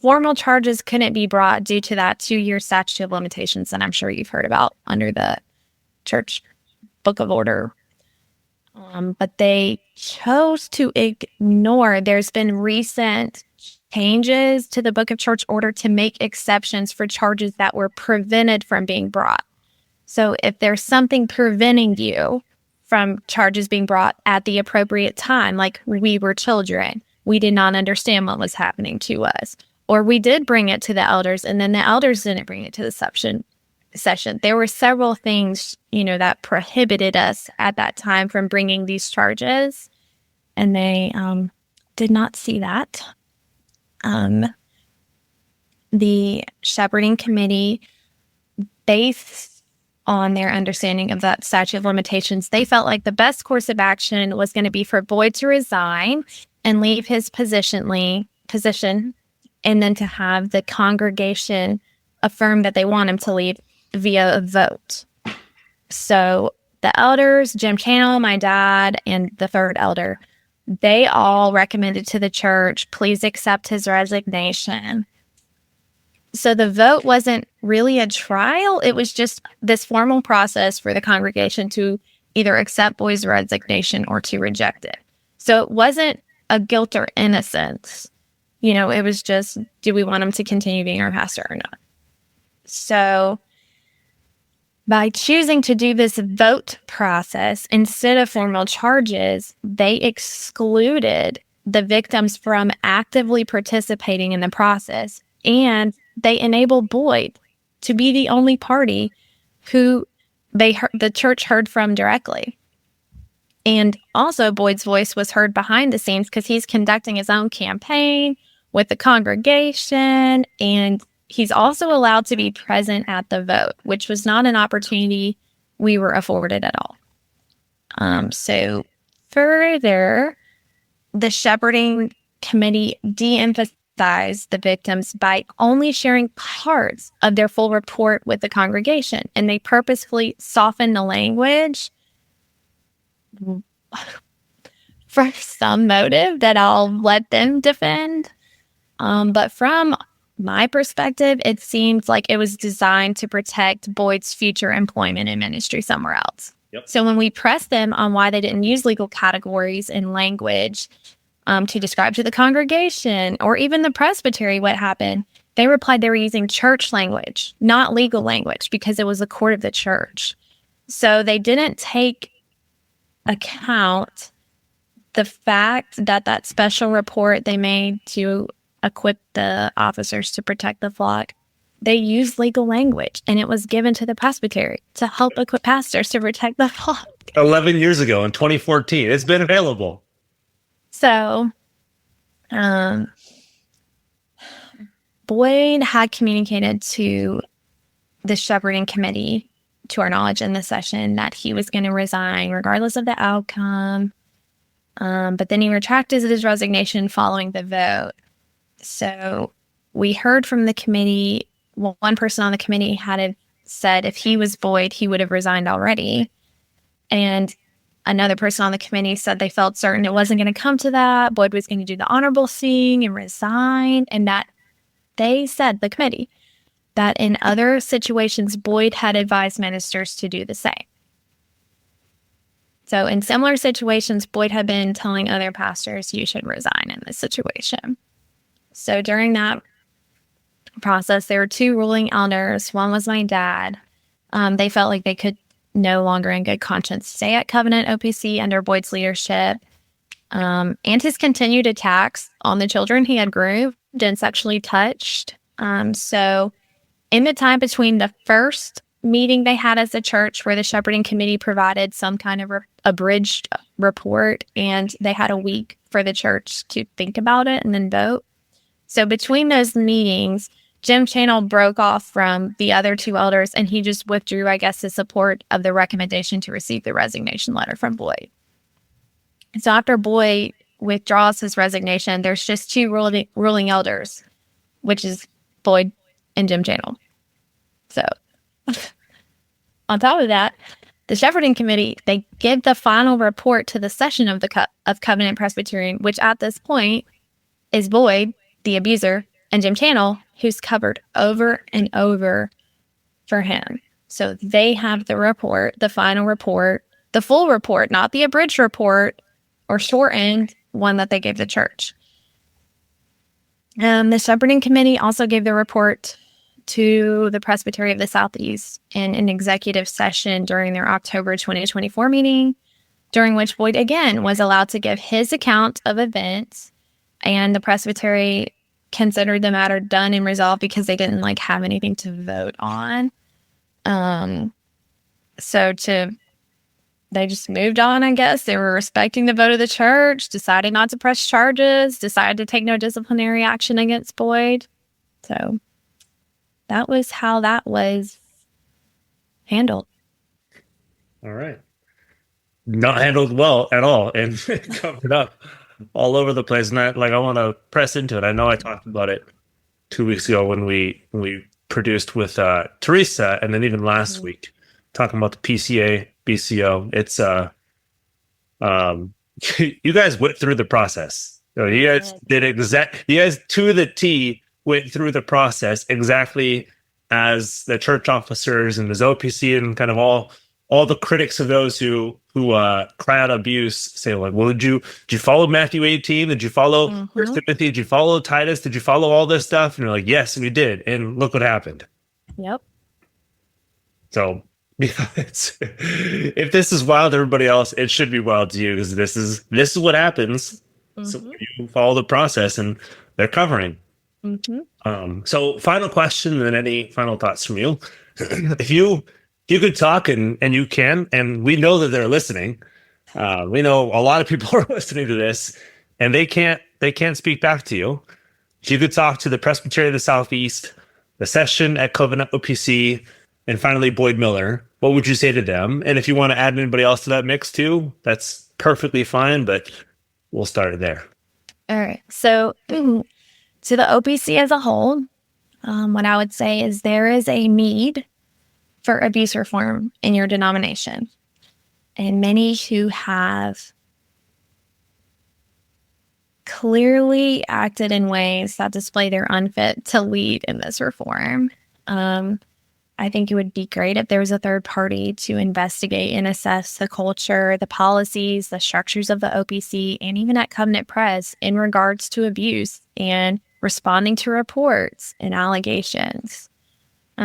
formal charges couldn't be brought due to that 2-year statute of limitations that I'm sure you've heard about under the church book of order. But they chose to ignore. There's been recent changes to the book of church order to make exceptions for charges that were prevented from being brought. So if there's something preventing you from charges being brought at the appropriate time, like we were children, we did not understand what was happening to us, or we did bring it to the elders and then the elders didn't bring it to the session. There were several things, that prohibited us at that time from bringing these charges, and they did not see that. The shepherding committee, based on their understanding of that statute of limitations, they felt like the best course of action was going to be for Boyd to resign and leave his position, and then to have the congregation affirm that they want him to leave via a vote. So the elders, Jim Channel, my dad, and the third elder, they all recommended to the church, please accept his resignation. So the vote wasn't really a trial. It was just this formal process for the congregation to either accept Boyd's resignation or to reject it. So it wasn't a guilt or innocence. It was just, do we want him to continue being our pastor or not? So by choosing to do this vote process instead of formal charges, they excluded the victims from actively participating in the process, and they enabled Boyd to be the only party who the church heard from directly. And also Boyd's voice was heard behind the scenes because he's conducting his own campaign with the congregation, and he's also allowed to be present at the vote, which was not an opportunity we were afforded at all. So further, the shepherding committee de-emphasized the victims by only sharing parts of their full report with the congregation, and they purposefully softened the language for some motive that I'll let them defend. But from my perspective, it seems like it was designed to protect Boyd's future employment and ministry somewhere else. Yep. So when we pressed them on why they didn't use legal categories and language to describe to the congregation or even the presbytery what happened, they replied they were using church language, not legal language, because it was the court of the church. So they didn't take account the fact that that special report they made to equip the officers to protect the flock, they used legal language, and it was given to the presbytery to help equip pastors to protect the flock. 11 years ago in 2014. It's been available. So, Boyd had communicated to the shepherding committee, to our knowledge in the session, that he was going to resign regardless of the outcome. But then he retracted his resignation following the vote. So we heard from the committee, one person on the committee had said if he was Boyd, he would have resigned already. And another person on the committee said they felt certain it wasn't going to come to that. Boyd was going to do the honorable thing and resign. And that they said, the committee, that in other situations, Boyd had advised ministers to do the same. So in similar situations, Boyd had been telling other pastors, you should resign in this situation. So during that process, there were two ruling elders. One was my dad. They felt like they could no longer in good conscience stay at Covenant OPC under Boyd's leadership. And his continued attacks on the children he had groomed and sexually touched. So in the time between the first meeting they had as a church, where the shepherding committee provided some kind of abridged report, and they had a week for the church to think about it and then vote. So between those meetings, Jim Channel broke off from the other two elders, and he just withdrew, I guess, his support of the recommendation to receive the resignation letter from Boyd. So after Boyd withdraws his resignation, there's just two ruling elders, which is Boyd and Jim Channel. So on top of that, The shepherding committee, they give the final report to the session of of Covenant Presbyterian, which at this point is Boyd, the abuser, and Jim Channel, who's covered over and over for him. So they have the report, the final report, the full report, not the abridged report or shortened one that they gave the church. The shepherding committee also gave the report to the Presbytery of the Southeast in an executive session during their October 2024 meeting, during which Boyd again was allowed to give his account of events, and the Presbytery considered the matter done and resolved because they didn't have anything to vote on. They just moved on, I guess. They were respecting the vote of the church, decided not to press charges, decided to take no disciplinary action against Boyd. So that was how that was handled. All right. Not handled well at all, and covered up all over the place. And I want to press into it. I know I talked about it 2 weeks ago when we produced with Theresa, and then even last week talking about the PCA BCO. It's you guys went through the process. You guys did you guys to the T went through the process exactly as the church officers and as OPC and kind of all the critics of those who cry out abuse say, well, did you follow Matthew 18? Did you follow 1 Timothy? Did you follow Titus? Did you follow all this stuff? And you're like, yes, we did. And look what happened. Yep. So if this is wild to everybody else, it should be wild to you, because this is what happens. So you follow the process, and they're covering. So final question, and then any final thoughts from you. If you could talk, and you can, and we know that they're listening. We know a lot of people are listening to this, and they can't speak back to you. If you could talk to the Presbytery of the Southeast, the session at Covenant OPC, and finally Boyd Miller, what would you say to them? And if you want to add anybody else to that mix too, that's perfectly fine, but we'll start there. All right. So to the OPC as a whole, what I would say is there is a need for abuse reform in your denomination, and many who have clearly acted in ways that display they're unfit to lead in this reform. I think it would be great if there was a third party to investigate and assess the culture, the policies, the structures of the OPC, and even at Covenant Pres in regards to abuse and responding to reports and allegations.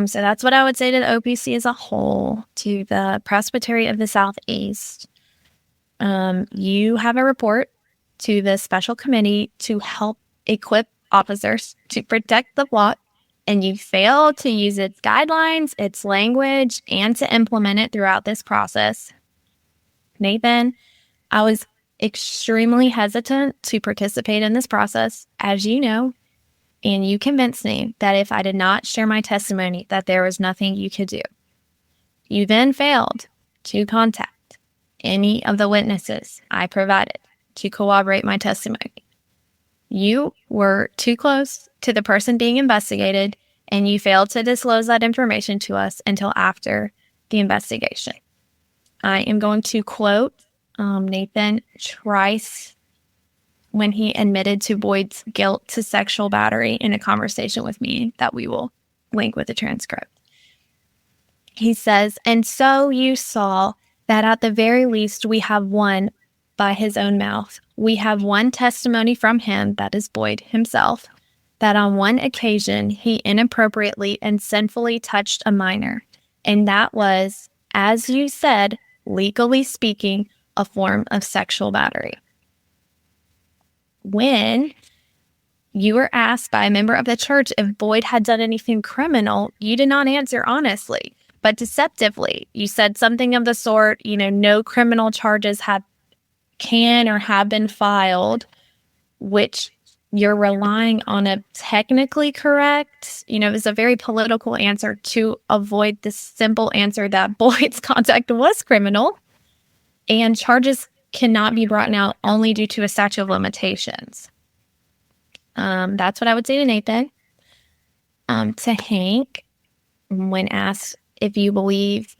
So that's what I would say to the OPC as a whole. To the Presbytery of the Southeast, you have a report to the special committee to help equip officers to protect the flock, and you fail to use its guidelines, its language, and to implement it throughout this process. Nathan, I was extremely hesitant to participate in this process, as you know, and you convinced me that if I did not share my testimony, that there was nothing you could do. You then failed to contact any of the witnesses I provided to corroborate my testimony. You were too close to the person being investigated, and you failed to disclose that information to us until after the investigation. I am going to quote Nathan Trice when he admitted to Boyd's guilt to sexual battery in a conversation with me that we will link with the transcript. He says, "And so you saw that at the very least we have one by his own mouth. We have one testimony from him, that is Boyd himself, that on one occasion he inappropriately and sinfully touched a minor. And that was, as you said, legally speaking, a form of sexual battery." When you were asked by a member of the church if Boyd had done anything criminal, you did not answer honestly, but deceptively. You said something of the sort, no criminal charges can or have been filed, which you're relying on a technically correct, it was a very political answer to avoid the simple answer that Boyd's conduct was criminal, and charges cannot be brought out only due to a statute of limitations. That's what I would say to Nathan. To Hank, when asked if you believe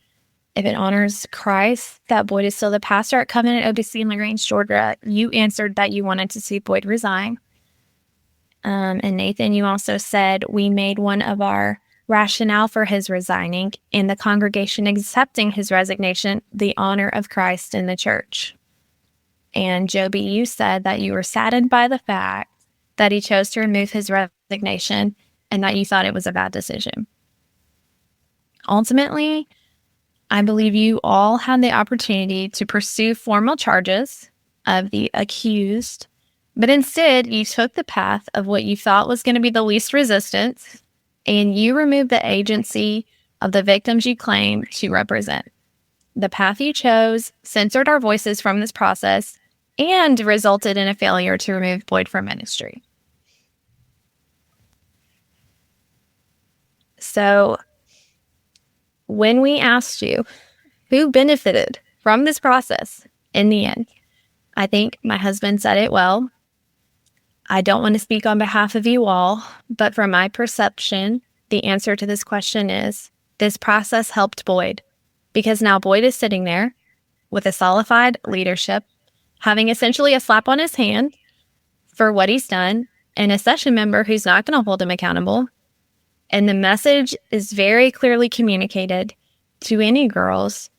If it honors Christ that Boyd is still the pastor at Covenant OPC in LaGrange, Georgia, you answered that you wanted to see Boyd resign. And Nathan, you also said we made one of our rationale for his resigning and the congregation accepting his resignation the honor of Christ in the church. And Joby, you said that you were saddened by the fact that he chose to remove his resignation and that you thought it was a bad decision. Ultimately, I believe you all had the opportunity to pursue formal charges of the accused, but instead you took the path of what you thought was going to be the least resistance, and you removed the agency of the victims you claim to represent. The path you chose censored our voices from this process and resulted in a failure to remove Boyd from ministry. So, when we asked you who benefited from this process in the end, I think my husband said it well. I don't want to speak on behalf of you all, but from my perception, the answer to this question is this process helped Boyd, because now Boyd is sitting there with a solidified leadership, having essentially a slap on his hand for what he's done, and a session member who's not going to hold him accountable. And the message is very clearly communicated to any girls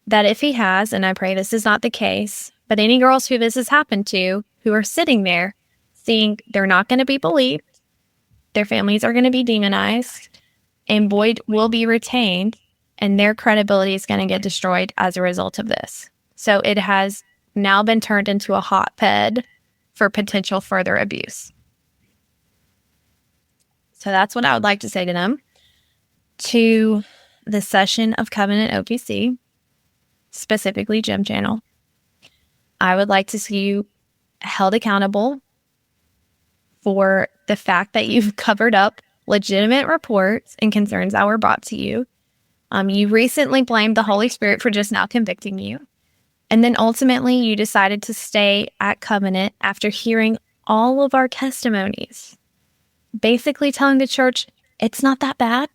that if he has, and I pray this is not the case, but any girls who this has happened to, who are sitting there seeing they're not going to be believed, their families are going to be demonized, and Boyd will be retained, and their credibility is going to get destroyed as a result of this. So it has now been turned into a hotbed for potential further abuse. So that's what I would like to say to them. To the session of Covenant OPC, specifically Gym Channel, I would like to see you held accountable for the fact that you've covered up legitimate reports and concerns that were brought to you. You recently blamed the Holy Spirit for just now convicting you. And then ultimately you decided to stay at Covenant after hearing all of our testimonies, basically telling the church, it's not that bad.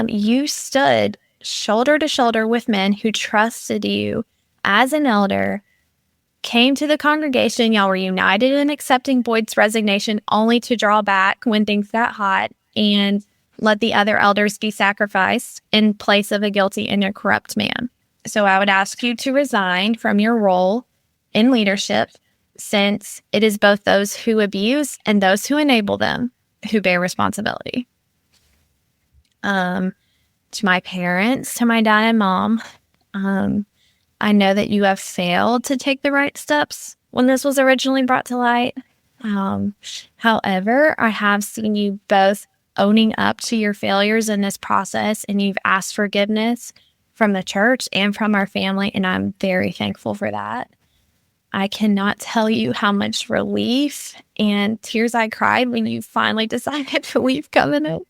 You stood shoulder to shoulder with men who trusted you as an elder, came to the congregation, y'all were united in accepting Boyd's resignation only to draw back when things got hot and let the other elders be sacrificed in place of a guilty and a corrupt man. So I would ask you to resign from your role in leadership, since it is both those who abuse and those who enable them who bear responsibility. To my parents, to my dad and mom, I know that you have failed to take the right steps when this was originally brought to light. However, I have seen you both owning up to your failures in this process, and you've asked forgiveness from the church and from our family, and I'm very thankful for that. I cannot tell you how much relief and tears I cried when you finally decided to leave Covenant.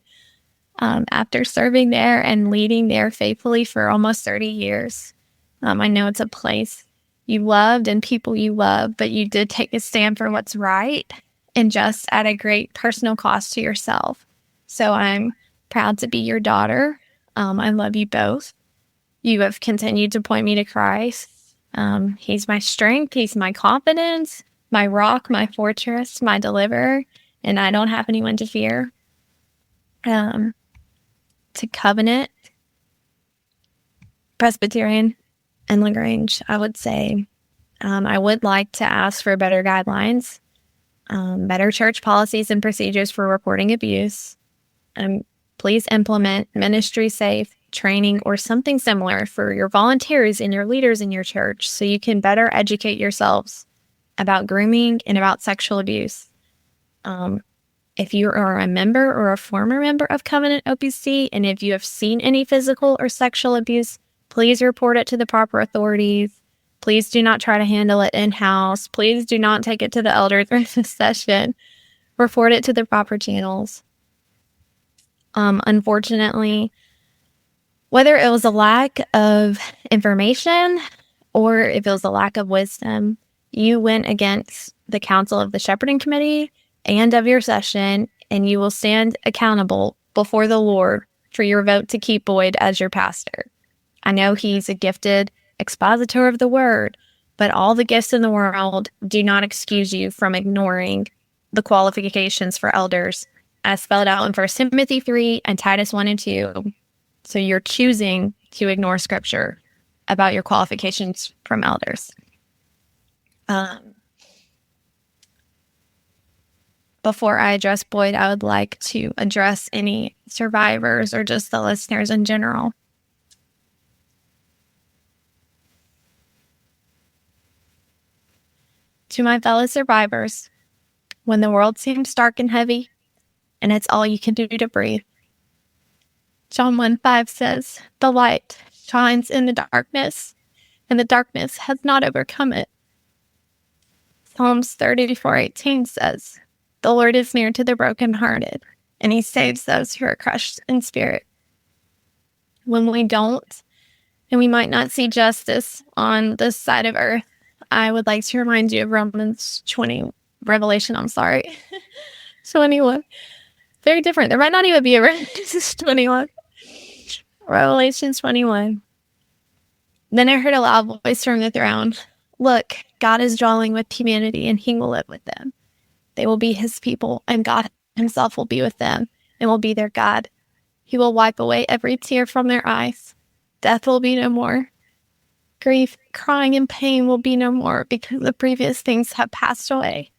After serving there and leading there faithfully for almost 30 years. I know it's a place you loved and people you love, but you did take a stand for what's right and just at a great personal cost to yourself. So I'm proud to be your daughter. I love you both. You have continued to point me to Christ. He's my strength. He's my confidence, my rock, my fortress, my deliverer, and I don't have anyone to fear. To Covenant, Presbyterian, and LaGrange, I would say I would like to ask for better guidelines, better church policies and procedures for reporting abuse. Please implement ministry safe training or something similar for your volunteers and your leaders in your church so you can better educate yourselves about grooming and about sexual abuse. If you are a member or a former member of Covenant OPC, and if you have seen any physical or sexual abuse, please report it to the proper authorities. Please do not try to handle it in-house. Please do not take it to the elders during the session. Report it to the proper channels. Unfortunately, whether it was a lack of information or if it was a lack of wisdom, you went against the counsel of the shepherding committee and of your session, and you will stand accountable before the Lord for your vote to keep Boyd as your pastor. I know he's a gifted expositor of the word, but all the gifts in the world do not excuse you from ignoring the qualifications for elders as spelled out in 1 Timothy 3 and Titus 1 and 2. So you're choosing to ignore scripture about your qualifications from elders. Before I address Boyd, I would like to address any survivors or just the listeners in general. To my fellow survivors, when the world seems dark and heavy, and it's all you can do to breathe, John 1:5 says, "The light shines in the darkness, and the darkness has not overcome it." Psalms 34:18 says, "The Lord is near to the brokenhearted, and he saves those who are crushed in spirit." When we don't, and we might not see justice on this side of earth, I would like to remind you of Revelation, 21. Very different. There might not even be a Revelation 21. Revelation 21. Then I heard a loud voice from the throne. "Look, God is dwelling with humanity, and he will live with them. They will be his people, and God himself will be with them and will be their God. He will wipe away every tear from their eyes. Death will be no more. Grief, crying, and pain will be no more, because the previous things have passed away."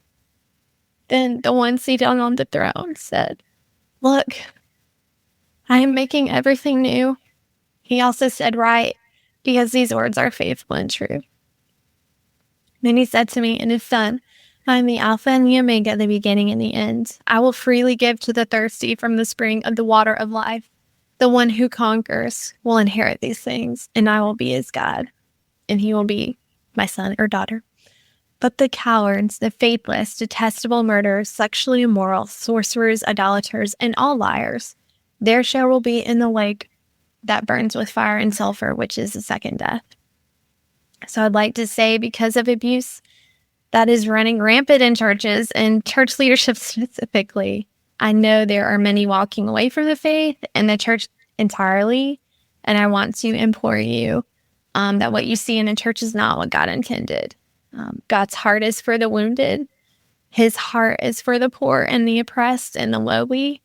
Then the one seated on the throne said, "Look, I am making everything new." He also said, "Write, because these words are faithful and true." Then he said to me, "It is done. I am the Alpha and the Omega, the beginning and the end. I will freely give to the thirsty from the spring of the water of life. The one who conquers will inherit these things, and I will be his God, and he will be my son or daughter. But the cowards, the faithless, detestable murderers, sexually immoral, sorcerers, idolaters, and all liars, their share will be in the lake that burns with fire and sulfur, which is the second death." So I'd like to say, because of abuse that is running rampant in churches and church leadership specifically, I know there are many walking away from the faith and the church entirely. And I want to implore you that what you see in a church is not what God intended. God's heart is for the wounded. His heart is for the poor and the oppressed and the lowly.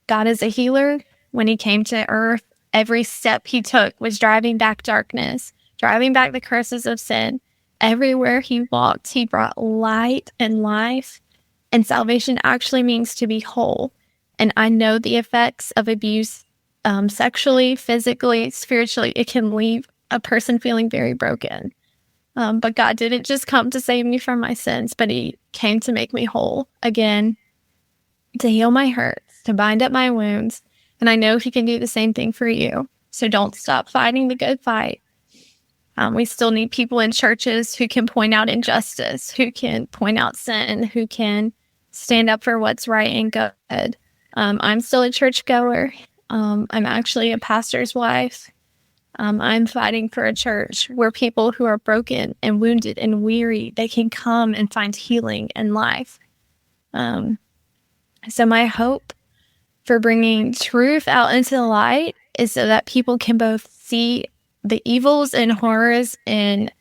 God is a healer. When he came to earth, every step he took was driving back darkness, driving back the curses of sin. Everywhere he walked, he brought light and life. And salvation actually means to be whole. And I know the effects of abuse, sexually, physically, spiritually, it can leave a person feeling very broken. But God didn't just come to save me from my sins, but he came to make me whole again, to heal my hurts, to bind up my wounds. And I know he can do the same thing for you. So don't stop fighting the good fight. We still need people in churches who can point out injustice, who can point out sin, who can stand up for what's right and good. I'm still a churchgoer. I'm actually a pastor's wife. I'm fighting for a church where people who are broken and wounded and weary, they can come and find healing and life. So my hope for bringing truth out into the light is so that people can both see the evils and horrors and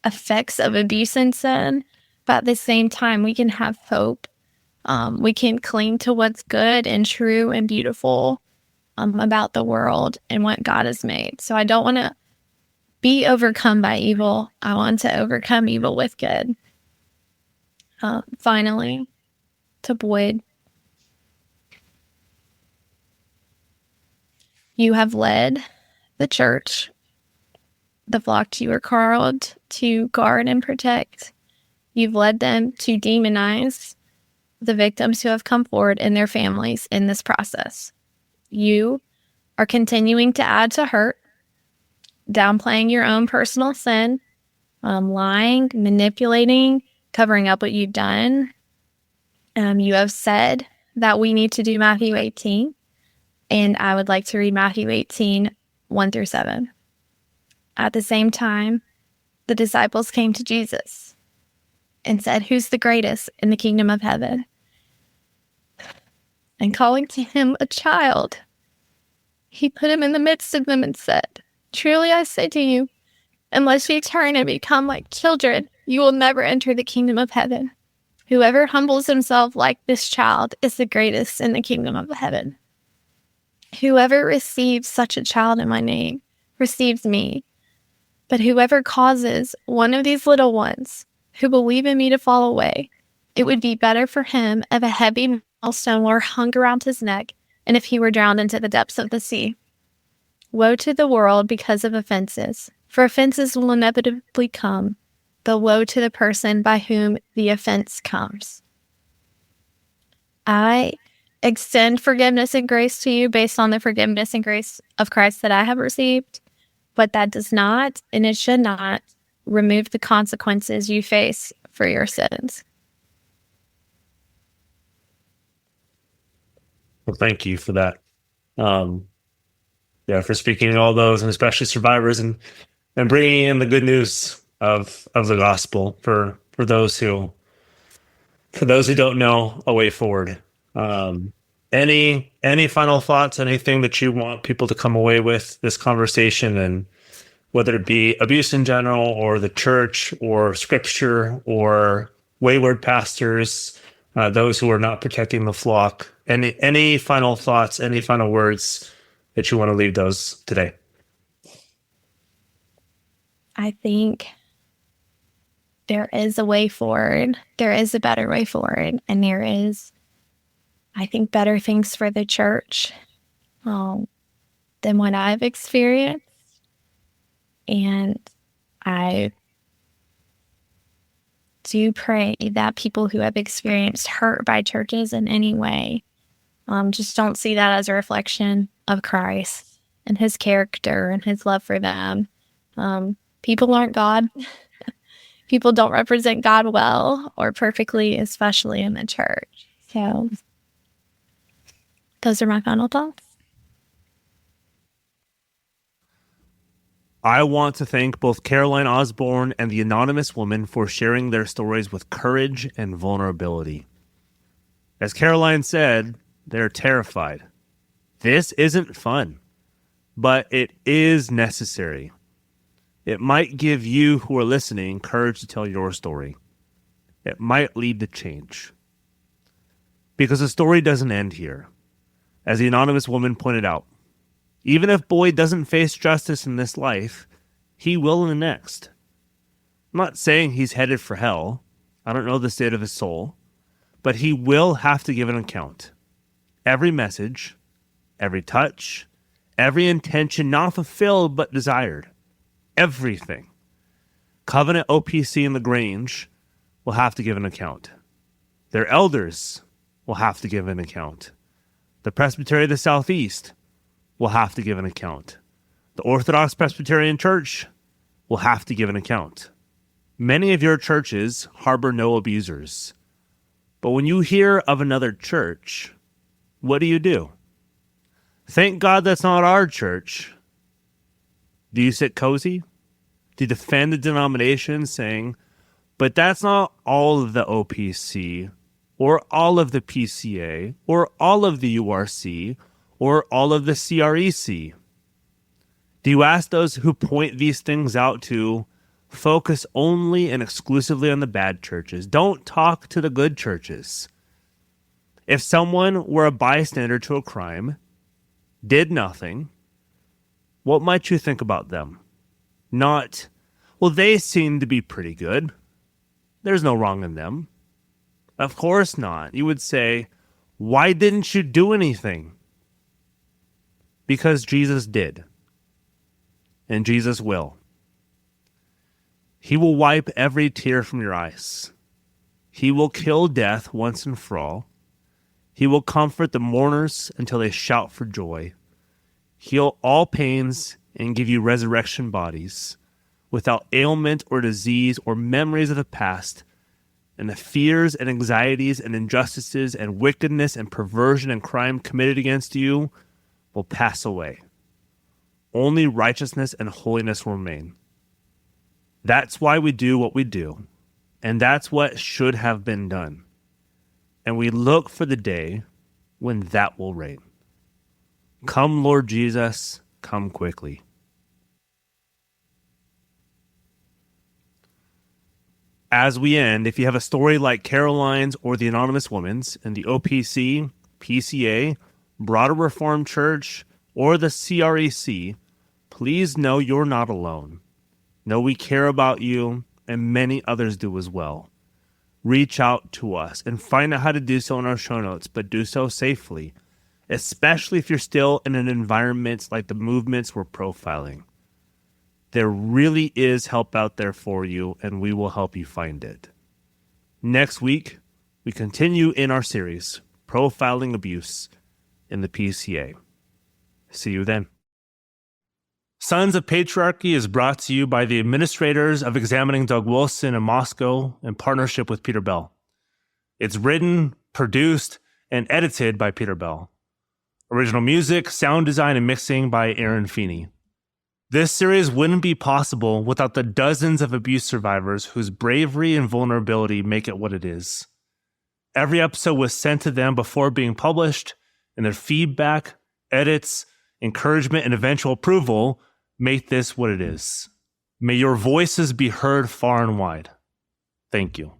effects of abuse and sin, but at the same time, we can have hope. We can cling to what's good and true and beautiful about the world and what God has made. So I don't want to be overcome by evil. I want to overcome evil with good. Finally, to Boyd, you have led the church, the flock you were called to guard and protect. You've led them to demonize the victims who have come forward and their families in this process. You are continuing to add to hurt, downplaying your own personal sin, lying, manipulating, covering up what you've done. You have said that we need to do Matthew 18, and I would like to read Matthew 18, 1-7. At the same time, the disciples came to Jesus and said, "Who's the greatest in the kingdom of heaven?" And calling to him a child, he put him in the midst of them and said, Truly I say to you, unless you turn and become like children, you will never enter the kingdom of heaven. Whoever humbles himself like this child is the greatest in the kingdom of heaven. Whoever receives such a child in my name receives me. But whoever causes one of these little ones who believe in me to fall away, it would be better for him if a heavy millstone were hung around his neck and if he were drowned into the depths of the sea. Woe to the world because of offenses, for offenses will inevitably come, but woe to the person by whom the offense comes. I extend forgiveness and grace to you based on the forgiveness and grace of Christ that I have received, but that does not, and it should not, remove the consequences you face for your sins. Well, thank you for that. For speaking all those, and especially survivors, and bringing in the good news of the gospel for those who don't know a way forward. Any final thoughts? Anything that you want people to come away with this conversation, and whether it be abuse in general, or the church, or scripture, or wayward pastors, those who are not protecting the flock? Any final thoughts? Any final words that you want to leave those today? I think there is a way forward. There is a better way forward. And there is, I think, better things for the church than what I've experienced. And I do pray that people who have experienced hurt by churches in any way just don't see that as a reflection of Christ and his character and his love for them. People aren't God. People don't represent God well or perfectly, especially in the church. So those are my final thoughts. I want to thank both Caroline Osborne and the anonymous woman for sharing their stories with courage and vulnerability. As Caroline said, they're terrified. This isn't fun, but it is necessary. It might give you who are listening courage to tell your story. It might lead to change. Because the story doesn't end here. As the anonymous woman pointed out, even if Boyd doesn't face justice in this life, he will in the next. I'm not saying he's headed for hell. I don't know the state of his soul. But he will have to give an account. Every message, every touch, every intention not fulfilled but desired. Everything. Covenant OPC in the Grange will have to give an account. Their elders will have to give an account. The Presbytery of the Southeast will have to give an account. The Orthodox Presbyterian Church will have to give an account. Many of your churches harbor no abusers. But when you hear of another church, what do? Thank God that's not our church. Do you sit cozy? Do you defend the denomination saying, but that's not all of the OPC, or all of the PCA, or all of the URC, or all of the CREC? Do you ask those who point these things out to focus only and exclusively on the bad churches? Don't talk to the good churches. If someone were a bystander to a crime, did nothing, what might you think about them? Not, well, they seem to be pretty good. There's no wrong in them. Of course not. You would say, why didn't you do anything? Because Jesus did. And Jesus will. He will wipe every tear from your eyes. He will kill death once and for all. He will comfort the mourners until they shout for joy. Heal all pains and give you resurrection bodies without ailment or disease or memories of the past, and the fears and anxieties and injustices and wickedness and perversion and crime committed against you will pass away. Only righteousness and holiness will remain. That's why we do what we do, and that's what should have been done. And we look for the day when that will reign. Come, Lord Jesus, come quickly. As we end, if you have a story like Caroline's or the Anonymous Woman's in the OPC, PCA, Broader Reformed Church, or the CREC, please know you're not alone. Know we care about you, and many others do as well. Reach out to us and find out how to do so in our show notes, but do so safely, especially if you're still in an environment like the movements we're profiling. There really is help out there for you, and we will help you find it. Next week, we continue in our series, Profiling Abuse in the PCA. See you then. Sons of Patriarchy is brought to you by the administrators of Examining Doug Wilson in Moscow in partnership with Peter Bell. It's written, produced, and edited by Peter Bell. Original music, sound design, and mixing by Aaron Feeney. This series wouldn't be possible without the dozens of abuse survivors whose bravery and vulnerability make it what it is. Every episode was sent to them before being published, and their feedback, edits, encouragement, and eventual approval make this what it is. May your voices be heard far and wide. Thank you.